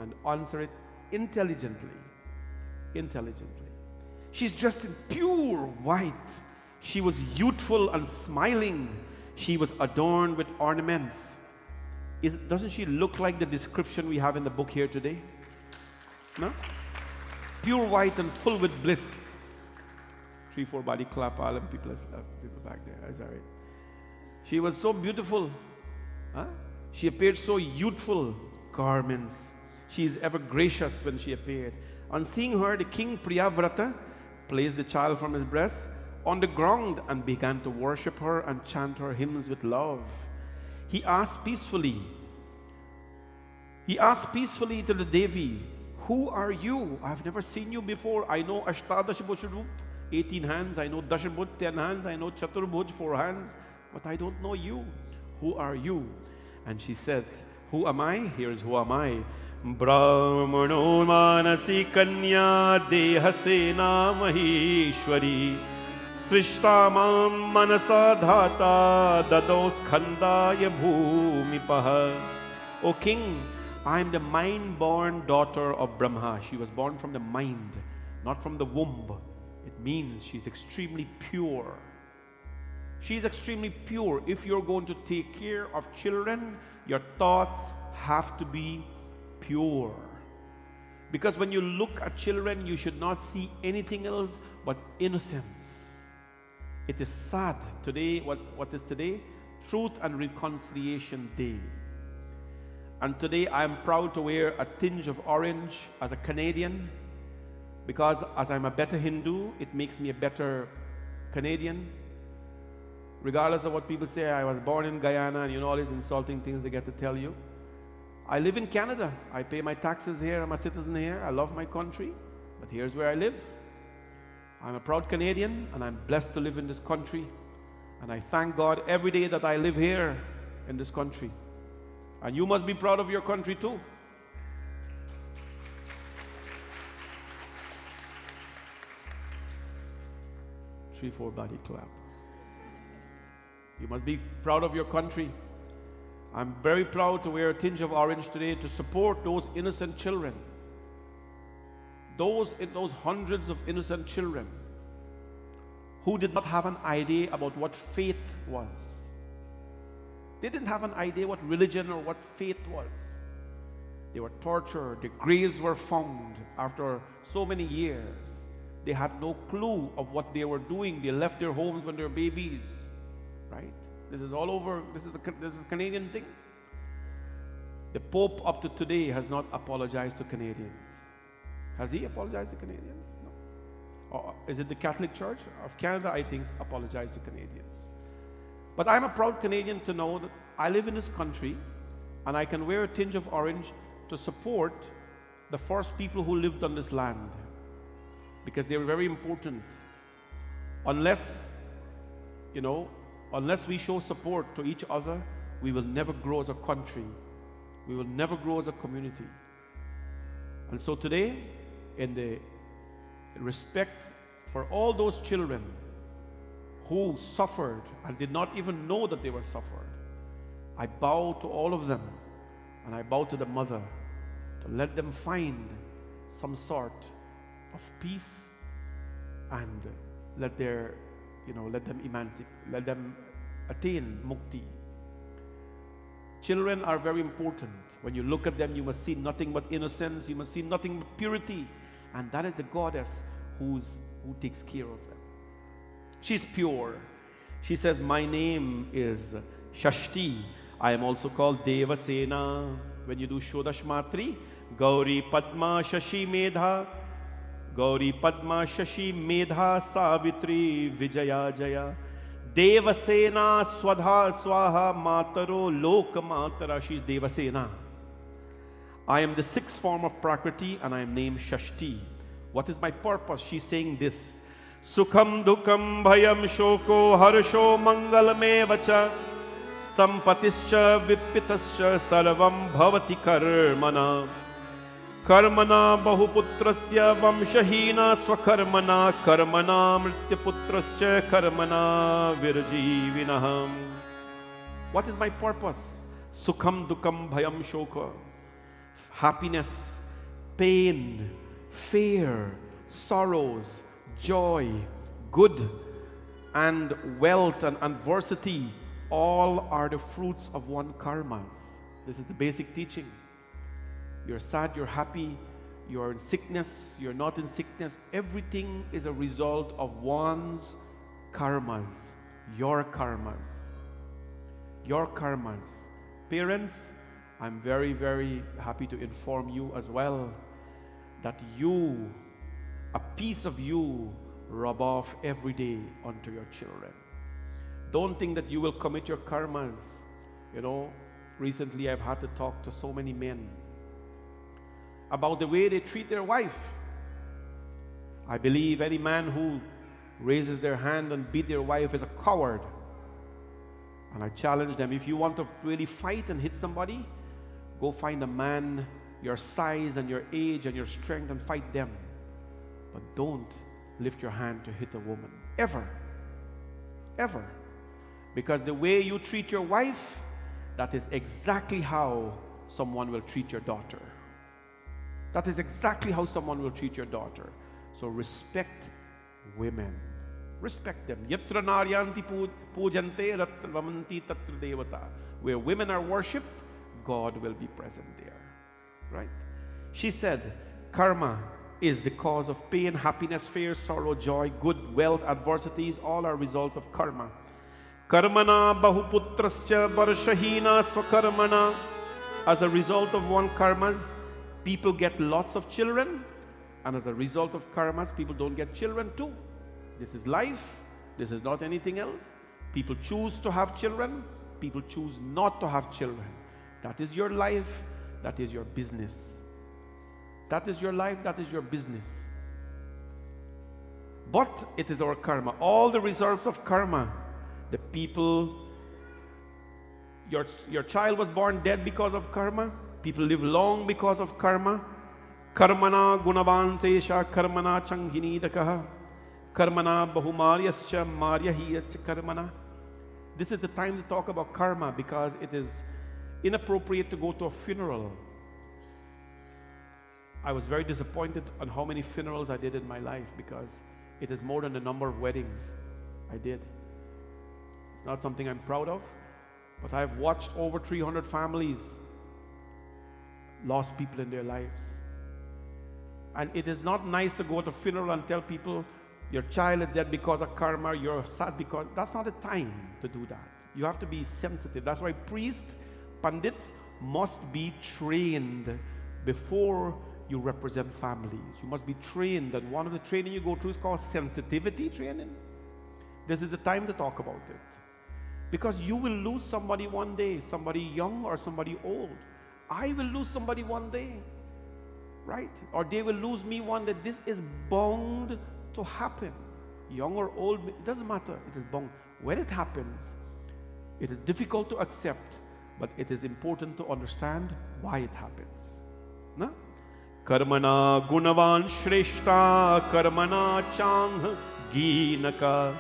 A: and answer it intelligently. Intelligently. She's dressed in pure white. She was youthful and smiling. She was adorned with ornaments. Doesn't she look like the description we have in the book here today? No? Pure white and full with bliss. 3-4 body clap, all them people back there. That's all right. She was so beautiful. Huh? She appeared so youthful. Garments. She is ever gracious when she appeared. On seeing her, the king Priyavrata placed the child from his breast on the ground and began to worship her and chant her hymns with love. He asked peacefully to the Devi, who are you? I've never seen you before. I know Ashtadash Bhuj, 18 hands. I know Dashabhuj, 10 hands. I know Chaturbhuj, 4 hands. But I don't know you. Who are you? And she says, who am I? Here is who am I. ब्राह्मणो मानसी कन्या देहसेना महेश्वरी सृष्टा मां मनसा धाता ददौ स्कन्दाय भूमिपः. O king, I am the mind-born daughter of Brahma. She was born from the mind, not from the womb. It means she's extremely pure. She's extremely pure. If you're going to take care of children, your thoughts have to be pure. Because when you look at children, you should not see anything else but innocence. It is sad today. What is today? Truth and Reconciliation Day. And today I am proud to wear a tinge of orange as a Canadian, because as I'm a better Hindu, it makes me a better Canadian. Regardless of what people say, I was born in Guyana, and you know all these insulting things they get to tell you. I live in Canada. I pay my taxes here. I'm a citizen here. I love my country, but here's where I live. I'm a proud Canadian, and I'm blessed to live in this country. And I thank God every day that I live here in this country. And you must be proud of your country too. Three, four body clap. You must be proud of your country. I'm very proud to wear a tinge of orange today to support those innocent children. Those hundreds of innocent children who did not have an idea about what faith was. They didn't have an idea what religion or what faith was. They were tortured. Their graves were found after so many years. They had no clue of what they were doing. They left their homes when they were babies. Right? This is all over. This is a Canadian thing. The Pope up to today has not apologized to Canadians. Has he apologized to Canadians? No. Or is it the Catholic Church of Canada, I think, apologized to Canadians? But I'm a proud Canadian to know that I live in this country and I can wear a tinge of orange to support the first people who lived on this land, because they were very important. Unless we show support to each other, we will never grow as a country. We will never grow as a community. And so today, in the respect for all those children who suffered and did not even know that they were suffered, I bow to all of them, and I bow to the mother to let them find some sort of peace, and let them emancipate, let them attain mukti. Children are very important. When you look at them, you must see nothing but innocence. You must see nothing but purity, and that is the goddess who takes care of them. She's pure. She says, my name is Shashti. I am also called Devasena. When you do Shodash Matri, Gauri Padma Shashi Medha, Gauri Padma Shashi Medha Savitri Vijaya Jaya, Devasena Swadha Swaha Mataro Loka Matara. She's Devasena. I am the sixth form of Prakriti, and I am named Shashti. What is my purpose? She's saying this. Sukham dukam bhayam shoko harsho mangalame vacha sampatischa vipitascha sarvam bhavati karmana karmana bahuputrasya vamshahina swakarmana karmana mrityaputrascha karmana virjivinaham. What is my purpose? Sukham dukam bhayam shoko. Happiness, pain, fear, sorrows, joy, good, and wealth and adversity, all are the fruits of one karma. This is the basic teaching. You're sad, you're happy, you're in sickness, you're not in sickness. Everything is a result of one's karmas, your karmas. Your karmas. Parents, I'm very, very happy to inform you as well that you, a piece of you, rub off every day onto your children. Don't think that you will commit your karmas. Recently I've had to talk to so many men about the way they treat their wife. I believe any man who raises their hand and beat their wife is a coward. And I challenge them, if you want to really fight and hit somebody, go find a man, your size and your age and your strength and fight them. But don't lift your hand to hit a woman. Ever. Ever. Because the way you treat your wife, that is exactly how someone will treat your daughter. That is exactly how someone will treat your daughter. So respect women. Respect them. Yatra naryanti pujante ratravanti tatra devata. Where women are worshipped, God will be present there. Right? She said, karma is the cause of pain, happiness, fear, sorrow, joy, good, wealth, adversities. All are results of karma. Karmana bahuputrascha barshahina swakarmana. As a result of one karmas, people get lots of children. And as a result of karmas, people don't get children too. This is life. This is not anything else. People choose to have children. People choose not to have children. That is your life. That is your business. That is your life. That is your business. But it is our karma. All the results of karma. The people, your child was born dead because of karma. People live long because of karma. Karmana gunavan sesha karmana changhini dakaha. Karmana bahumaryascha maryahiyascha karmana. This is the time to talk about karma because it is inappropriate to go to a funeral. I was very disappointed on how many funerals I did in my life because it is more than the number of weddings I did. It's not something I'm proud of, but I've watched over 300 families lost people in their lives. And it is not nice to go to a funeral and tell people your child is dead because of karma, you're sad because, that's not the time to do that. You have to be sensitive. That's why priests, pandits must be trained before you represent families. You must be trained, and one of the training you go through is called sensitivity training. This is the time to talk about it. Because you will lose somebody one day, somebody young or somebody old. I will lose somebody one day, right? Or they will lose me one day. This is bound to happen. Young or old, it doesn't matter. It is bound. When it happens, it is difficult to accept, but it is important to understand why it happens. No? Karmana gunavan shreshta karmana chang ginaka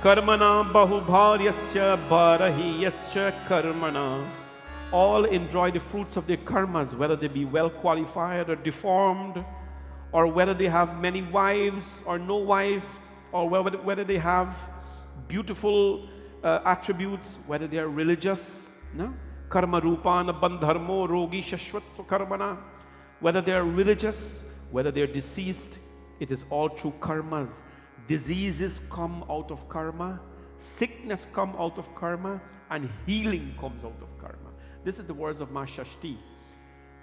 A: karmana bahubharyascha barahiyascha karmana. All enjoy the fruits of their karmas, whether they be well qualified or deformed, or whether they have many wives or no wife, or whether they have beautiful attributes, whether they are religious. No? Karma rupana bandharmo rogi shashvat karmana. Whether they are religious, whether they are deceased, it is all through karmas. Diseases come out of karma, sickness come out of karma, and healing comes out of karma. This is the words of Ma Shashti.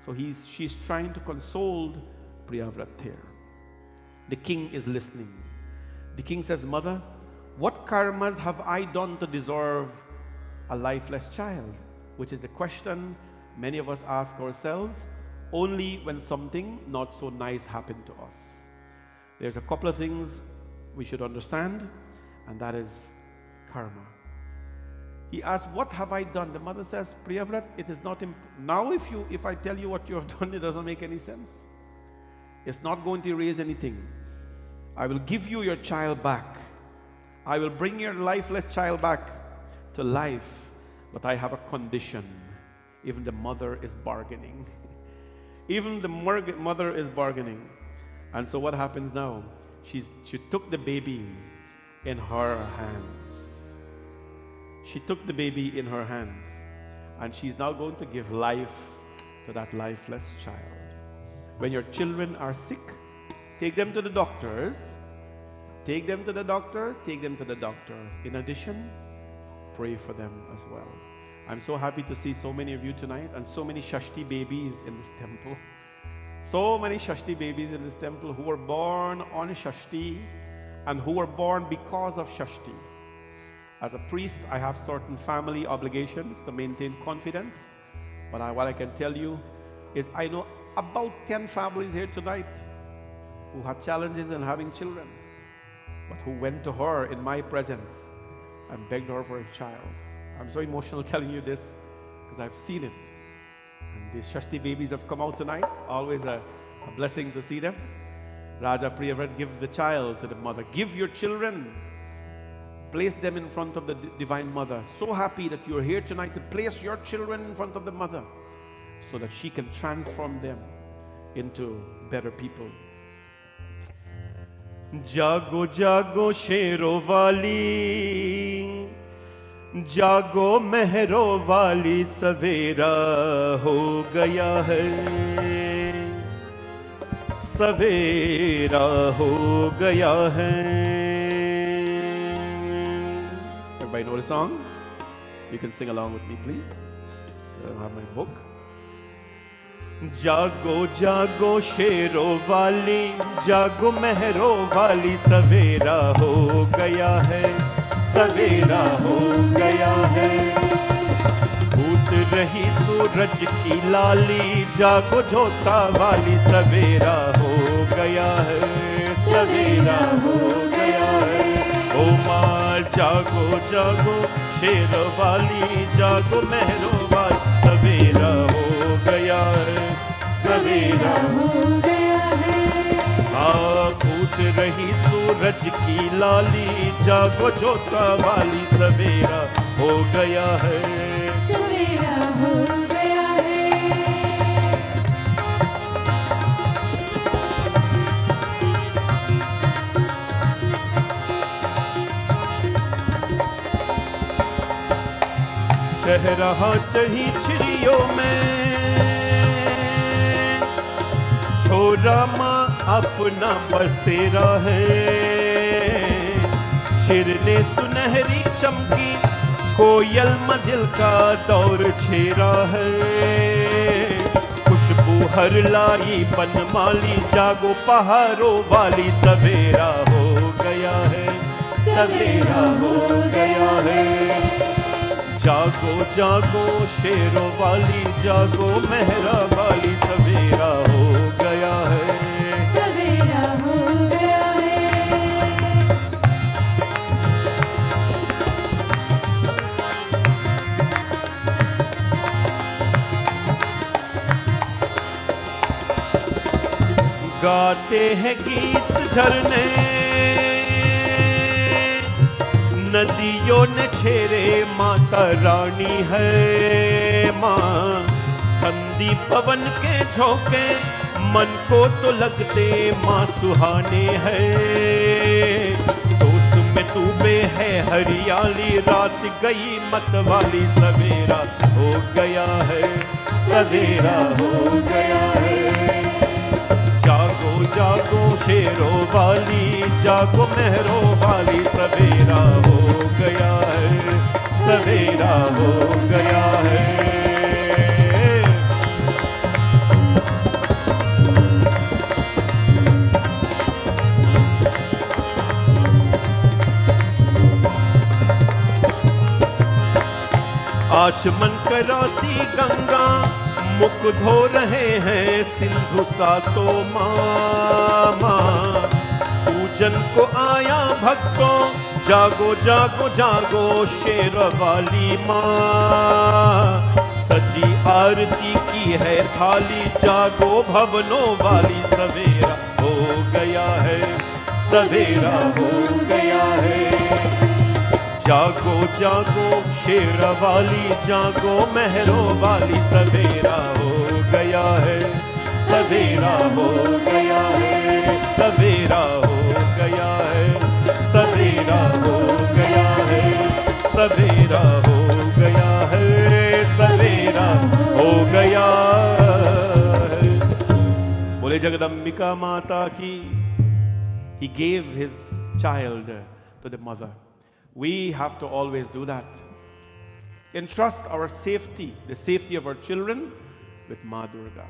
A: So she's trying to console Priyavrat. The king is listening. The king says, Mother, what karmas have I done to deserve a lifeless child? Which is the question many of us ask ourselves only when something not so nice happened to us. There's a couple of things we should understand, and that is karma. He asks, what have I done? The mother says, Priyavrat, it is not now if I tell you what you have done, it doesn't make any sense. It's not going to erase anything. I will give you your child back. I will bring your lifeless child back to life, but I have a condition. Even the mother is bargaining. Even the mother is bargaining. And so what happens now? She took the baby in her hands. She took the baby in her hands, and she's now going to give life to that lifeless child. When your children are sick, take them to the doctors. Take them to the doctor. Take them to the doctors. In addition, pray for them as well. I'm so happy to see so many of you tonight, and so many Shashti babies in this temple. So many Shashti babies in this temple who were born on Shashti and who were born because of Shashti. As a priest, I have certain family obligations to maintain confidence, but what I can tell you is I know about 10 families here tonight who had challenges in having children, but who went to her in my presence and begged her for a child. I'm so emotional telling you this because I've seen it. And these Shashti babies have come out tonight. Always a blessing to see them. Raja Priyavrata, give the child to the mother. Give your children. Place them in front of the Divine Mother. So happy that you're here tonight to place your children in front of the Mother so that she can transform them into better people. Jago jago shero wali, jago mehro wali, savera ho gaya hai, savera ho gaya hai. Everybody know the song? You can sing along with me, please. I have my book. जागो जागो शेरों वाली, जागो मेहरों वाली, सवेरा हो गया है, सवेरा हो गया है। भूत रही सूरज की लाली, जागो जोता वाली, सवेरा हो गया है, सवेरा हो गया है। ओ माँ जागो जागो शेरों वाली, जागो मेहरों वाली, सवेरा हो गया है, सवेरा हो गया है। पूछ रही सूरज की लाली, जागो जोता वाली, सवेरा हो गया है,
C: सवेरा हो गया है।
A: चह रहा चही चिड़ियों में, छोरा माँ अपना बसेरा है। शिरने सुनहरी चमकी, कोयल मदिल का दौर छेरा है। खुशबू हर लाई बनमाली, जागो पहाड़ों वाली, सवेरा हो गया है, सवेरा हो गया है। जागो जागो शेरों वाली, जागो मेहरा वाली, सवेरा हो गया है,
C: सवेरा हो गया है।
A: गाते हैं गीत झरने, नदियों ने छेरे, माता रानी है माँ। ठंडी पवन के झोंके मन को तो लगते माँ सुहाने हैं। तो उसमें तूबे है हरियाली, रात गई मत वाली, सवेरा हो गया है, सवेरा हो गया है। जागो जागो शेरों वाली, जागो मेहरों वाली, सवेरा हो गया है, सवेरा हो गया है। आचमन कराती गंगा, मुख धो रहे हैं सिंधु सातो मामा। पूजन को आया भक्तों, जागो जागो जागो शेर वाली माँ। सजी आरती की है थाली, जागो भवनों वाली, सवेरा हो गया है, सवेरा हो गया है। जागो जागो शेर वाली, जागो मेहरों वाली, सवेरा हो गया है, सवेरा हो गया है, सवेरा हो गया है, सवेरा हो गया है, सवेरा हो गया है, सवेरा हो गया है। बोले जगदम्बिका माता की। He gave his child to the mother. We have to always do that. Entrust our safety, the safety of our children, with Ma Durga.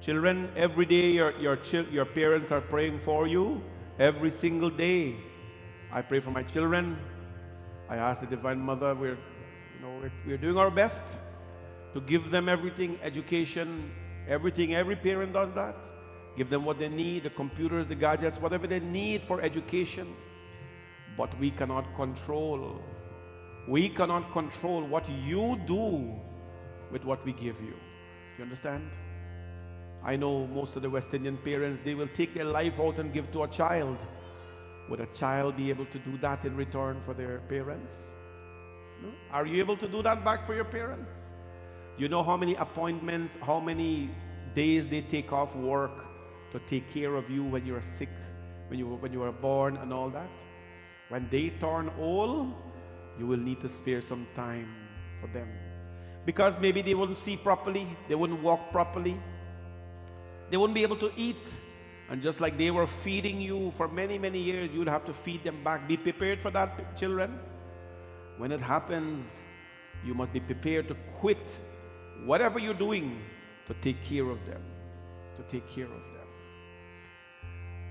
A: Children, every day your parents are praying for you. Every single day, I pray for my children. I ask the Divine Mother. We're doing our best to give them everything, education, everything. Every parent does that. Give them what they need, the computers, the gadgets, whatever they need for education. But we cannot control. We cannot control what you do with what we give you. You understand? I know most of the West Indian parents, they will take their life out and give to a child. Would a child be able to do that in return for their parents? No? Are you able to do that back for your parents? You know how many appointments, how many days they take off work to take care of you when you're sick, when you were born and all that? When they turn old, you will need to spare some time for them. Because maybe they wouldn't see properly, they wouldn't walk properly, they wouldn't be able to eat. And just like they were feeding you for many, many years, you'd have to feed them back. Be prepared for that, children. When it happens, you must be prepared to quit whatever you're doing to take care of them. To take care of them.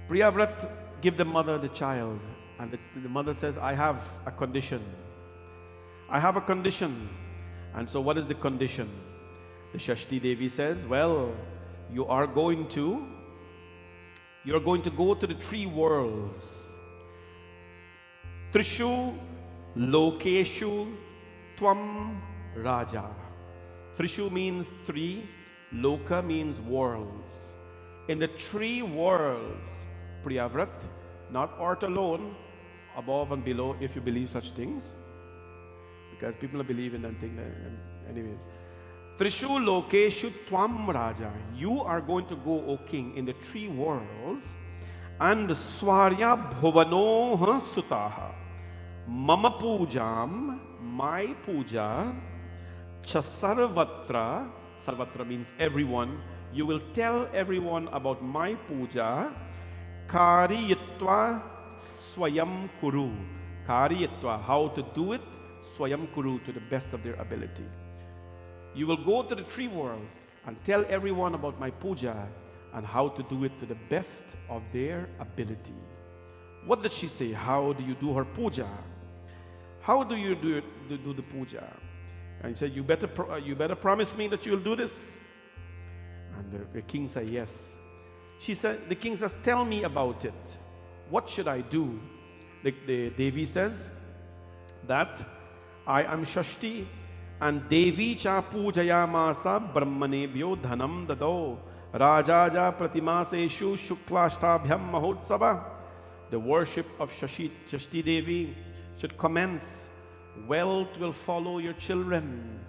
A: Priyavrat give the mother the child. And the mother says, I have a condition. I have a condition. And so what is the condition? The Shashti Devi says, well, you're going to go to the three worlds. Trishu Lokeshu Tvam Raja. Trishu means three, Loka means worlds. In the three worlds, Priyavrat, not earth alone, above and below, if you believe such things, because people believe in that thing. Anyways, Trishu Lokeshu Tvam Raja. You are going to go, O king, in the three worlds, and Swarya Bhuvano Sutaha. Mama Pujam, my puja, Chasarvatra, Sarvatra means everyone. You will tell everyone about my puja. Kariyatva Swayam Kuru. Kariyatva, how to do it, Swayam Kuru, to the best of their ability. You will go to the tree world and tell everyone about my puja and how to do it to the best of their ability. What did she say? How do you do her puja? How do you do the puja? And he said, you better promise me that you'll do this. And the king said, yes. The king says, tell me about it. What should I do? The Devi says that I am Shashti, and Devi cha pujayamasa brahmanebhyo dhanam dado rajaja pratimaseshu shuklastabhyam mahotsava. The worship of Shashti Devi should commence. Wealth will follow your children.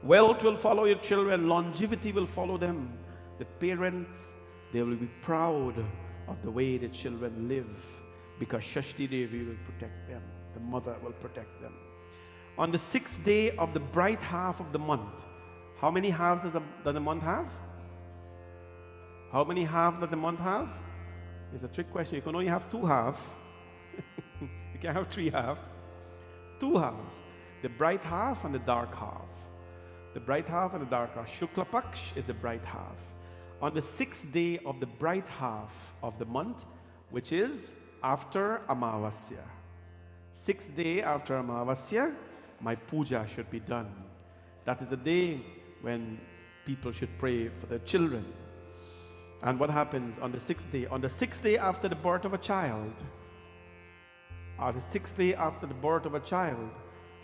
A: Wealth will follow your children. Longevity will follow them. The parents, they will be proud of the way the children live, because Shashti Devi will protect them. The mother will protect them. On the 6th day of the bright half of the month, how many halves does the month have? How many halves does the month have? It's a trick question. You can only have 2 halves. You can't have 3 halves. 2 halves. The bright half and the dark half. The bright half and the dark half. Shukla Paksh is the bright half. On the 6th day of the bright half of the month, which is after Amavasya. 6th day after Amavasya, my puja should be done. That is the day when people should pray for their children. And what happens on the 6th day? On the 6th day after the birth of a child, or the 6th day after the birth of a child,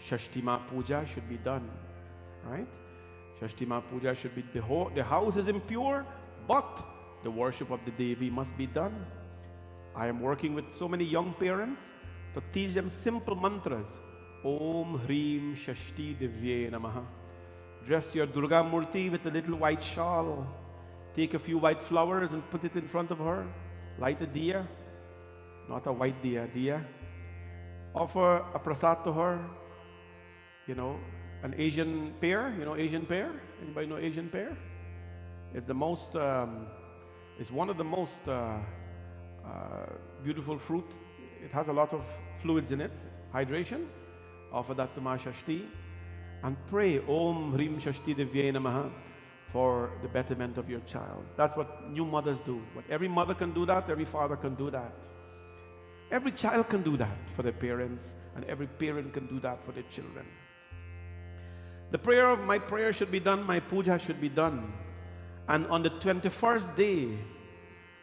A: Shashtima Puja should be done. Right? Shashtima Puja should be, the house is impure, but the worship of the Devi must be done. I am working with so many young parents to teach them simple mantras. Om Hrim Shashti Divye Namaha. Dress your Durga Murti with a little white shawl. Take a few white flowers and put it in front of her. Light a diya. Not a white diya. Offer a prasad to her. You know, an Asian pear. You know Asian pear? Anybody know Asian pear? It's the most, it's one of the most beautiful fruit. It has a lot of fluids in it, hydration. Offer that to Ma Shashti and pray Om Hrim Shashti Divye Namaha for the betterment of your child. That's what new mothers do. But every mother can do that, every father can do that. Every child can do that for their parents, and every parent can do that for their children. My prayer should be done, my puja should be done. And on the 21st day,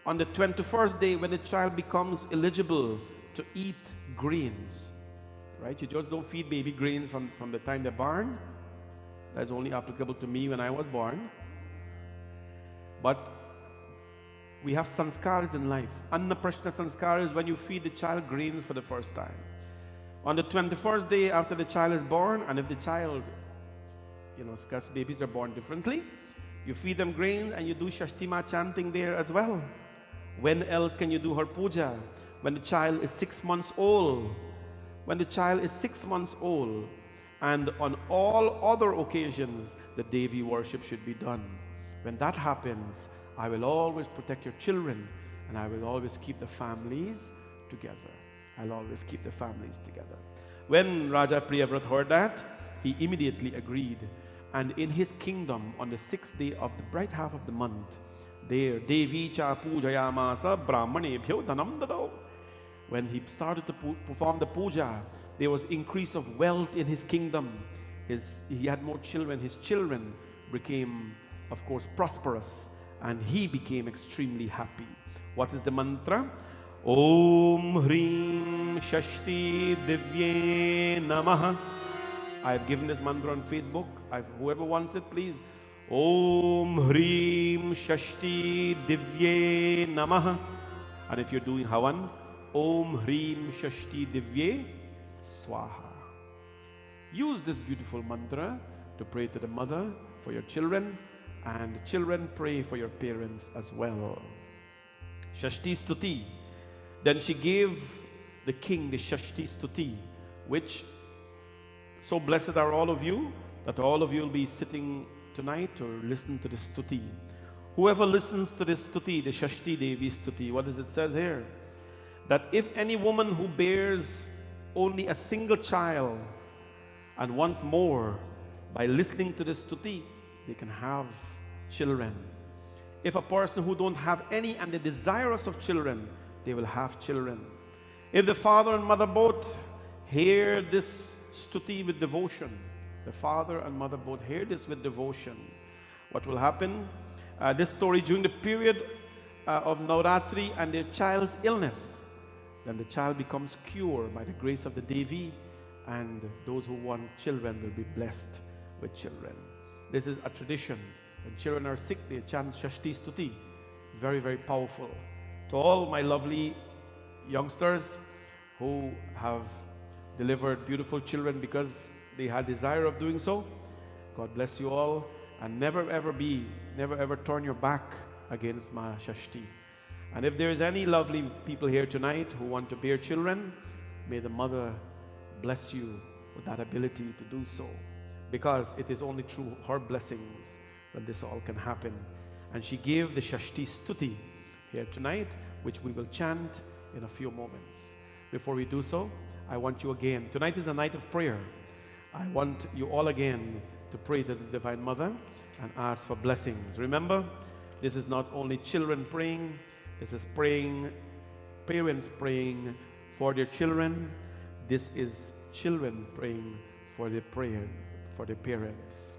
A: when the child becomes eligible to eat grains, right? You just don't feed baby grains from the time they're born. That's only applicable to me when I was born. But we have sanskars in life. Anna Prashna sanskar is when you feed the child grains for the first time. On the 21st day after the child is born, and if the child, because babies are born differently, you feed them grains and you do Shashtima chanting there as well. When else can you do her puja? When the child is 6 months old. When the child is 6 months old. And on all other occasions, the Devi worship should be done. When that happens, I will always protect your children, and I will always keep the families together. I'll always keep the families together. When Raja Priyavrat heard that, he immediately agreed. And in his kingdom, on the 6th day of the bright half of the month, there, Devi cha pujayamasa brahmanebhyo dhanam dadao. When he started to perform the puja, there was increase of wealth in his kingdom. He had more children. His children became, of course, prosperous, and he became extremely happy. What is the mantra? Om Hrim Shashti Divye Namaha. I have given this mantra on Facebook. Whoever wants it, please. Om Hrim Shashti Divye Namaha. And if you're doing Havan, Om Hrim Shashti Divye Swaha. Use this beautiful mantra to pray to the mother for your children, and children pray for your parents as well. Shashti Stuti. Then she gave the king the Shashti Stuti, which so blessed are all of you that all of you will be sitting tonight to listen to this Stuti. Whoever listens to this Stuti, the Shashti Devi Stuti, what does it say here? That if any woman who bears only a single child and wants more, by listening to this Stuti, they can have children. If a person who don't have any and they're desirous of children, they will have children. If the father and mother both hear this Stuti with devotion, the father and mother both hear this with devotion, what will happen? This story during the period of Navratri and their child's illness, then the child becomes cured by the grace of the Devi, and those who want children will be blessed with children. This is a tradition. When children are sick, they chant Shashti Stuti. Very, very powerful. To all my lovely youngsters who have delivered beautiful children because they had desire of doing so, God bless you all, and never ever turn your back against Ma Shashti. And if there is any lovely people here tonight who want to bear children, may the mother bless you with that ability to do so, because it is only through her blessings that this all can happen. And she gave the Shashti Stuti here tonight, which we will chant in a few moments. Before we do so, I want you again, tonight is a night of prayer. I want you all again to pray to the Divine Mother and ask for blessings. Remember, this is not only children praying, this is praying, parents praying for their children. This is children praying for their parents.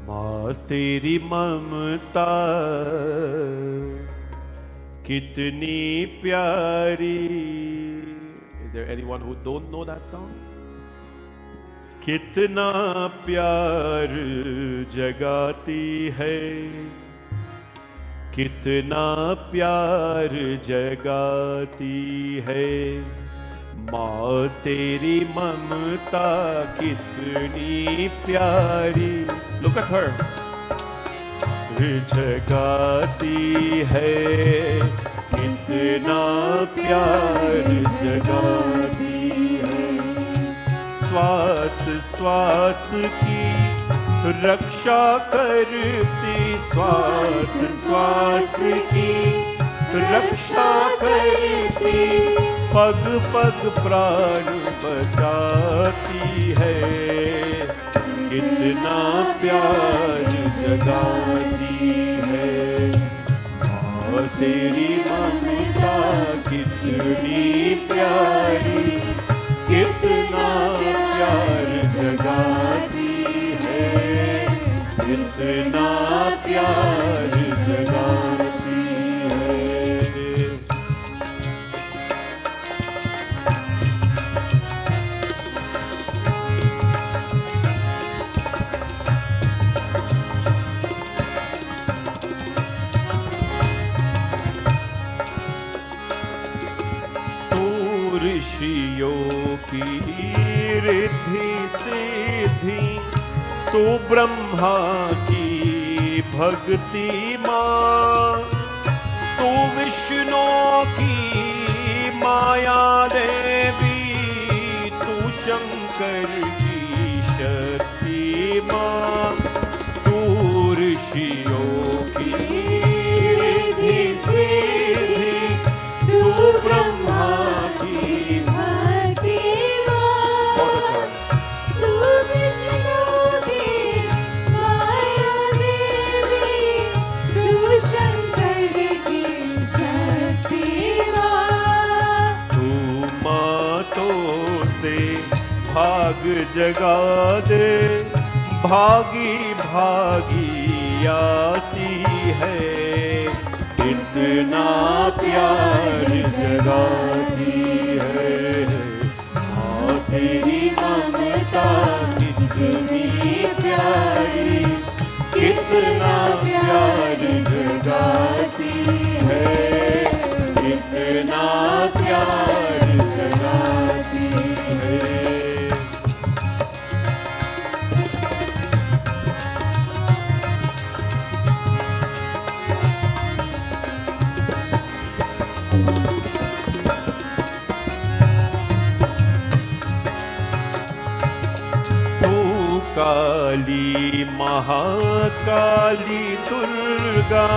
A: माँ तेरी ममता कितनी प्यारी. Is there anyone who don't know that song? कितना प्यार जगाती है, कितना प्यार जगाती है, माँ तेरी ममता कितनी प्यारी. Look at her. जगाती है, कितना प्यार जगाती है. श्वास श्वास की रक्षा करती, श्वास श्वास की रक्षा करती, पग पग प्राण बचाती है. कितना प्यार जगाती है, माँ तेरी ममता कितनी प्यारी, कितना प्यार जगाती है, कितना प्यार ऋषियों की रिद्धि सिद्धि, तू ब्रह्मा की भक्ति माँ, तू विष्णु की माया देवी, तू शंकर की शक्ति माँ, तू ऋषियों की रिद्धि सिद्धि, तू ब्रह्मा की
C: भक्ति माँ, तू विष्णु की माया देवी, तू शंकर की शक्ति माँ,
A: तू मातों से भाग जगा दे, भागी भागी आती है, इतना प्यार जगाती है, हाँ तेरी ममता कितनी प्यारी, कितना प्यार जगाती है, कितना प्यार जगाती है। काली महाकाली दुर्गा,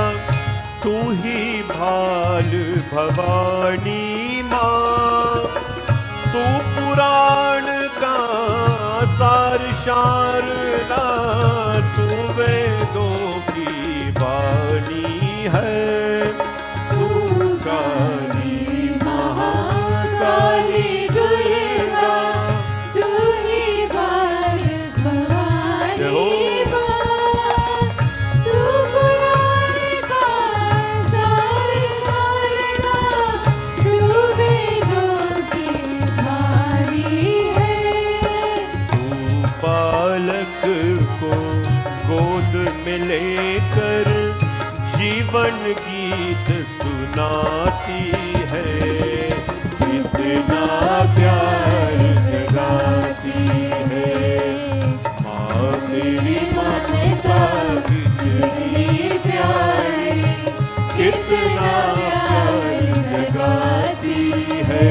A: तू ही भाल भवानी माँ, तू पुराण का सार शारदा, तू वेदों की वाणी है, तू काली महाकाली दुर्गा,
C: तू ही बाल भवानी माँ, तू पुराण का सार शारदा, तू वेदों की वाणी है।
A: तू बालक को गोद में लेकर जीवन गीत सुनाती है, कितना प्यार जगाती है, माँ तेरी ममता कितनी प्यारी, कितना प्यार जगाती है,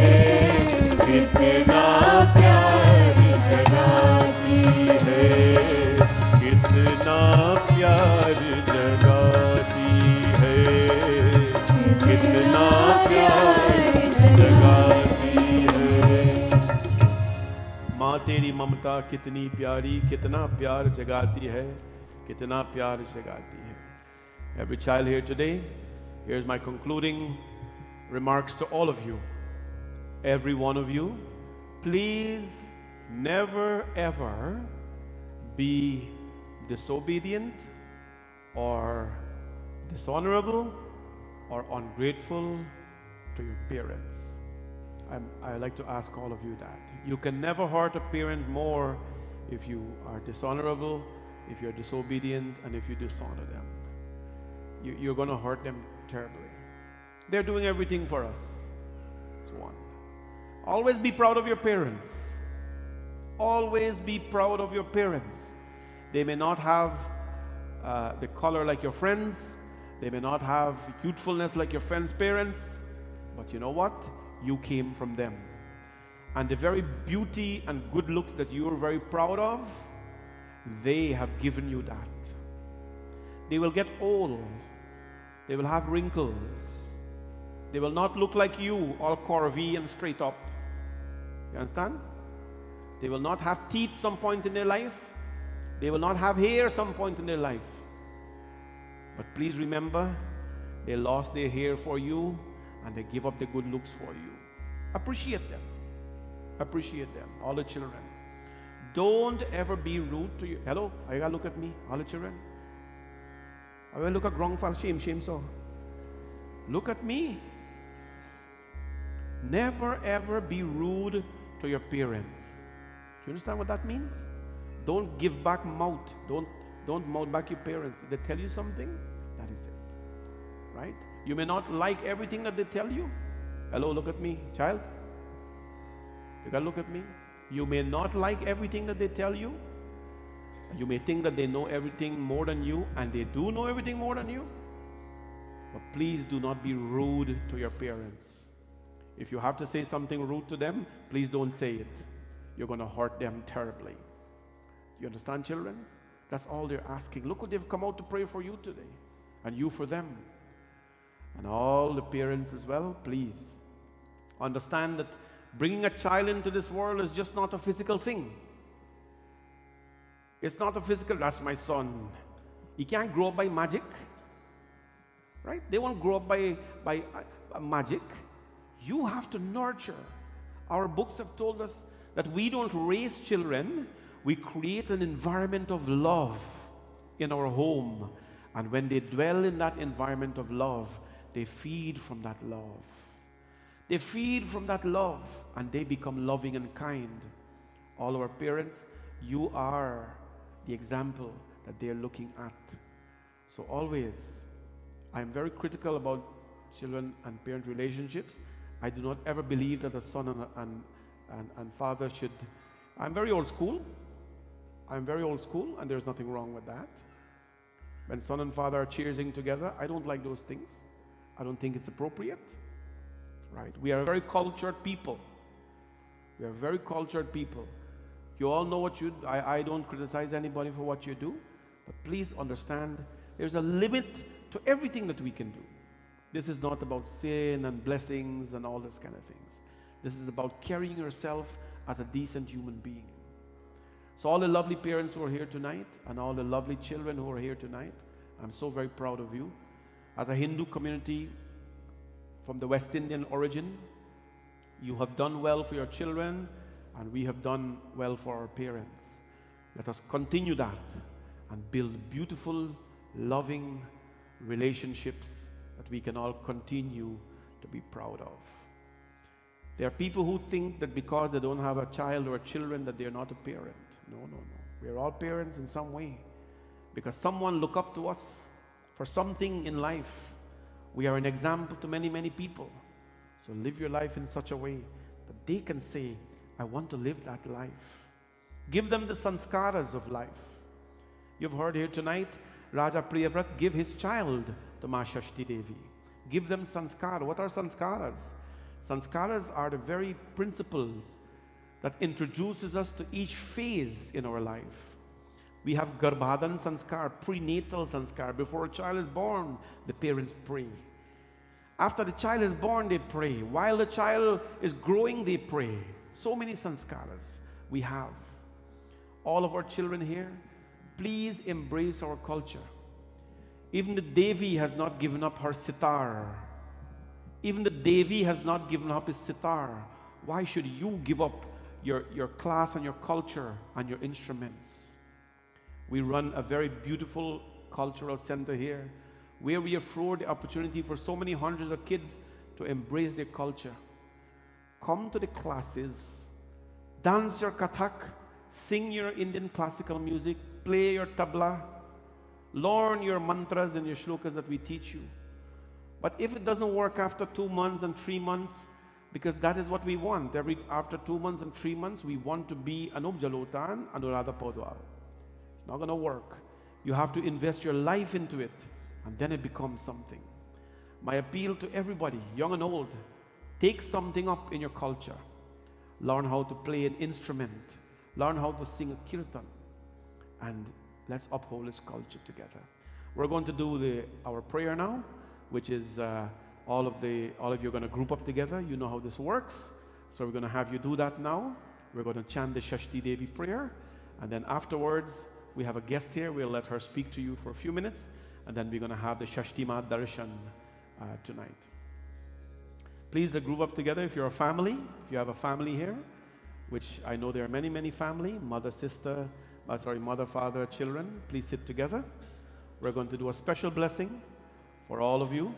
A: कितना प्यार जगाती है, कितना प्यार जगाती है, कितना प्यार जगाती है। माँ तेरी ममता कितनी प्यारी, कितना प्यार जगाती है, कितना प्यार जगाती है। Every child here today, here's my concluding remarks to all of you. Every one of you, please never ever be disobedient or dishonorable or ungrateful to your parents. I like to ask all of you that. You can never hurt a parent more if you are dishonorable, if you're disobedient, and if you dishonor them. You're going to hurt them terribly. They're doing everything for us. That's one. Always be proud of your parents. Always be proud of your parents. They may not have the color like your friends. They may not have youthfulness like your friends' parents. But you know what? You came from them. And the very beauty and good looks that you are very proud of, they have given you that. They will get old. They will have wrinkles. They will not look like you, all curvy and straight up. You understand? They will not have teeth some point in their life. They will not have hair some point in their life. But please remember, they lost their hair for you and they give up the good looks for you. Appreciate them. Appreciate them, all the children. Don't ever be rude to you. Hello, are you gonna look at me, all the children? I will look at wrong fall shame so. Look at me. Never ever be rude to your parents. Do you understand what that means? Don't give back mouth. Don't mouth back your parents. If they tell you something, that is it. Right? You may not like everything that they tell you. Hello, look at me, child. You gotta look at me. You may not like everything that they tell you. You may think that they know everything more than you, and they do know everything more than you. But please do not be rude to your parents. If you have to say something rude to them, please don't say it. You're going to hurt them terribly. You understand, children? That's all they're asking. Look what they've come out to pray for you today, and you for them. And all the parents as well, please understand that bringing a child into this world is just not a physical thing. It's not a physical, that's my son. He can't grow up by magic. Right? They won't grow up by magic. You have to nurture. Our books have told us that we don't raise children, we create an environment of love in our home. And when they dwell in that environment of love, they feed from that love. They feed from that love, and they become loving and kind. All our parents, you are the example that they're looking at. So always, I'm very critical about children and parent relationships. I do not ever believe that a son and father should. I'm very old school, and there's nothing wrong with that. When son and father are cheersing together, I don't like those things. I don't think it's appropriate. Right? We are a very cultured people. We are very cultured people. You all know what you do. I don't criticize anybody for what you do, but please understand there's a limit to everything that we can do. This is not about sin and blessings and all this kind of things. This is about carrying yourself as a decent human being. So all the lovely parents who are here tonight and all the lovely children who are here tonight, I'm so very proud of you. As a Hindu community from the West Indian origin, you have done well for your children, and we have done well for our parents. Let us continue that and build beautiful, loving relationships that we can all continue to be proud of. There are people who think that because they don't have a child or children that they're not a parent. No. We're all parents in some way, because someone look up to us for something in life. We are an example to many, many people. So live your life in such a way that they can say, I want to live that life. Give them the sanskaras of life. You've heard here tonight, Raja Priyavrat give his child to Ma Shashti Devi. Give them sanskara. What are sanskaras? Sanskaras are the very principles that introduces us to each phase in our life. We have Garbhadan sanskar, prenatal sanskar. Before a child is born, the parents pray. After the child is born, they pray. While the child is growing, they pray. So many sanskaras we have. All of our children here, please embrace our culture. Even the Devi has not given up her sitar. Even the Devi has not given up his sitar. Why should you give up your class and your culture and your instruments? We run a very beautiful cultural center here where we afford the opportunity for so many hundreds of kids to embrace their culture. Come to the classes, dance your Kathak, sing your Indian classical music, play your tabla, learn your mantras and your shlokas that we teach you. But if it doesn't work after 2 months and 3 months, because that is what we want, after 2 months and 3 months, we want to be Anup Jalotan, Anuradha Podwal. It's not going to work. You have to invest your life into it, and then it becomes something. My appeal to everybody, young and old, take something up in your culture. Learn how to play an instrument. Learn how to sing a kirtan. And let's uphold this culture together. We're going to do our prayer now, which is all of you are going to group up together. You know how this works. So we're going to have you do that now. We're going to chant the Shashti Devi prayer. And then afterwards, we have a guest here. We'll let her speak to you for a few minutes. And then we're going to have the Shashti Ma Darshan tonight. Please group up together if you're a family. If you have a family here, which I know there are many, many family, mother, father, children. Please sit together. We're going to do a special blessing for all of you.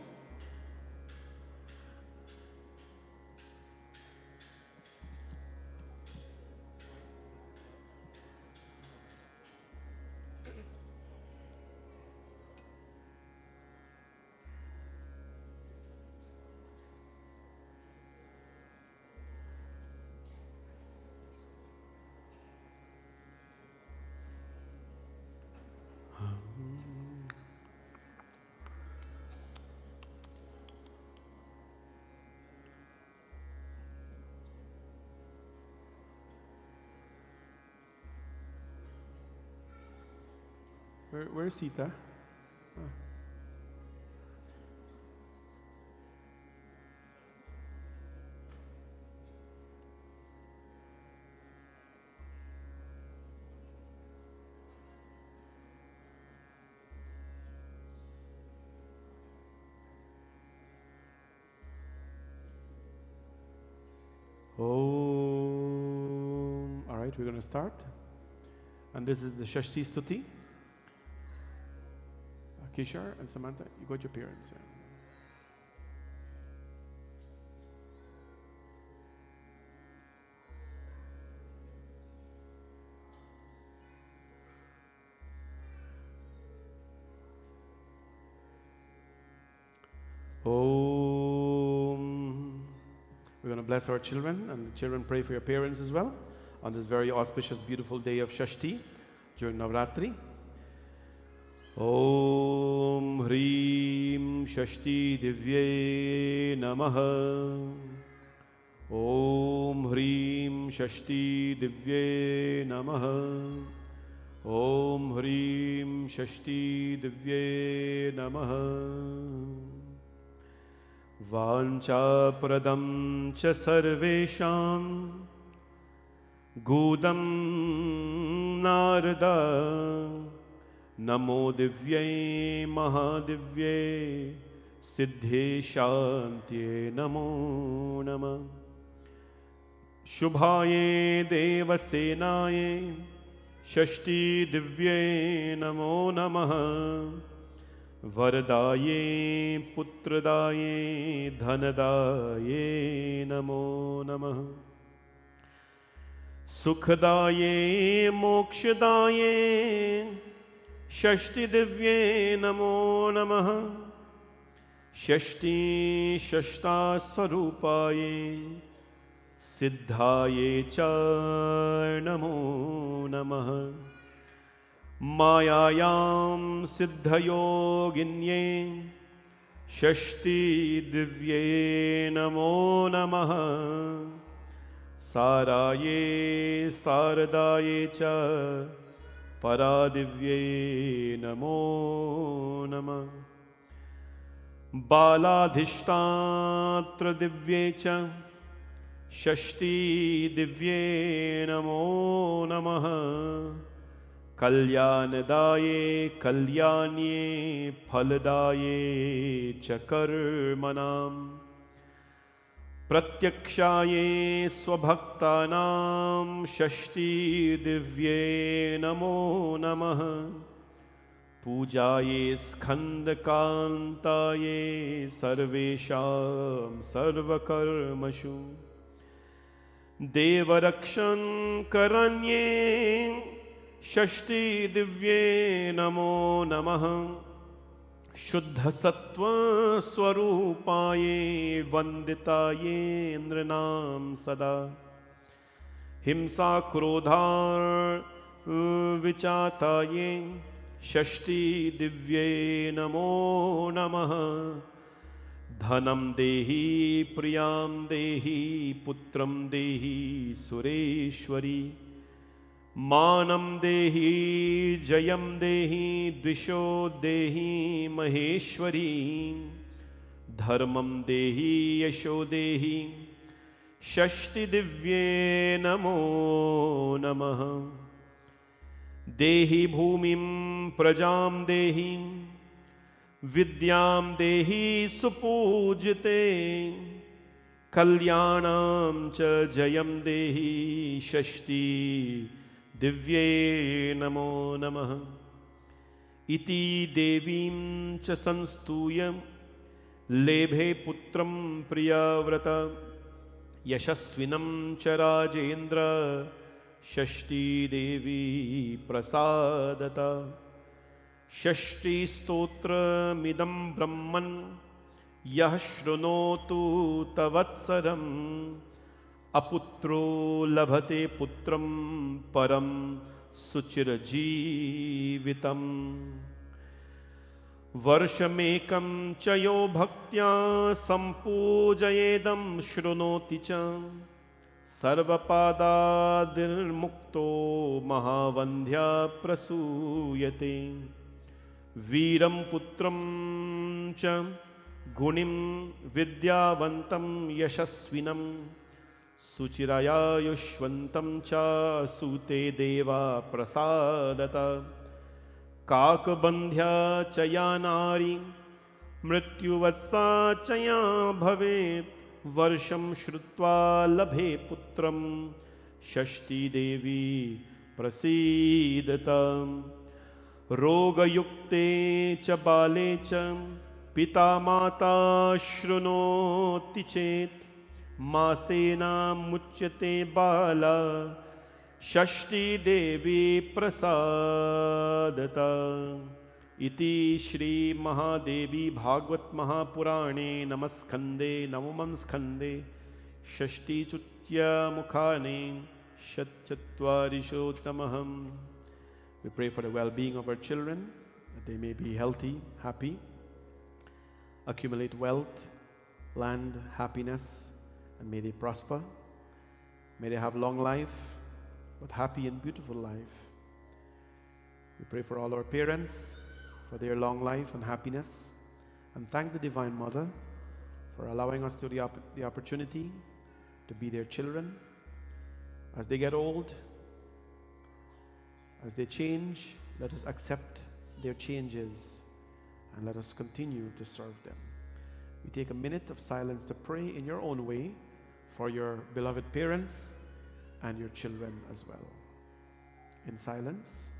A: Where's Sita? All right, we're going to start. And this is the Shashti Stuti. Kishore and Samantha, you got your parents. Yeah. We're going to bless our children, and the children pray for your parents as well on this very auspicious, beautiful day of Shashti during Navratri. Om Hrim Shashti Divye Namaha. Om Hrim Shashti Divye Namaha. Om Hrim Shashti Divye Namaha. Vanchapradam cha sarvesham Gudam Narada Namo Divyai Mahadivyai Siddhe Shantye Namo Nama Shubhaye Devasenaye Shashti Divye Namo Namaha Vardaye Putradaye Dhanadaye Namo Namah Sukhdaye Mokshadaye Shashti Divye Namo Namah Shashti Shashta Swarupaye Siddhaye Cha Namo Namah Mayayam Siddhayoginye Shashti Divye Namo Namaha Saraye Saradaye Cha Paradivye Namo Namah Baladhishtatra Divye Cha Shashti Divye Namo Namaha Kalyanadaye Kalyanye Phaladaye Chakarmanam Pratyakshaye Swabhaktanam Shashti Divye Namo Namah Pujaye Skandkantaye Sarvesham Sarvakarmashu Devarakshan Karanye Shashti Divye Namo Namah Shuddha Sattva Swarupaye Vanditaye Indranam Sada Himsa Krodhar Vichataye Shashti Divye Namo Namah Dhanam Dehi Priyam Dehi Putram Dehi Sureshwari Manam Dehi Jayam Dehi Dvisho Dehi Maheshwari Dharmam Dehi Yasho Dehi Shashti Divye Namo Namah Dehi Bhumim Prajam Dehi Vidyam Dehi Supujite Kalyanam Cha Jayam Dehi Shashti Divye Namo Namah Iti Devim Cha Sanstuyam Lebhe Putram Priyavrata Yashasvinam Cha Rajendra Shashti Devi Prasadata Shashti Stotra Midam Brahman Yah Shrunotu Tavatsaram Aputro Labhate Putram Param Suchirajivitam Varshamekam Chayo Bhaktya Sampujayedam Shrunoti Cha Sarvapada Dirmukto Mahavandhya Prasuyate वीरं पुत्रं च गुणिं विद्यावन्तं यशस्विनं सुचिरयायुष्वन्तं च सूते देवा प्रसादत काकबन्ध्या च या नारी मृत्युवत्सा च या भवेत् वर्षं श्रुत्वा लभे पुत्रं षष्ठी देवी प्रसीदत रोगयुक्ते च बाले च पिता माता शृणोति चेत् मासेना मुच्यते बाला षष्ठी देवी प्रसादत इति श्री महादेवी भागवत महापुराणे नमस्कंदे नवमं स्कंदे षष्टिचुत्यमुखाने षट्चत्वारिंशोत्तमः. We pray for the well-being of our children, that they may be healthy, happy, accumulate wealth, land, happiness, and may they prosper. May they have long life, but happy and beautiful life. We pray for all our parents, for their long life and happiness, and thank the Divine Mother for allowing us the opportunity to be their children. As they get old, as they change, let us accept their changes and let us continue to serve them. We take a minute of silence to pray in your own way for your beloved parents and your children as well. In silence.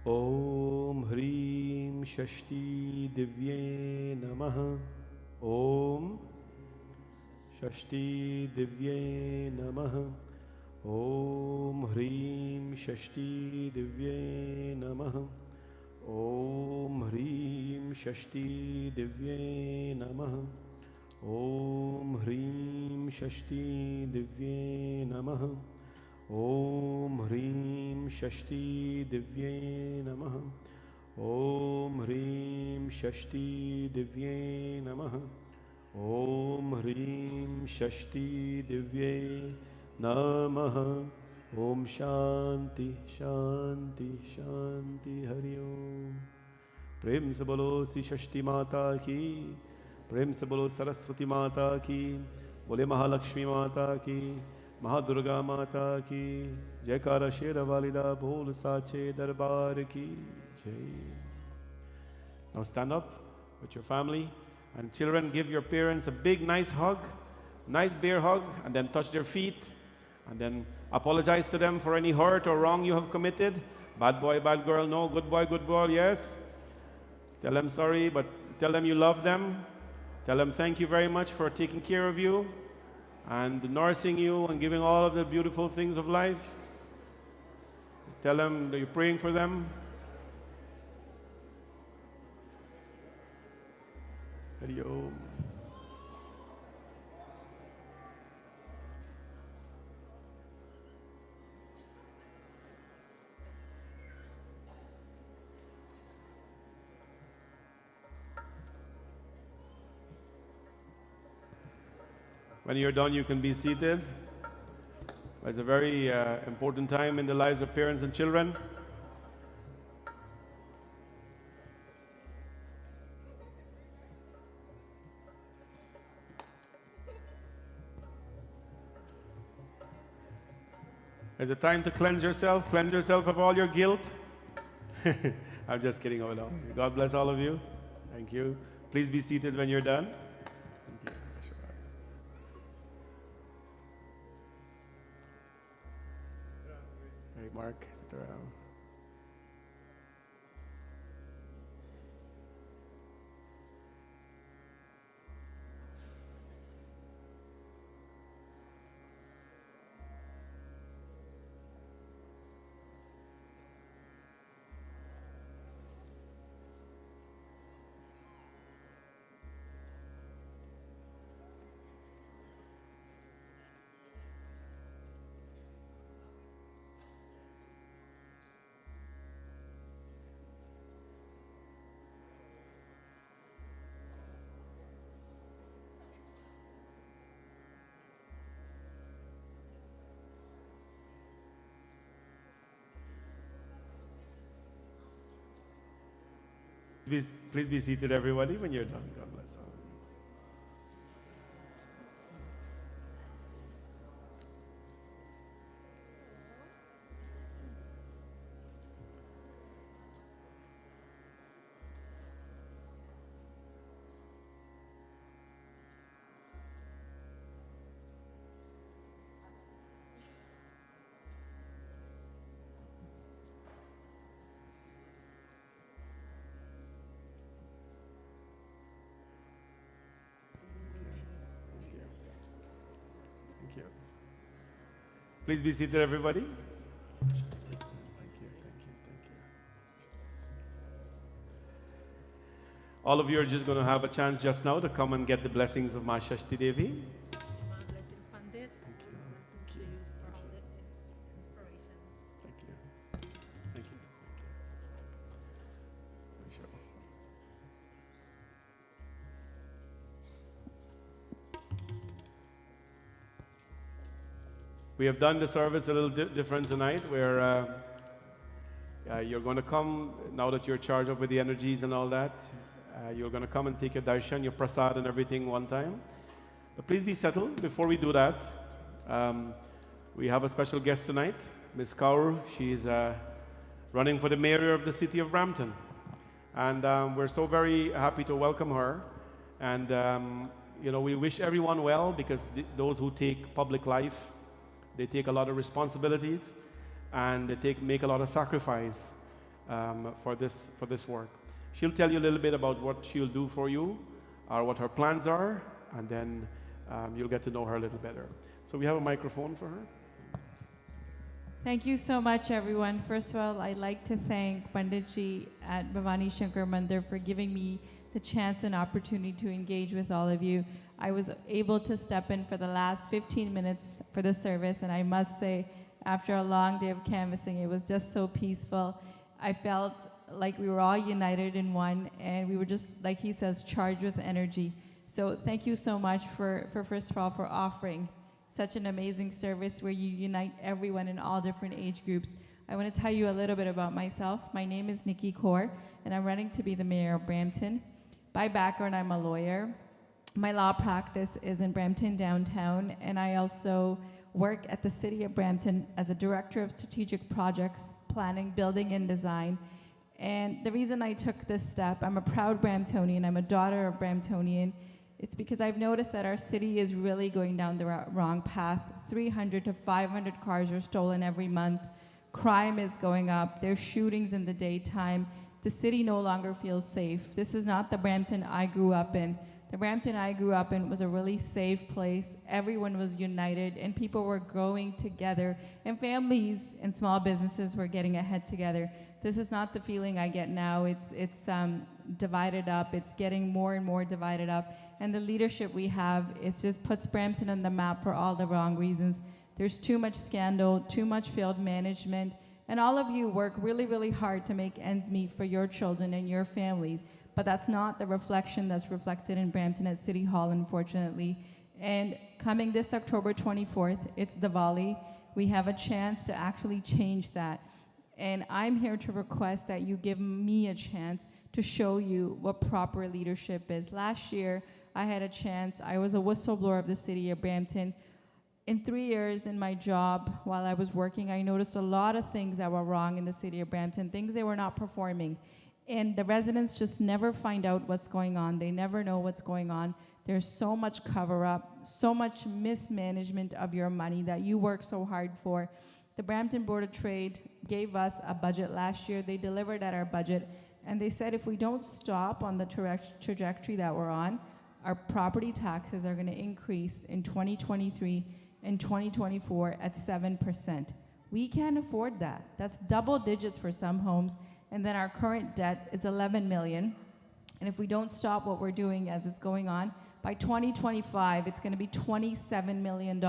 A: Om Hrim Shashti Divye Namaha. Om Shashti Divye Namaha. Om Hrim Shashti Divye Namaha. Om Hrim Shashti Divye Namaha. Om Hrim Shashti Divye Namaha. Om Hrim Shashti Divye Namaha. Om Hrim Shashti Divye Namaha. Om Hrim Shashti Divye Namaha. Om Shanti Shanti Shanti Hari Om. Prem se bolo Sri Shashti Mata ki. Prem se bolo Saraswati Mata ki. Bole Mahalakshmi Mata ki. Mahadurga Mata ki. Jaikara Shera Valida Bhol Sache Darbar ki. Jai. Now stand up with your family and children. Give your parents a big nice hug, nice bear hug, and then touch their feet and then apologize to them for any hurt or wrong you have committed. Bad boy, bad girl, no. Good boy, yes. Tell them sorry, but tell them you love them. Tell them thank you very much for taking care of you and nursing you and giving all of the beautiful things of life. Tell them that you're praying for them. Hari Om. When you're done, you can be seated. It's a very important time in the lives of parents and children. It's a time to cleanse yourself of all your guilt. I'm just kidding, hold on. God bless all of you. Thank you. Please be seated when you're done. Thank you. Hey, Mark, sit around. Please be seated, everybody, when you're done. God bless all of you. Thank you. Please be seated, everybody. Thank you. All of you are just going to have a chance just now to come and get the blessings of my Shashti Devi. We have done the service a little different tonight, where you're going to come, now that you're charged up with the energies and all that, you're going to come and take your darshan, your prasad and everything one time. But please be settled. Before we do that, we have a special guest tonight, Ms. Kaur. She's running for the mayor of the city of Brampton. And we're so very happy to welcome her. And, you know, we wish everyone well, because those who take public life, they take a lot of responsibilities, and they make a lot of sacrifice for this work. She'll tell you a little bit about what she'll do for you, or what her plans are, and then you'll get to know her a little better. So we have a microphone for her.
H: Thank you so much, everyone. First of all, I'd like to thank Panditji at Bhavani Shankar Mandir for giving me the chance and opportunity to engage with all of you. I was able to step in for the last 15 minutes for the service, and I must say, after a long day of canvassing, it was just so peaceful. I felt like we were all united in one, and we were just, like he says, charged with energy. So thank you so much for first of all, for offering such an amazing service where you unite everyone in all different age groups. I want to tell you a little bit about myself. My name is Nikki Kaur, and I'm running to be the mayor of Brampton. By background, I'm a lawyer. My law practice is in Brampton downtown, and I also work at the City of Brampton as a director of strategic projects, planning, building, and design. And the reason I took this step, I'm a proud Bramptonian, I'm a daughter of Bramptonian, it's because I've noticed that our city is really going down the wrong path. 300 to 500 cars are stolen every month. Crime is going up. There's shootings in the daytime. The city no longer feels safe. This is not the Brampton I grew up in. The Brampton I grew up in was a really safe place. Everyone was united, and people were growing together, and families and small businesses were getting ahead together. This is not the feeling I get now. It's divided up. It's getting more and more divided up. And the leadership we have, it just puts Brampton on the map for all the wrong reasons. There's too much scandal, too much failed management, and all of you work really, really hard to make ends meet for your children and your families. But that's not the reflection that's reflected in Brampton at City Hall, unfortunately. And coming this October 24th, it's Diwali. we have a chance to actually change that. And I'm here to request that you give me a chance to show you what proper leadership is. Last year, I had a chance. I was a whistleblower of the city of Brampton. In 3 years in my job, while I was working, I noticed a lot of things that were wrong in the city of Brampton, things they were not performing. And the residents just never find out what's going on. They never know what's going on. There's so much cover-up, so much mismanagement of your money that you work so hard for. The Brampton Board of Trade gave us a budget last year. They delivered at our budget, and they said if we don't stop on the trajectory that we're on, our property taxes are going to increase in 2023 and 2024 at 7%. We can't afford that. That's double digits for some homes, and then our current debt is 11 million. And if we don't stop what we're doing as it's going on, by 2025, it's going to be $27 million.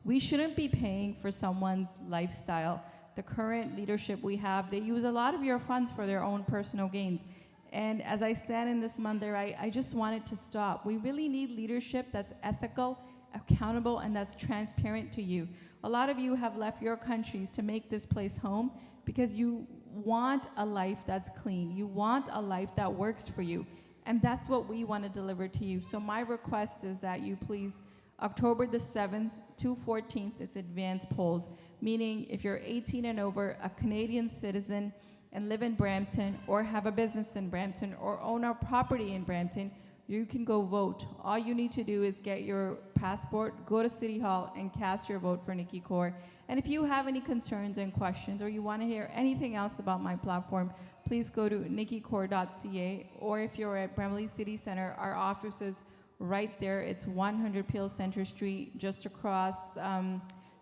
H: We shouldn't be paying for someone's lifestyle. The current leadership we have, they use a lot of your funds for their own personal gains. And as I stand in this mandir, I just want it to stop. We really need leadership that's ethical, accountable, and that's transparent to you. A lot of you have left your countries to make this place home because you want a life that's clean. You want a life that works for you. And that's what we want to deliver to you. So my request is that you please, October the 7th to 14th, it's advanced polls, meaning if you're 18 and over, a Canadian citizen, and live in Brampton, or have a business in Brampton, or own a property in Brampton, you can go vote. All you need to do is get your passport, go to City Hall, and cast your vote for Nikki Kaur. And if you have any concerns and questions, or you want to hear anything else about my platform, please go to nikkikaur.ca, or if you're at Bramalea City Center, our office is right there. It's 100 Peel Center Street, just across,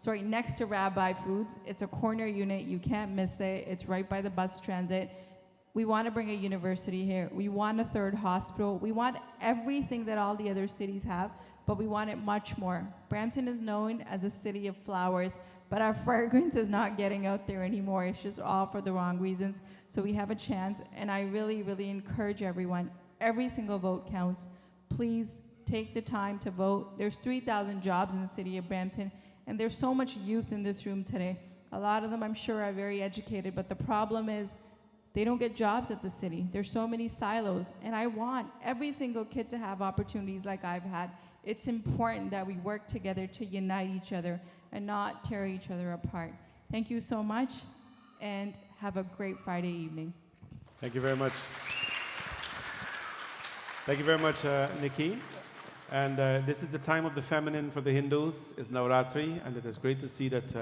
H: next to Rabbi Foods. It's a corner unit. You can't miss it. It's right by the bus transit. We want to bring a university here. We want a third hospital. We want everything that all the other cities have, but we want it much more. Brampton is known as a city of flowers, but our fragrance is not getting out there anymore. It's just all for the wrong reasons. So we have a chance, and I really, really encourage everyone. Every single vote counts. Please take the time to vote. There's 3,000 jobs in the city of Brampton, and there's so much youth in this room today. A lot of them, I'm sure, are very educated, but the problem is they don't get jobs at the city. There's so many silos, and I want every single kid to have opportunities like I've had. It's important that we work together to unite each other and not tear each other apart. Thank you so much, and have a great Friday evening.
A: Thank you very much. Thank you very much, Nikki. And this is the time of the feminine for the Hindus. It's Navratri, and it is great to see that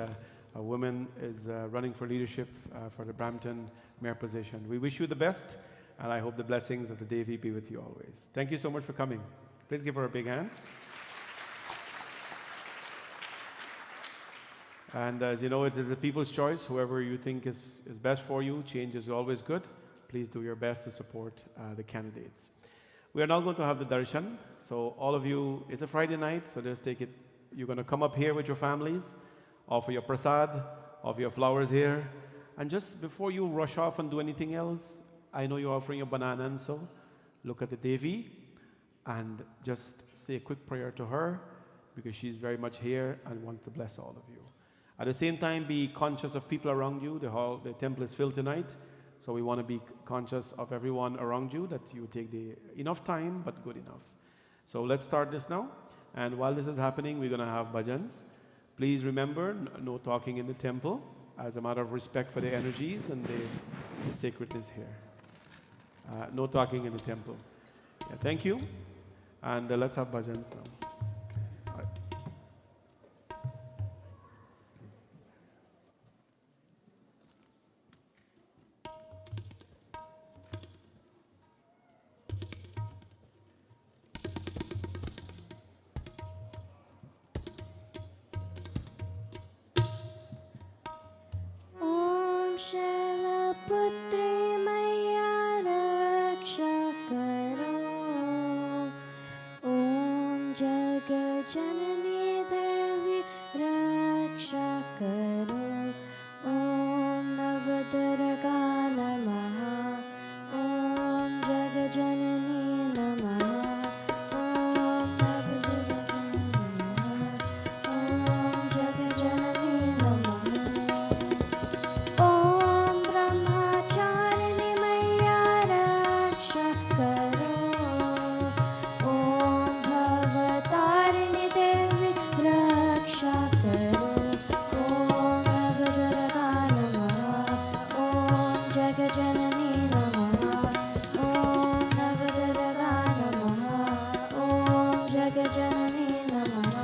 A: a woman is running for leadership for the Brampton mayor position. We wish you the best, and I hope the blessings of the Devi be with you always. Thank you so much for coming. Please give her a big hand. And as you know, it is the people's choice. Whoever you think is best for you, change is always good. Please do your best to support the candidates. We are now going to have the darshan. So all of you, it's a Friday night, so just take it. You're going to come up here with your families, offer your prasad, offer your flowers here. And just before you rush off and do anything else, I know you're offering a banana, and so look at the Devi and just say a quick prayer to her, because she's very much here and wants to bless all of you. At the same time, be conscious of people around you. The temple is filled tonight, so we want to be conscious of everyone around you, that you take enough time, but good enough. So let's start this now. And while this is happening, we're going to have bhajans. Please remember, no talking in the temple, as a matter of respect for the energies and the sacredness here. No talking in the temple. Yeah, thank you. And let's have bhajans now.
D: Shailputri मैया रक्षा करो, ॐ जगज्जननी देवी रक्षा करो, ॐ नवदुर्गा नमः, ॐ जगज्जननी नमः, ॐ नवदुर्गा नमः, ॐ जगज्जननी नमः। करो। ॐ भवतारिणि देवी रक्षा करो। ॐ नवदुर्गा नमः। ॐ जगजननी नमः। ॐ नवदुर्गा नमः। ॐ जगजननी नमः।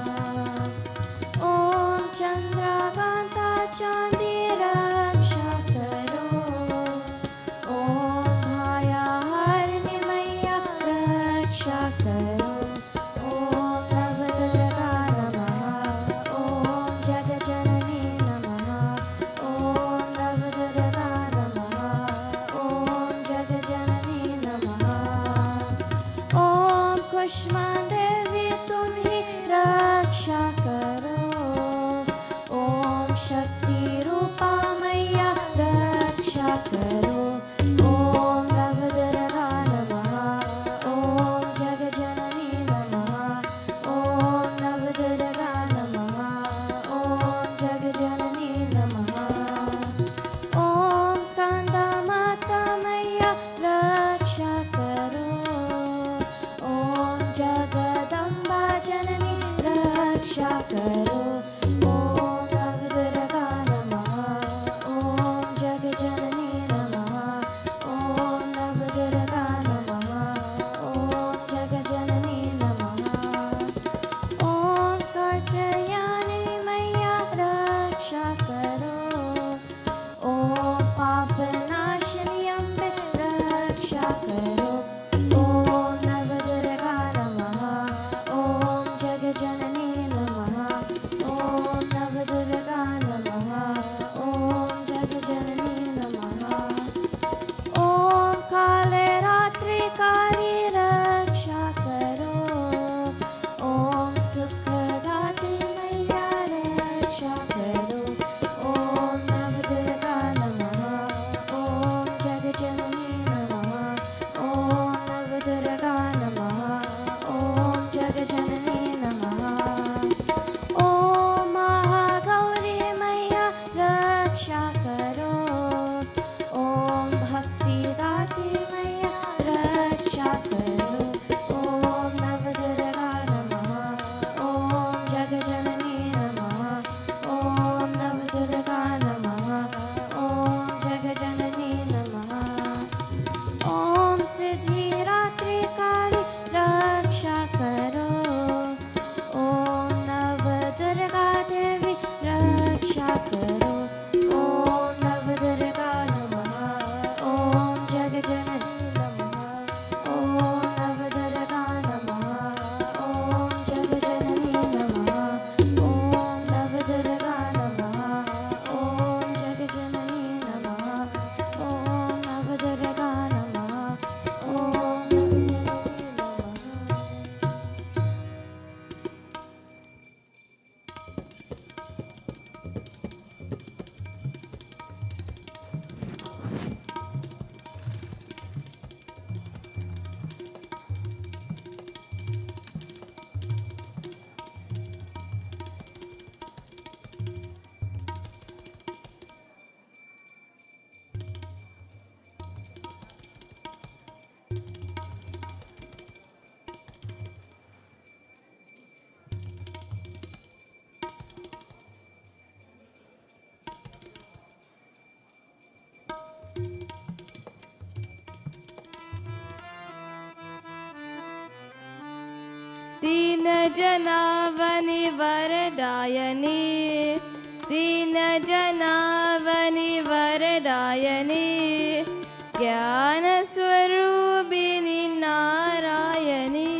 D: ॐ चन्द्रकान्ता चान्दी रक्षा करो। ॐ भायाहारिणि मैया रक्षा करो। ॐ नवदुर्गा नमः। ॐ जगजननी नमः। ॐ नवदुर्गा नमः। ॐ जगजननी नमः। ॐ कुष्मा देवी तुम ही रक्षा करो। ॐ शक्ति रूपा मैया रक्षा करो। ॐ नवदुर्गा नमः। ॐ जगजननी नमः। ॐ नवदुर्गा नमः। ॐ जगजननी नमः। ॐ स्कन्दा माता मैया रक्षा करो। ॐ जगदम्बा जननी रक्षा करो। ॐ नवदुर्गा नमः। ॐ जगजननी नमः। ॐ नवदुर्गा नमः। ॐ जगजननी नमः। ॐ कात्यायनी मैया रक्षा करो। ॐ पापनाशिनी अम्बे रक्षा करो। ॐ नवदुर्गा नमः। ॐ जगजननी नमः। ॐ नवदुर्गा नमः। ॐ जगजननी नमः। ॐ काले रात्रि काली रक्षा करो। ॐ सुखदात्री मैया रक्षा करो। ॐ नवदुर्गा नमः। ॐ जगजननी नमः। ॐ नवदुर्गा नमः। ॐ जगजननी नमः। ॐ महागौरी मैया रक्षा करो। ॐ भक्तिदात्री मैया रक्षा करो। ॐ नवदुर्गा नमः। ॐ जगजननी नमः। ॐ नवदुर्गा नमः। ॐ जगजननी नमः। ॐ सिद्धिरात्रि काली रक्षा करो। ॐ नवदुर्गा देवी रक्षा करो। ॐ नवदुर्गा नमः। ॐ जगजननी नमः। ॐ नवदुर्गा नमः। ॐ जगजननी नमः। ॐ नवदुर्गा नमः। ॐ जगजननी नमः। ॐ नवदुर्गा नमः। ॐ जगजननी नमः।
I: दीन जनावनि वरदायनि दीन जनावनि वरदायनि ज्ञान स्वरूपिणि नारायणी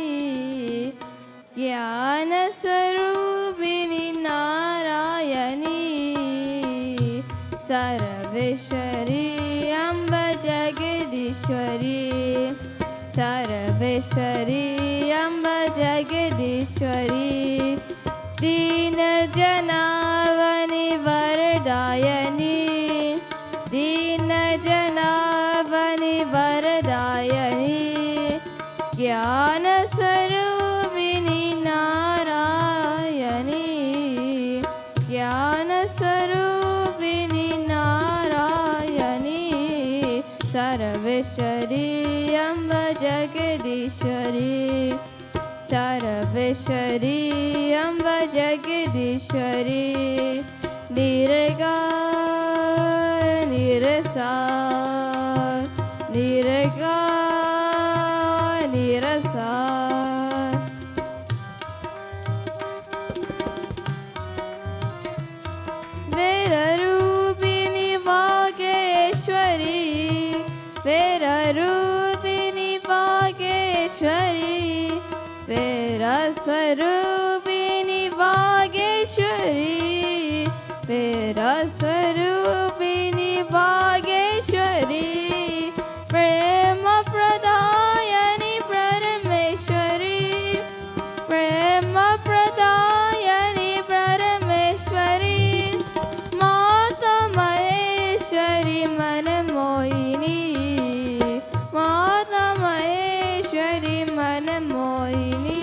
I: ज्ञान स्वरूपिणि नारायणी सर्वेश्वरी अम्ब जगदीश्वरी सर्वेश्वरी अम्ब जगदीश्वरी दीन जनावनि वरदायनि दीन जनावनि वरदायनि ज्ञान स्वरूपिणि नारायणी ज्ञान स्वरूपिणि नारायणी सर्वेश्वरी अम्ब जग जगदीश्वरी सर्वेश्वरी अम्ब जगदीश्वरी निरगार निरसार निरगार निरसार वेररूपिणी वागेश्वरी वेररूपिणी वागेश्वरी वेरस्वरूपिणी वागेश्वरी वेरस्वरूपिणी वागेश्वरी प्रेम प्रदायनि परमेश्वरी प्रेम प्रदायनि परमेश्वरी माता महेश्वरी मनमोहिनी माता महेश्वरी मनमोहिनी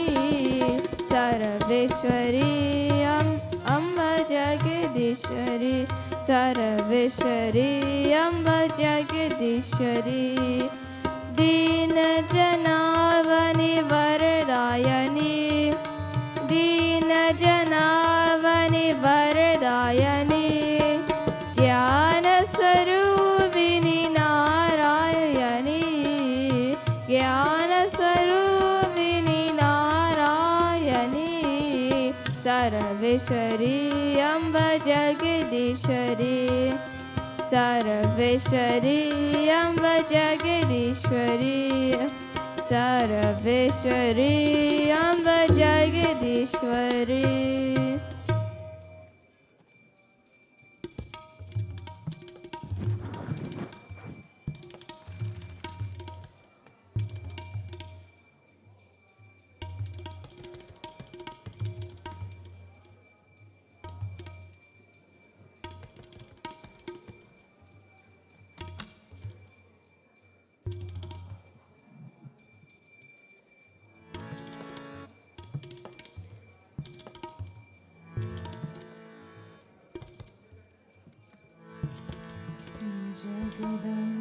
I: सर्वेश्वरी अम्ब जगदीश्वरी सर्वेश्वरी अम्ब जगदीश्वरी दीन जनावनि वरदायनि दीन जनावनि वरदायनि ज्ञान स्वरूपिणी नारायणी ज्ञान स्वरूपिणी नारायणी सर्वेश्वरी अम्ब जगदीश्वरी सर्वेश्वरी अम्ब जगदीश्वरी सर्वेश्वरी अम्ब जगदीश्वरी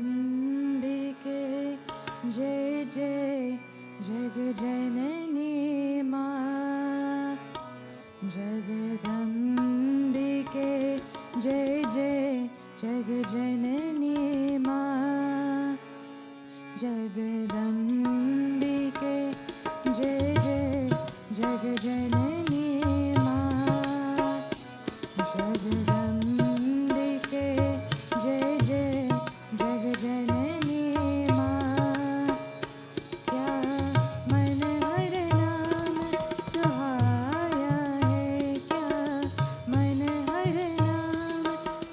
C: जगदम्बिके जय जय जगजननी माँ जगदम्बिके जय जय जगजननी माँ जगदम्बिके जय जय जगजननी माँ जगदम्बिके जय जय जगजननी माँ क्या मन हर नाम सुहाया है क्या मन हर नाम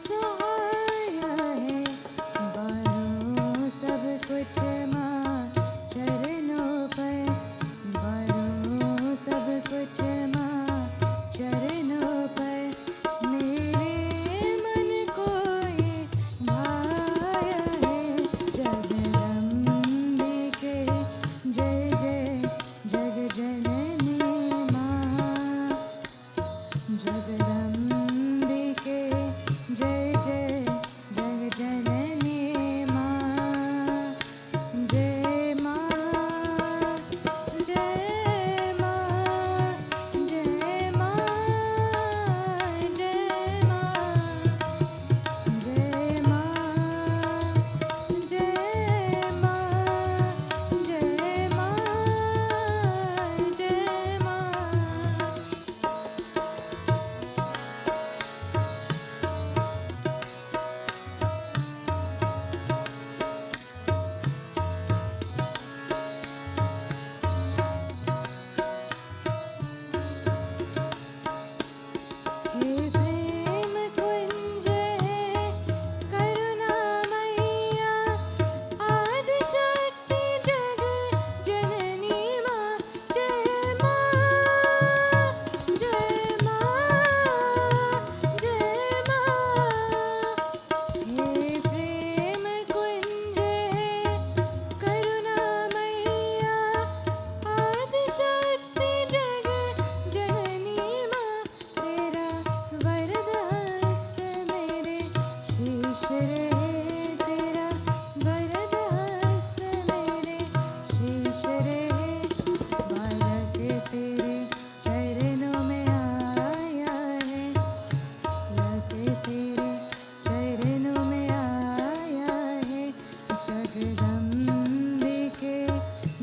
C: सुहाया है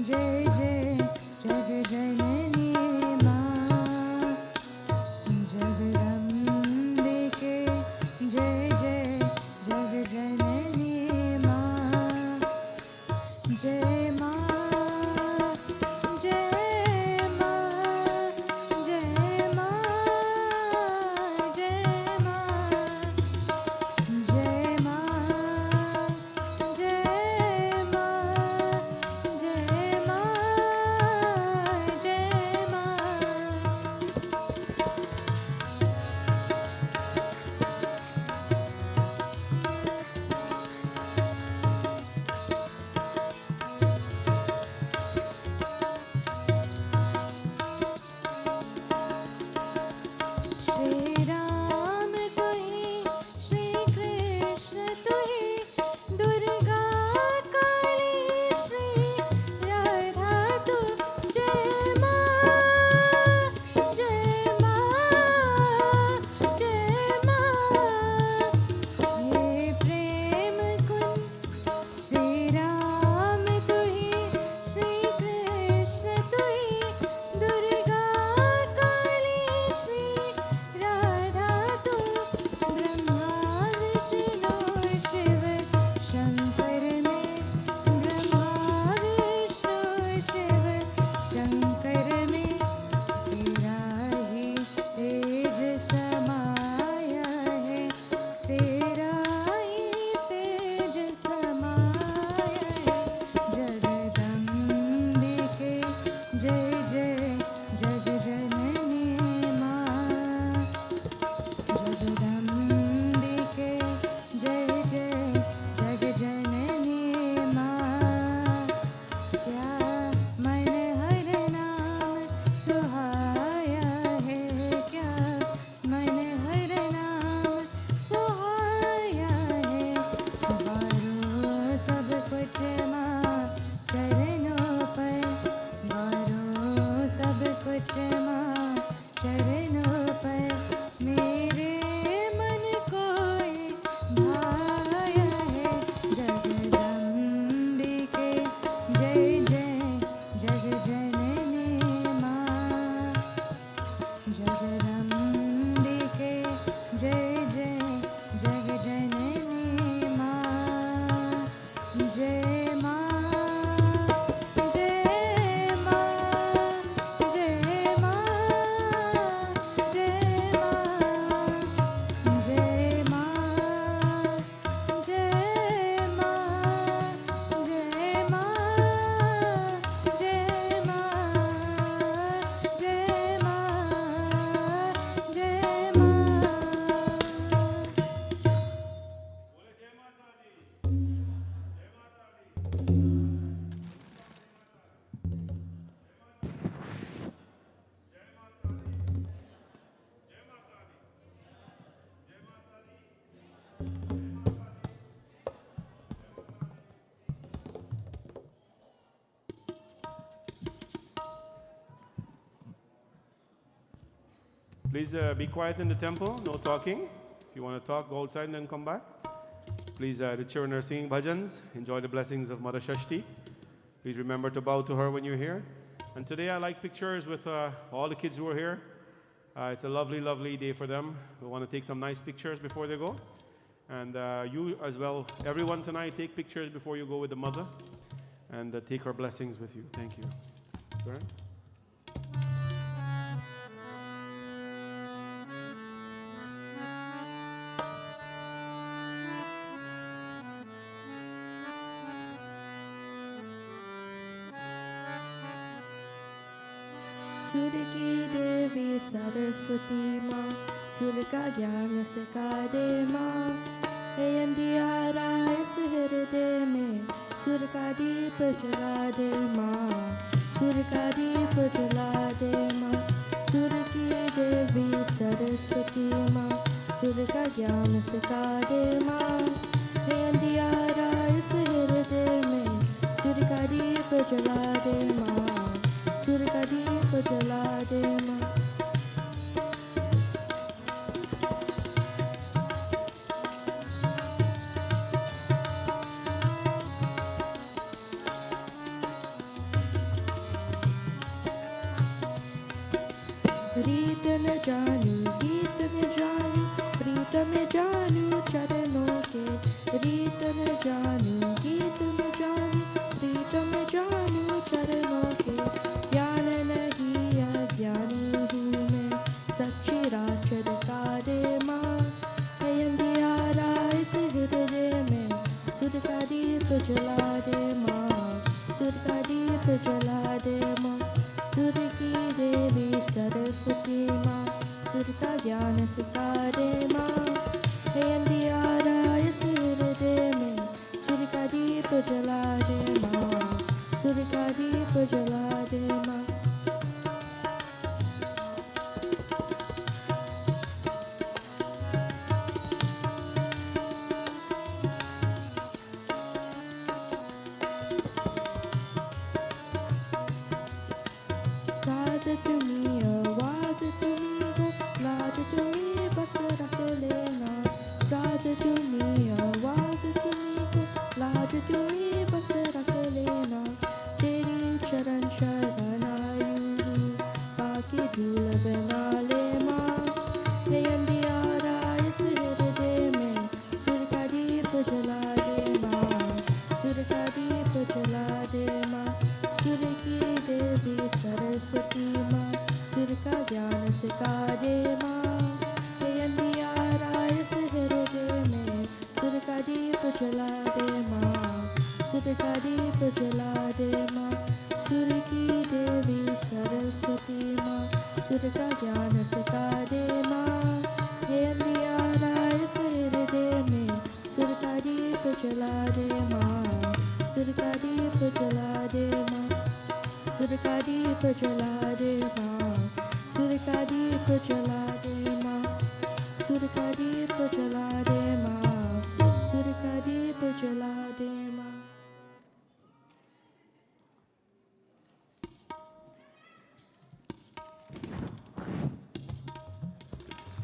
C: जय जय जग जननी माँ जगदम्बिके जय जय जग जननी माँ जय माँ जय माँ जय माँ जय माँ जय माँ जय माँ जय माँ जय माँ श्री राम तू ही श्री कृष्ण तू ही दुर्गा काली श्री राधा तू जय माँ जय माँ जय माँ हे प्रेम कुंज श्री राम तू ही श्री कृष्ण तू ही दुर्गा काली श्री राधा तू ब्रह्मा विष्णु शिव शंकर में ब्रह्मा विष्णु शिव शंकर में तेरा ही तेज समाया है तेरा ही तेज समाया है जगदम्बिके जय जय जग जननी माँ जगदम्बिके जय जय जग जननी माँ क्या मन हर नाम सुहाया है क्या मन हर नाम सुहाया है बारो सब कुछ माँ चरणों पर बारो सब कुछ माँ चरणों पर मेरे मन को ये भाया है जगदम्बिके जय जय जग जननी माँ जगदम्बिके जय जय जग जननी माँ जय माँ जय माँ जय माँ जय माँ जय माँ जय माँ जय माँ जय माँ जय माँ जय माँ
A: Please be quiet in the temple, no talking. If you want to talk, go outside and then come back. Please, the children are singing bhajans. Enjoy the blessings of Mother Shashti. Please remember to bow to her when you're here. And today I like pictures with all the kids who are here. It's a lovely, lovely day for them. We want to take some nice pictures before they go. And you as well, everyone tonight, take pictures before you go with the mother. And take her blessings with you. Thank you. Sure.
I: सुर की देवी सरस्वती माँ सुर का ज्ञान सिखा दे माँ हे अंधियारा इस हृदय में सुर का दीप जला दे माँ सुर का दीप जला दे माँ सुर की देवी सरस्वती माँ सुर का ज्ञान सिखा दे माँ हे अंधियारा इस हृदय में सुर का दीप जला दे माँ सुर का दीप जला दे माँ रीत न जानू गीत न जानू प्रीत में जानू चरणों के रीत न जानू गीत न जानू प्रीत में जानू चरणों के ज्ञान नहीं अज्ञानी हूँ मैं सच्ची राचर कारे माँ है अंधियारा इस हृदय में सुर का दीप जला दे माँ सुर का दीप जला दे माँ सुर की देवी सरस्वती माँ सुर का ज्ञान सिखा दे माँ हे अंधियारा इस हृदय में सुर का दीप जला दे माँ सुर का दीप जला दे माँ साज तुम्ही आवाज तुम्ही हो लाज तुम्ही बस रख लेना साज तुम्ही आवाज तुम्ही हो लाज तुम्ही बस रख लेना तेरी चरण शरण आयु बाकी धूल बना ले माँ हे अंधियारा इस हृदय में सुर का दीप जला दे माँ सुर का दीप जला दे माँ सुर की देवी सरस्वती माँ सुर का ज्ञान सिखा दे माँ हे अंधियारा इस हृदय में सुर का दीप जला दे माँ सुर का दीप जला दे माँ सुर की देवी सरस्वती माँ सुर का ज्ञान सिखा दे माँ हे अंधियारा इस हृदय में सुर का दीप जला दे माँ सुर का दीप जला दे माँ सुर का दीप जला दे माँ सुर का दीप जला दे माँ सुर का दीप जला दे माँ सुर का दीप जला दे माँ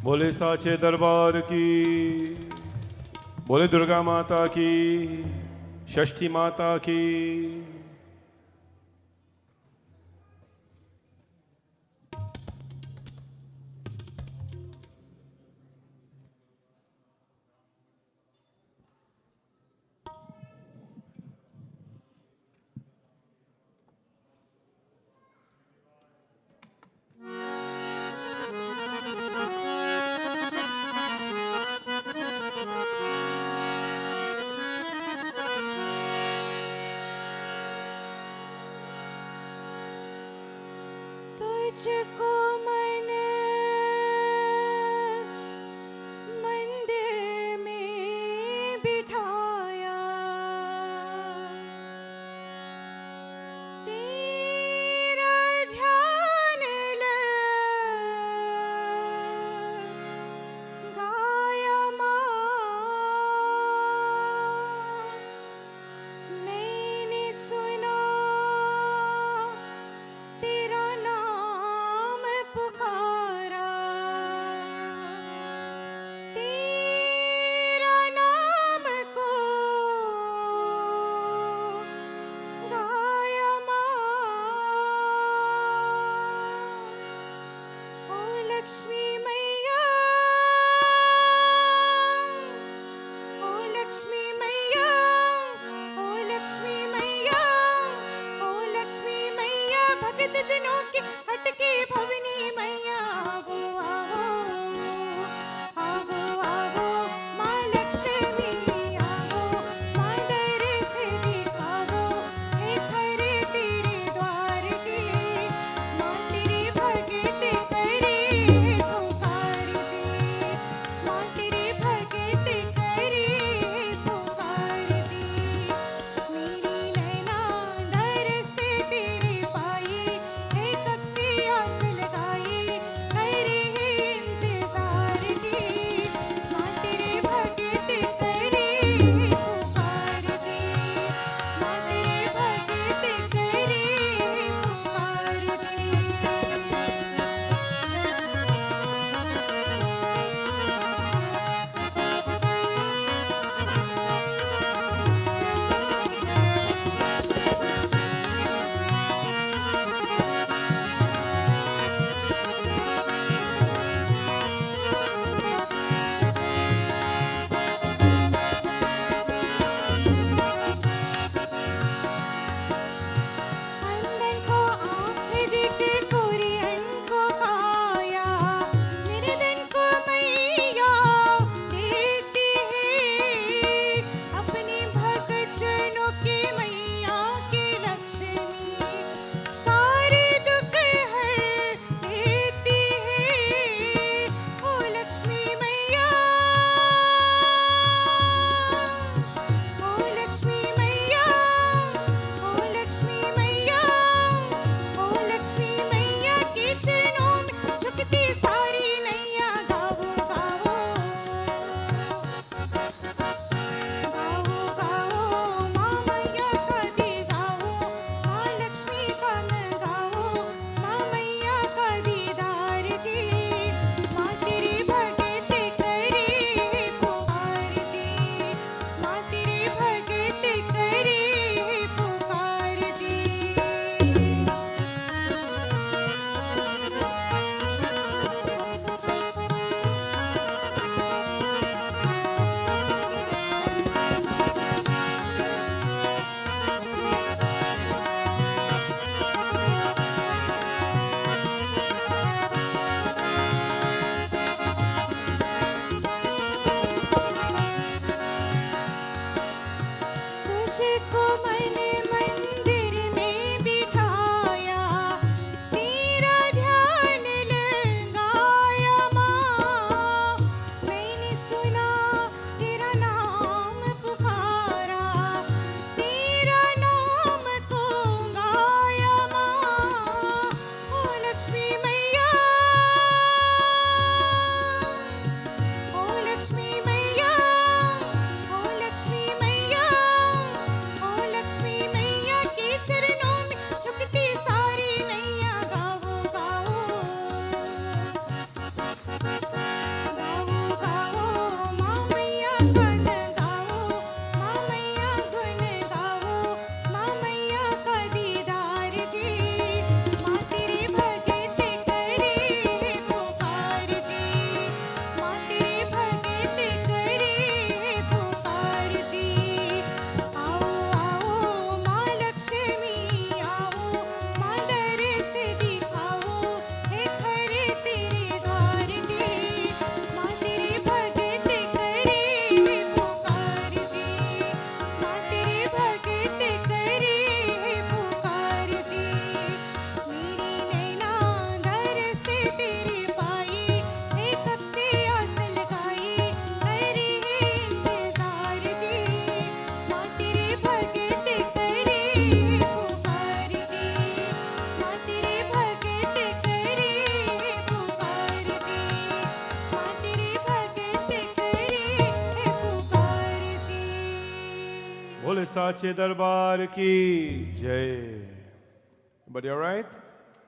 A: बोले साचे दरबार की बोले दुर्गा माता की षष्ठी माता की
D: तुझको मैंने मंदिर में बिठाया तेरा ध्यान लगाया माँ मैंने सुना तेरा नाम पुकारा तेरा नाम को गाया माँ ओ लक्ष्मी मैया ओ लक्ष्मी मैया ओ लक्ष्मी मैया ओ लक्ष्मी मैया भगत जनों की हटके भवनी मैया आवो आवो आवो आवो माँ लक्ष्मी आवो माँ दर से दिखावो हे खरे तेरे द्वार जी माँ तेरी भगत करे पुकार जी माँ तेरी भगत करे पुकार जी मेरी नैना दर से तेरी पाई हे कब
A: Sache Darbar ki Jai. Everybody all right?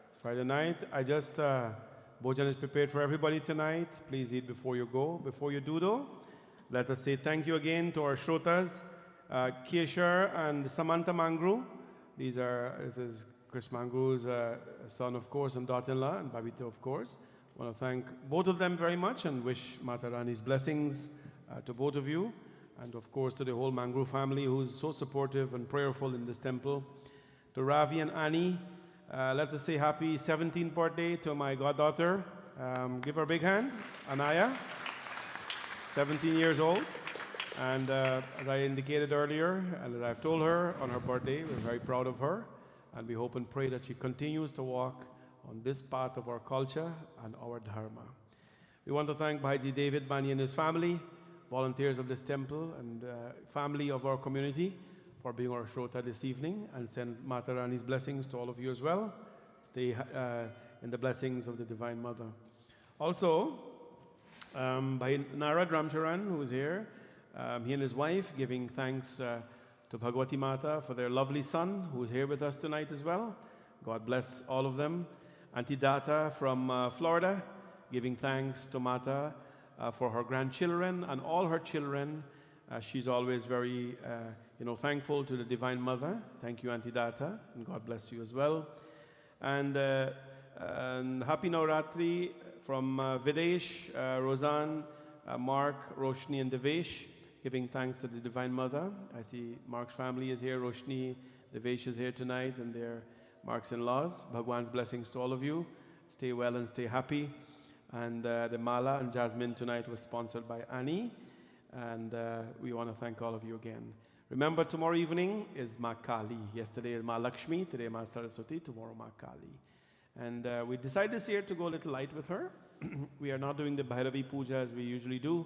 A: It's Friday night. I just, Bhojan is prepared for everybody tonight. Please eat before you go. Before you do though, let us say thank you again to our Shrotas, Keshar and Samantha Mangru. This is Chris Mangru's son, of course, and daughter-in-law, and Babita, of course. I want to thank both of them very much and wish Mata Rani's blessings to both of you. And of course to the whole Mangru family who's so supportive and prayerful in this temple. To Ravi and Annie, let us say happy 17th birthday to my goddaughter. Give her a big hand, Anaya, 17 years old. And as I indicated earlier, and as I've told her on her birthday, we're very proud of her. And we hope and pray that she continues to walk on this path of our culture and our dharma. We want to thank Bhaiji David Bani and his family, volunteers of this temple and family of our community for being our Shrota this evening, and send Mata Rani's blessings to all of you as well. Stay in the blessings of the Divine Mother. Also, by Narad Ramcharan, who is here, he and his wife giving thanks to Bhagwati Mata for their lovely son, who is here with us tonight as well. God bless all of them. Auntie Data from Florida, giving thanks to Mata for her grandchildren and all her children. She's always very, thankful to the Divine Mother. Thank you, Auntie Data, and God bless you as well. And happy Navratri from Videsh, Roseanne, Mark, Roshni, and Devesh, giving thanks to the Divine Mother. I see Mark's family is here, Roshni, Devesh is here tonight, and they're Mark's in-laws. Bhagwan's blessings to all of you. Stay well and stay happy. And the Mala and Jasmine tonight was sponsored by Annie. And we want to thank all of you again. Remember, tomorrow evening is Ma Kali. Yesterday is Ma Lakshmi, today Ma Saraswati, tomorrow Ma Kali. And we decided this year to go a little light with her. We are not doing the Bhairavi Puja as we usually do,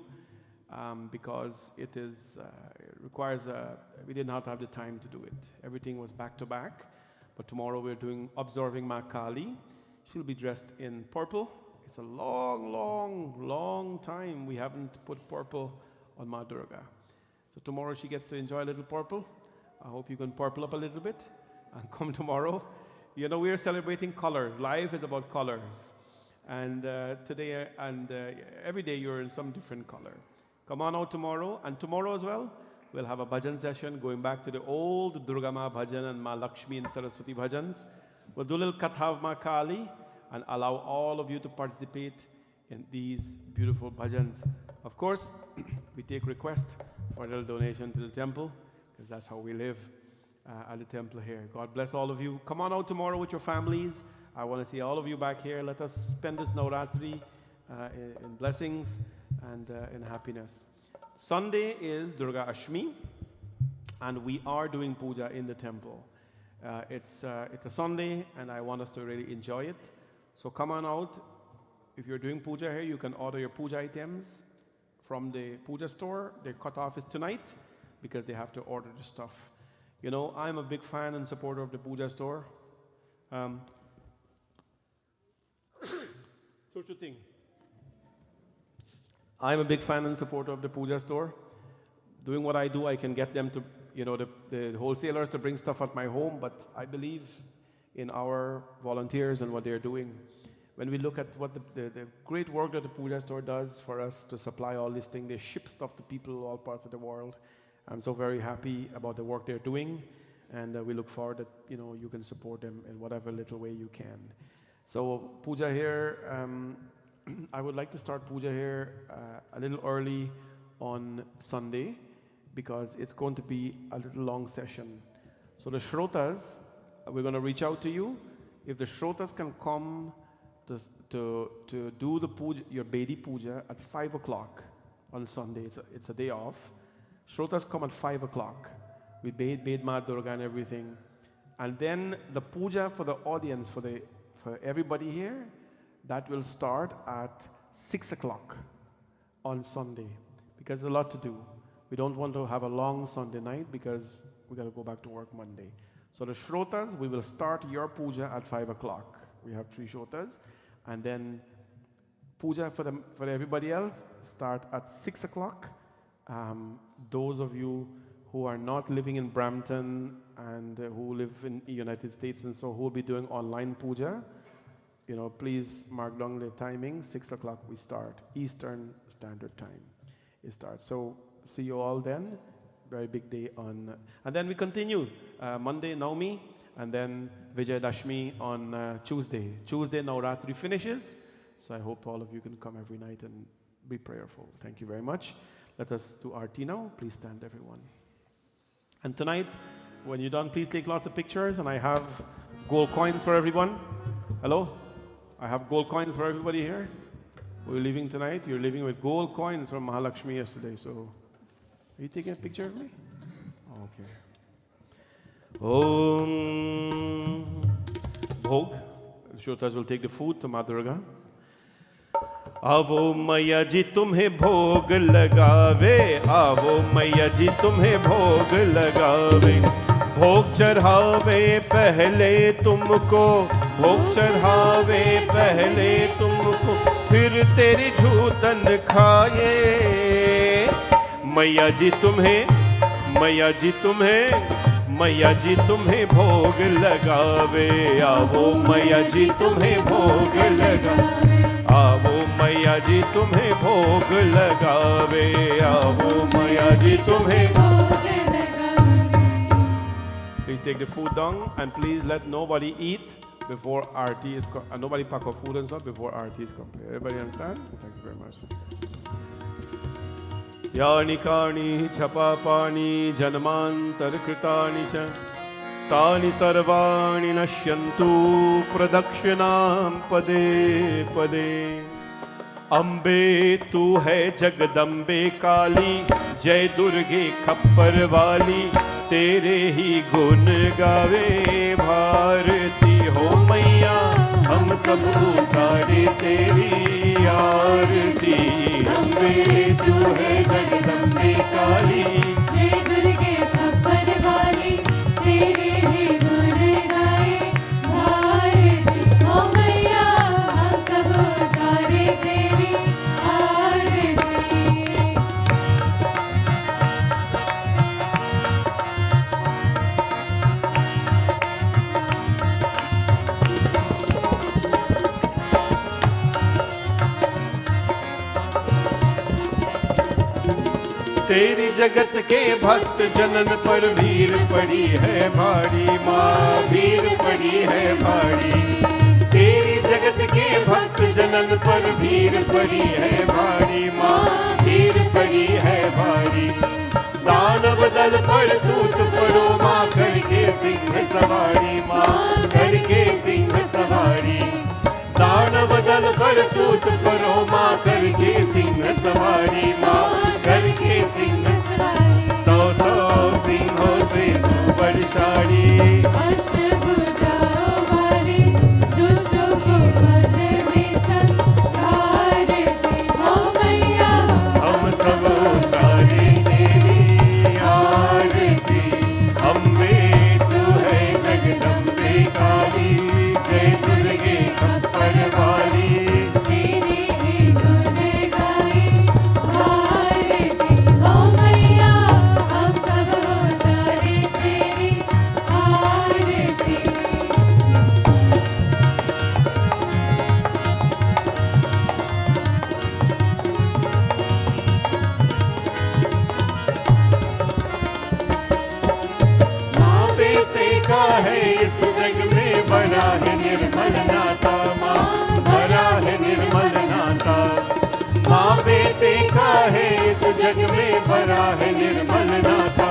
A: because it requires, we did not have the time to do it. Everything was back to back. But tomorrow we're observing Ma Kali. She'll be dressed in purple. It's a long, long, long time we haven't put purple on Ma Durga. So tomorrow she gets to enjoy a little purple. I hope you can purple up a little bit and come tomorrow. You know, we are celebrating colors. Life is about colors. And today and every day you're in some different color. Come on out tomorrow. And tomorrow as well, we'll have a bhajan session going back to the old Durga Ma bhajan and Ma Lakshmi and Saraswati bhajans. We'll do a little Katha of Ma Kali and allow all of you to participate in these beautiful bhajans. Of course, we take requests for a little donation to the temple, because that's how we live at the temple here. God bless all of you. Come on out tomorrow with your families. I want to see all of you back here. Let us spend this Navratri in blessings and in happiness. Sunday is Durga Ashmi, and we are doing puja in the temple. It's a Sunday, and I want us to really enjoy it. So come on out. If you're doing puja here, you can order your puja items from the puja store. Their cutoff is tonight because they have to order the stuff. You know, I'm a big fan and supporter of the puja store. Such a thing. I'm a big fan and supporter of the puja store. Doing what I do, I can get them to, the wholesalers to bring stuff at my home, but I believe in our volunteers and what they're doing. When we look at what the great work that the puja store does for us to supply all this thing, they ship stuff to people all parts of the world. I'm so very happy about the work they're doing, and we look forward that you can support them in whatever little way you can. So puja here, I would like to start puja here a little early on Sunday, because it's going to be a little long session. So the Shrotas, we're going to reach out to you. If the Shrotas can come to do the puja, your Bedi puja at 5 o'clock on Sunday, it's a day off. Shrotas come at 5 o'clock. We bathe Ma Durga and everything. And then the puja for the audience, for everybody here, that will start at 6 o'clock on Sunday, because there's a lot to do. We don't want to have a long Sunday night because we got to go back to work Monday. So the Shrotas, we will start your puja at 5 o'clock. We have 3 Shrotas. And then puja for everybody else start at 6 o'clock. Those of you who are not living in Brampton and who live in the United States and so who will be doing online puja, please mark down the timing. 6 o'clock we start. Eastern Standard Time it starts. So see you all then. Very big day on, and then we continue Monday Naumi, and then Vijayadashmi on Tuesday. Tuesday Navratri finishes. So I hope all of you can come every night and be prayerful. Thank you very much. Let us do Aarti now. Please stand, everyone. And tonight, when you're done, please take lots of pictures. And I have gold coins for everyone. Hello? I have gold coins for everybody here. We're leaving tonight. You're leaving with gold coins from Mahalakshmi yesterday. So, are you taking a picture of me? Okay. Om Bhog. Shrotas will take the food to Ma Durga. आवो मैया जी तुम्हें भोग लगावे, आवो मैया जी तुम्हें भोग लगावे, भोग चढ़ावे पहले तुमको, भोग चढ़ावे पहले तुमको, फिर तेरी झूठन खाए। मैया जी तुम्हें, मैया जी तुम्हें, मैया जी तुम्हें भोग लगावे, आवो मैया जी तुम्हें भोग लगावे, आवो मैया जी तुम्हें भोग लगावे, आवो मैया जी तुम्हें भोग लगावे। Please take the food down and please let nobody eat before Aarti is nobody pack up food and stuff before Aarti is complete. Everybody understand? Thank you very much. यानि कानि छपापानि जन्मांतर कृतानि च तानि सर्वाणि नश्यन्तु प्रदक्षिणां पदे पदे। अम्बे तू है जगदम्बे काली, जय दुर्गे खप्पर वाली, तेरे ही गुण गावे भारती हो मैया, हम सब उतारे तेरी आरती। अम्बे तू है जगदम्बे काली,
C: जय दुर्गे खप्पर वाली, तेरे ही गुण गाए भारती हो मैया, हम सब उतारे तेरी आरती।
A: तेरी जगत के भक्त जनन पर भीड़ पड़ी है भारी माँ, भीड़ पड़ी है भारी। तेरी जगत के भक्त जनन पर भीड़ पड़ी है भारी माँ, भीड़ पड़ी है भारी। दानव दल पर तूत पड़ो माँ, करके सिंह सवारी माँ, करके सिंह सवारी। दानव दल पर तूत पड़ो माँ, करके सिंह सवारी माँ, करके सिंह सवारी। सौ सौ सिंहों से तू बलशाली,
C: अष्टभुजाओं वाली, दुष्टों को वध में संहारती हो मैया,
A: हम सब उतारे तेरी आरती। अम्बे तू है जगदम्बे काली, जय दुर्गे खप्पर वाली,
C: तेरे ही गुण गाए भारती हो मैया, हम सब उतारे तेरी आरती।
A: माँ बेटे का है इस जग में बड़ा है निर्मल नाता माँ, बड़ा है निर्मल नाता। माँ बेटे का है इस जग में बड़ा है निर्मल नाता,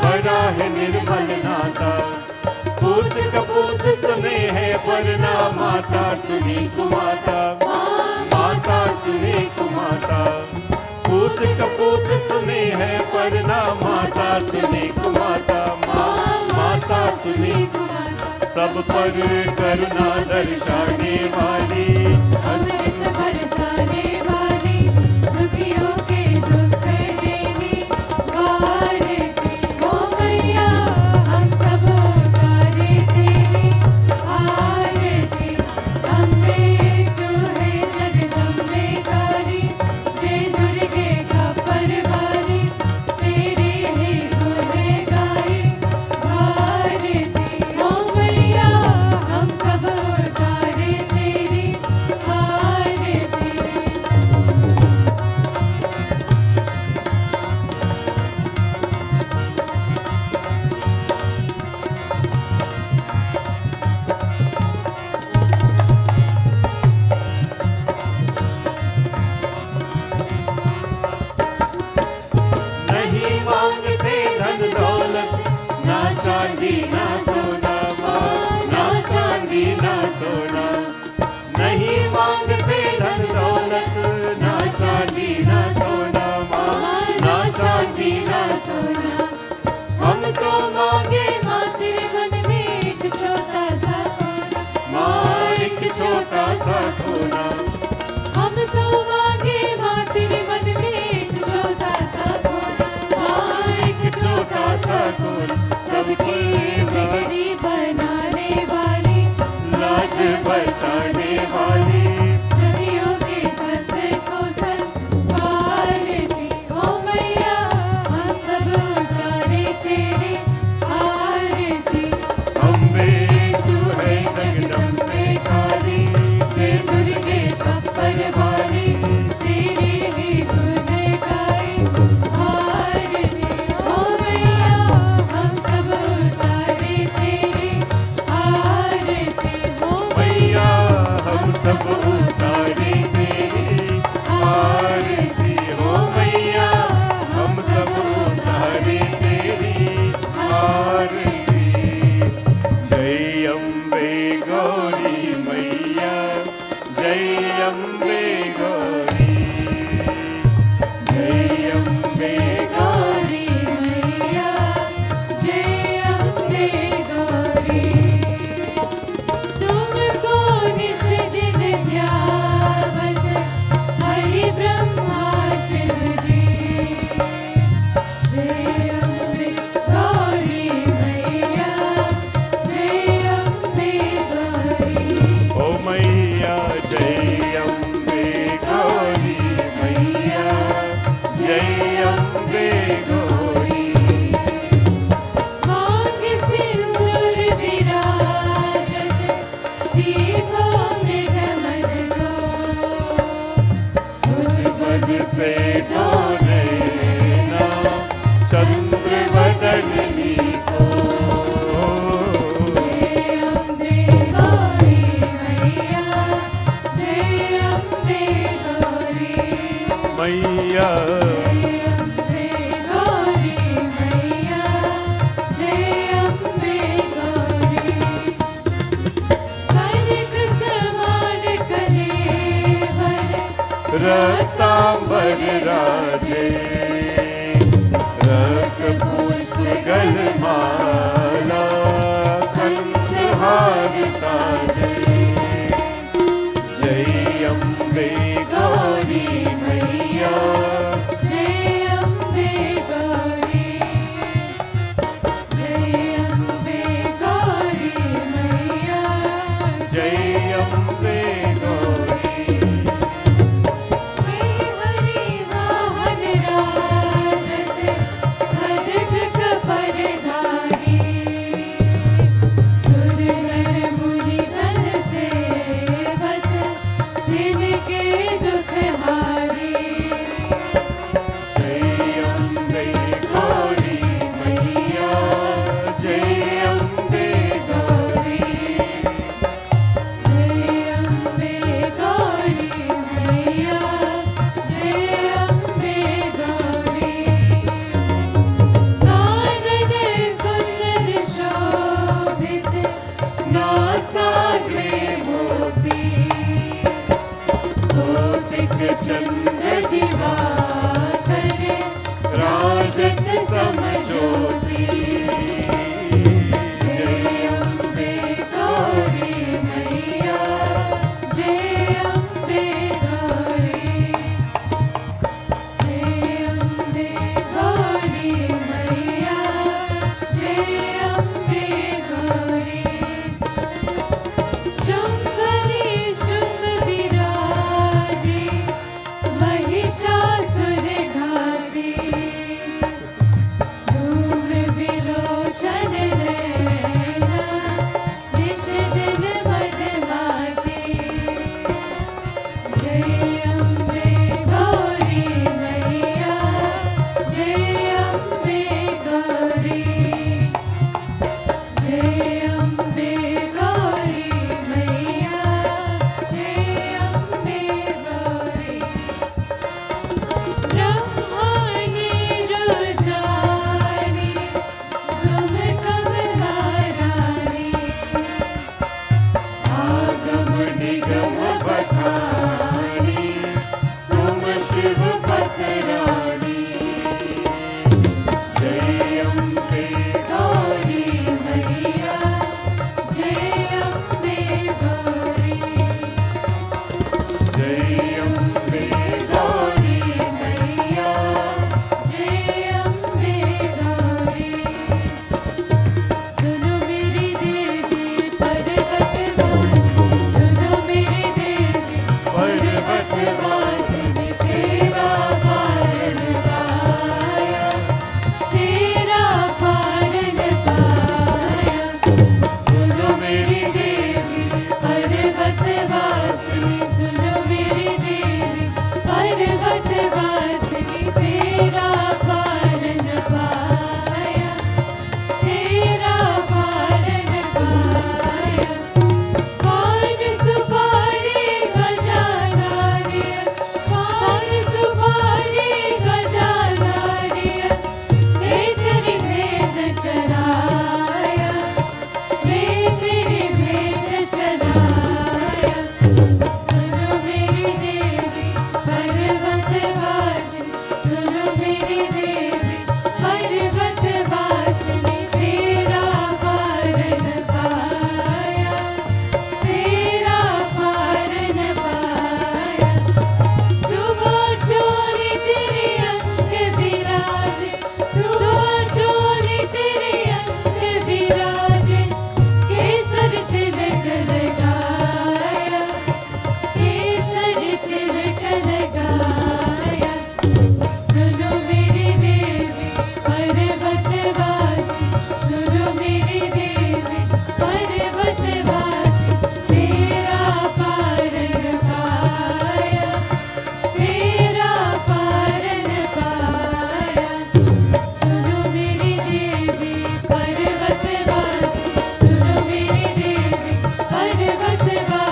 A: बड़ा है निर्मल नाता। पूत कपूत स्नेह है वरना माता सुनी कुमाता, माता सुनी कुमाता। पूत कपूत स्नेह है वरना माता सुनी कुमाता, माता सुनी कुमाता। सब पर करुणा दर्शाने वाली,
C: अमृत बरसाने वाली, दुखियों के दुख देवी भारती हो मैया, हम सब उतारे तेरी आरती। अम्बे तू है जगदम्बे काली, जय दुर्गे खप्पर वाली, तेरे ही गुण
A: सा खोना।
C: हम तो मांगे माँ तेरे मन में एक छोटा सा खोना, हाँ एक छोटा सा खोना, सबकी बिगड़ी बनाने वाली,
A: लाज बचाने वाली,
C: सदियों के सत्य को संवारती ओ मैया, हम सब उतारे तेरे आरती।
A: अम्बे तू है जगदम्बे काली,
C: जय दुर्गे छप्पर वाली, तेरी ही गुण गाए आरती ओ मैया, हम सब उतारे तेरे आरती ओ
A: मैया हम सब उतारे तेरी आरती हो मैया, हम सब उतारे तेरी आरती। जय अम्बे गौरी मैया, जय अम्बे गौरी, जय अम्बे
C: गौरी मैया, जय अम्बे गौरी। तुमको निश दिन ध्यावत हरि ब्रह्मा शिव जी, जय अम्बे गौरी मैया, जय अम्बे गौरी।
A: ओ मैया जय अम्बे गौरी मैया, जय अम्बे गौरी।
C: मांग सिंदूर विराजत, दीपों में ढमक दो,
A: पद से दो नैना, चंद्र बदननी को।
C: जय अम्बे गौरी मैया, जय अम्बे गौरी।
A: मैया
C: जय अम्बे गौरी मैया, जय अम्बे गौरी। कनक समान कलेवर,
A: रतांबर राजे, रक्त पुष्प गलमाला, कंठहार साजे। जय अम्बे गौरी मैया,
C: जय अम्बे गौरी, जय अम्बे गौरी मैया,
A: जय अम्बे गौरी।
C: जय हरि वाहन राम,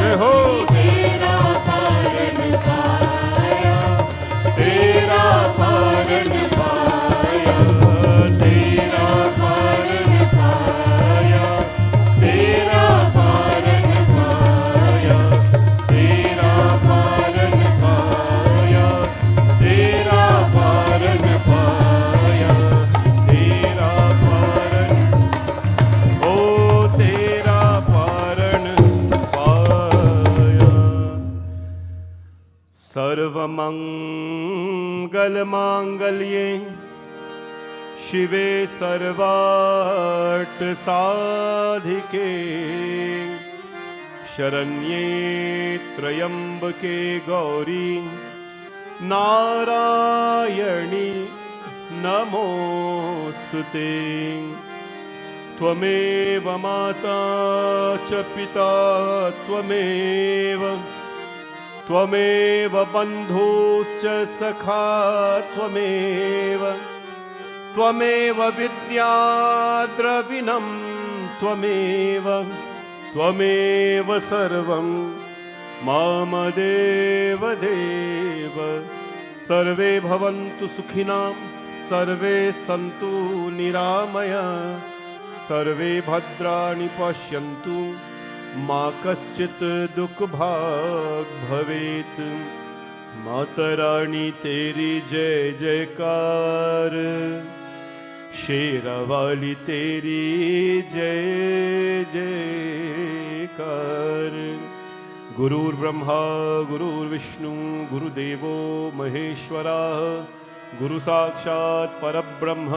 A: जय हो
C: तेरा पारण पाया,
A: तेरा पारण पाया, तेरा पारण पाया, तेरा पारण पाया, तेरा पारण पाया, तेरा पारण पाया, तेरा पारण, ओ तेरा पारण पाया। सर्वमंगलमांगल्ये शिवे सर्वार्थ साधिके शरण्ये त्र्यंबके गौरी नारायणी नमोस्तुते। त्वमेव माता च पिता त्वमेव, त्वमेव बन्धुश्च सखा त्वमेव, त्वमेव विद्या द्रविणं त्वमेव, त्वमेव सर्वं मम देव देव। सर्वे भवन्तु सुखिनः, सर्वे सन्तु निरामया, सर्वे भद्राणि पश्यन्तु, मा कश्चित् दुःखभाग् भवेत्। माता रानी तेरी जय जयकार, शेरावाली तेरी जय जयकार। गुरुर्ब्रह्मा गुरुर्विष्णु गुरुदेवो महेश्वरः, गुरु साक्षात् परब्रह्म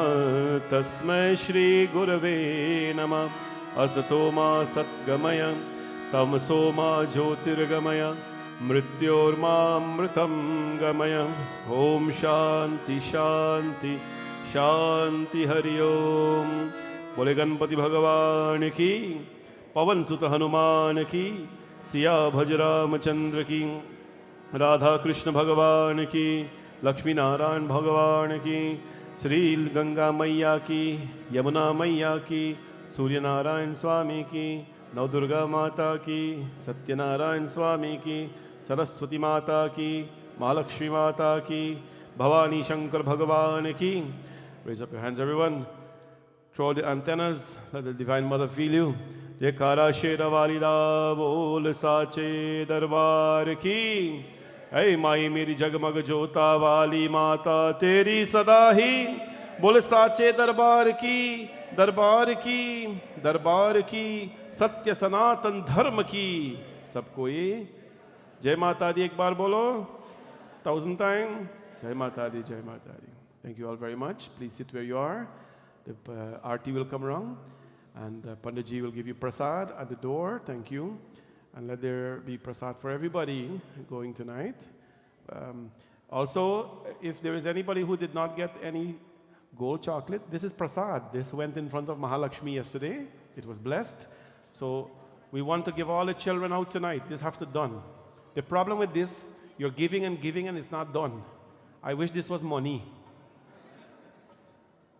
A: तस्मै श्री गुरवे नमः। असतो मा सद्गमय, तमसो मा ज्योतिर्गमय, मृत्योर्मामृतं गमय। ओम शांति शांति शांति हरि ओम। बोले गणपति भगवान की, पवन सुत हनुमान की, सिया भज रामचंद्र की, राधा कृष्ण भगवान की, लक्ष्मी नारायण भगवान की, श्री गंगा मैया की, यमुना मैया की, सूर्य नारायण स्वामी की, नवदुर्गा माता की, सत्यनारायण स्वामी की, सरस्वती माता की, महालक्ष्मी माता की, भवानी शंकर भगवान की। Raise up your hands everyone. Throw the antennas. Let the divine mother feel you. जयकारा शेरा वालीदा बोल साचे दरबार की। ऐ माई मेरी जगमग जोता वाली माता तेरी सदा ही, बोल साचे दरबार की, दरबार की, दरबार की, सत्य सनातन धर्म की। सबको ये जय माता दी एक बार बोलो, 1000 times जय माता दी, जय माता दी। Thank you all very much. Please sit where you are. The RT will come around and Pandit ji will give you prasad at the door. Thank you. And let there be prasad for everybody going tonight. Also, if there is anybody who did not get any gold chocolate, this is prasad. This went in front of Mahalakshmi yesterday. It was blessed. So we want to give all the children out tonight. This have to done. The problem with this, you're giving and it's not done. I wish this was money.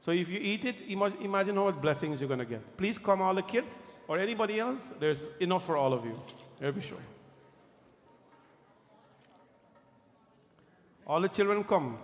A: So if you eat it, imagine how much blessings you're going to get. Please come, all the kids or anybody else. There's enough for all of you. Every show. All the children come.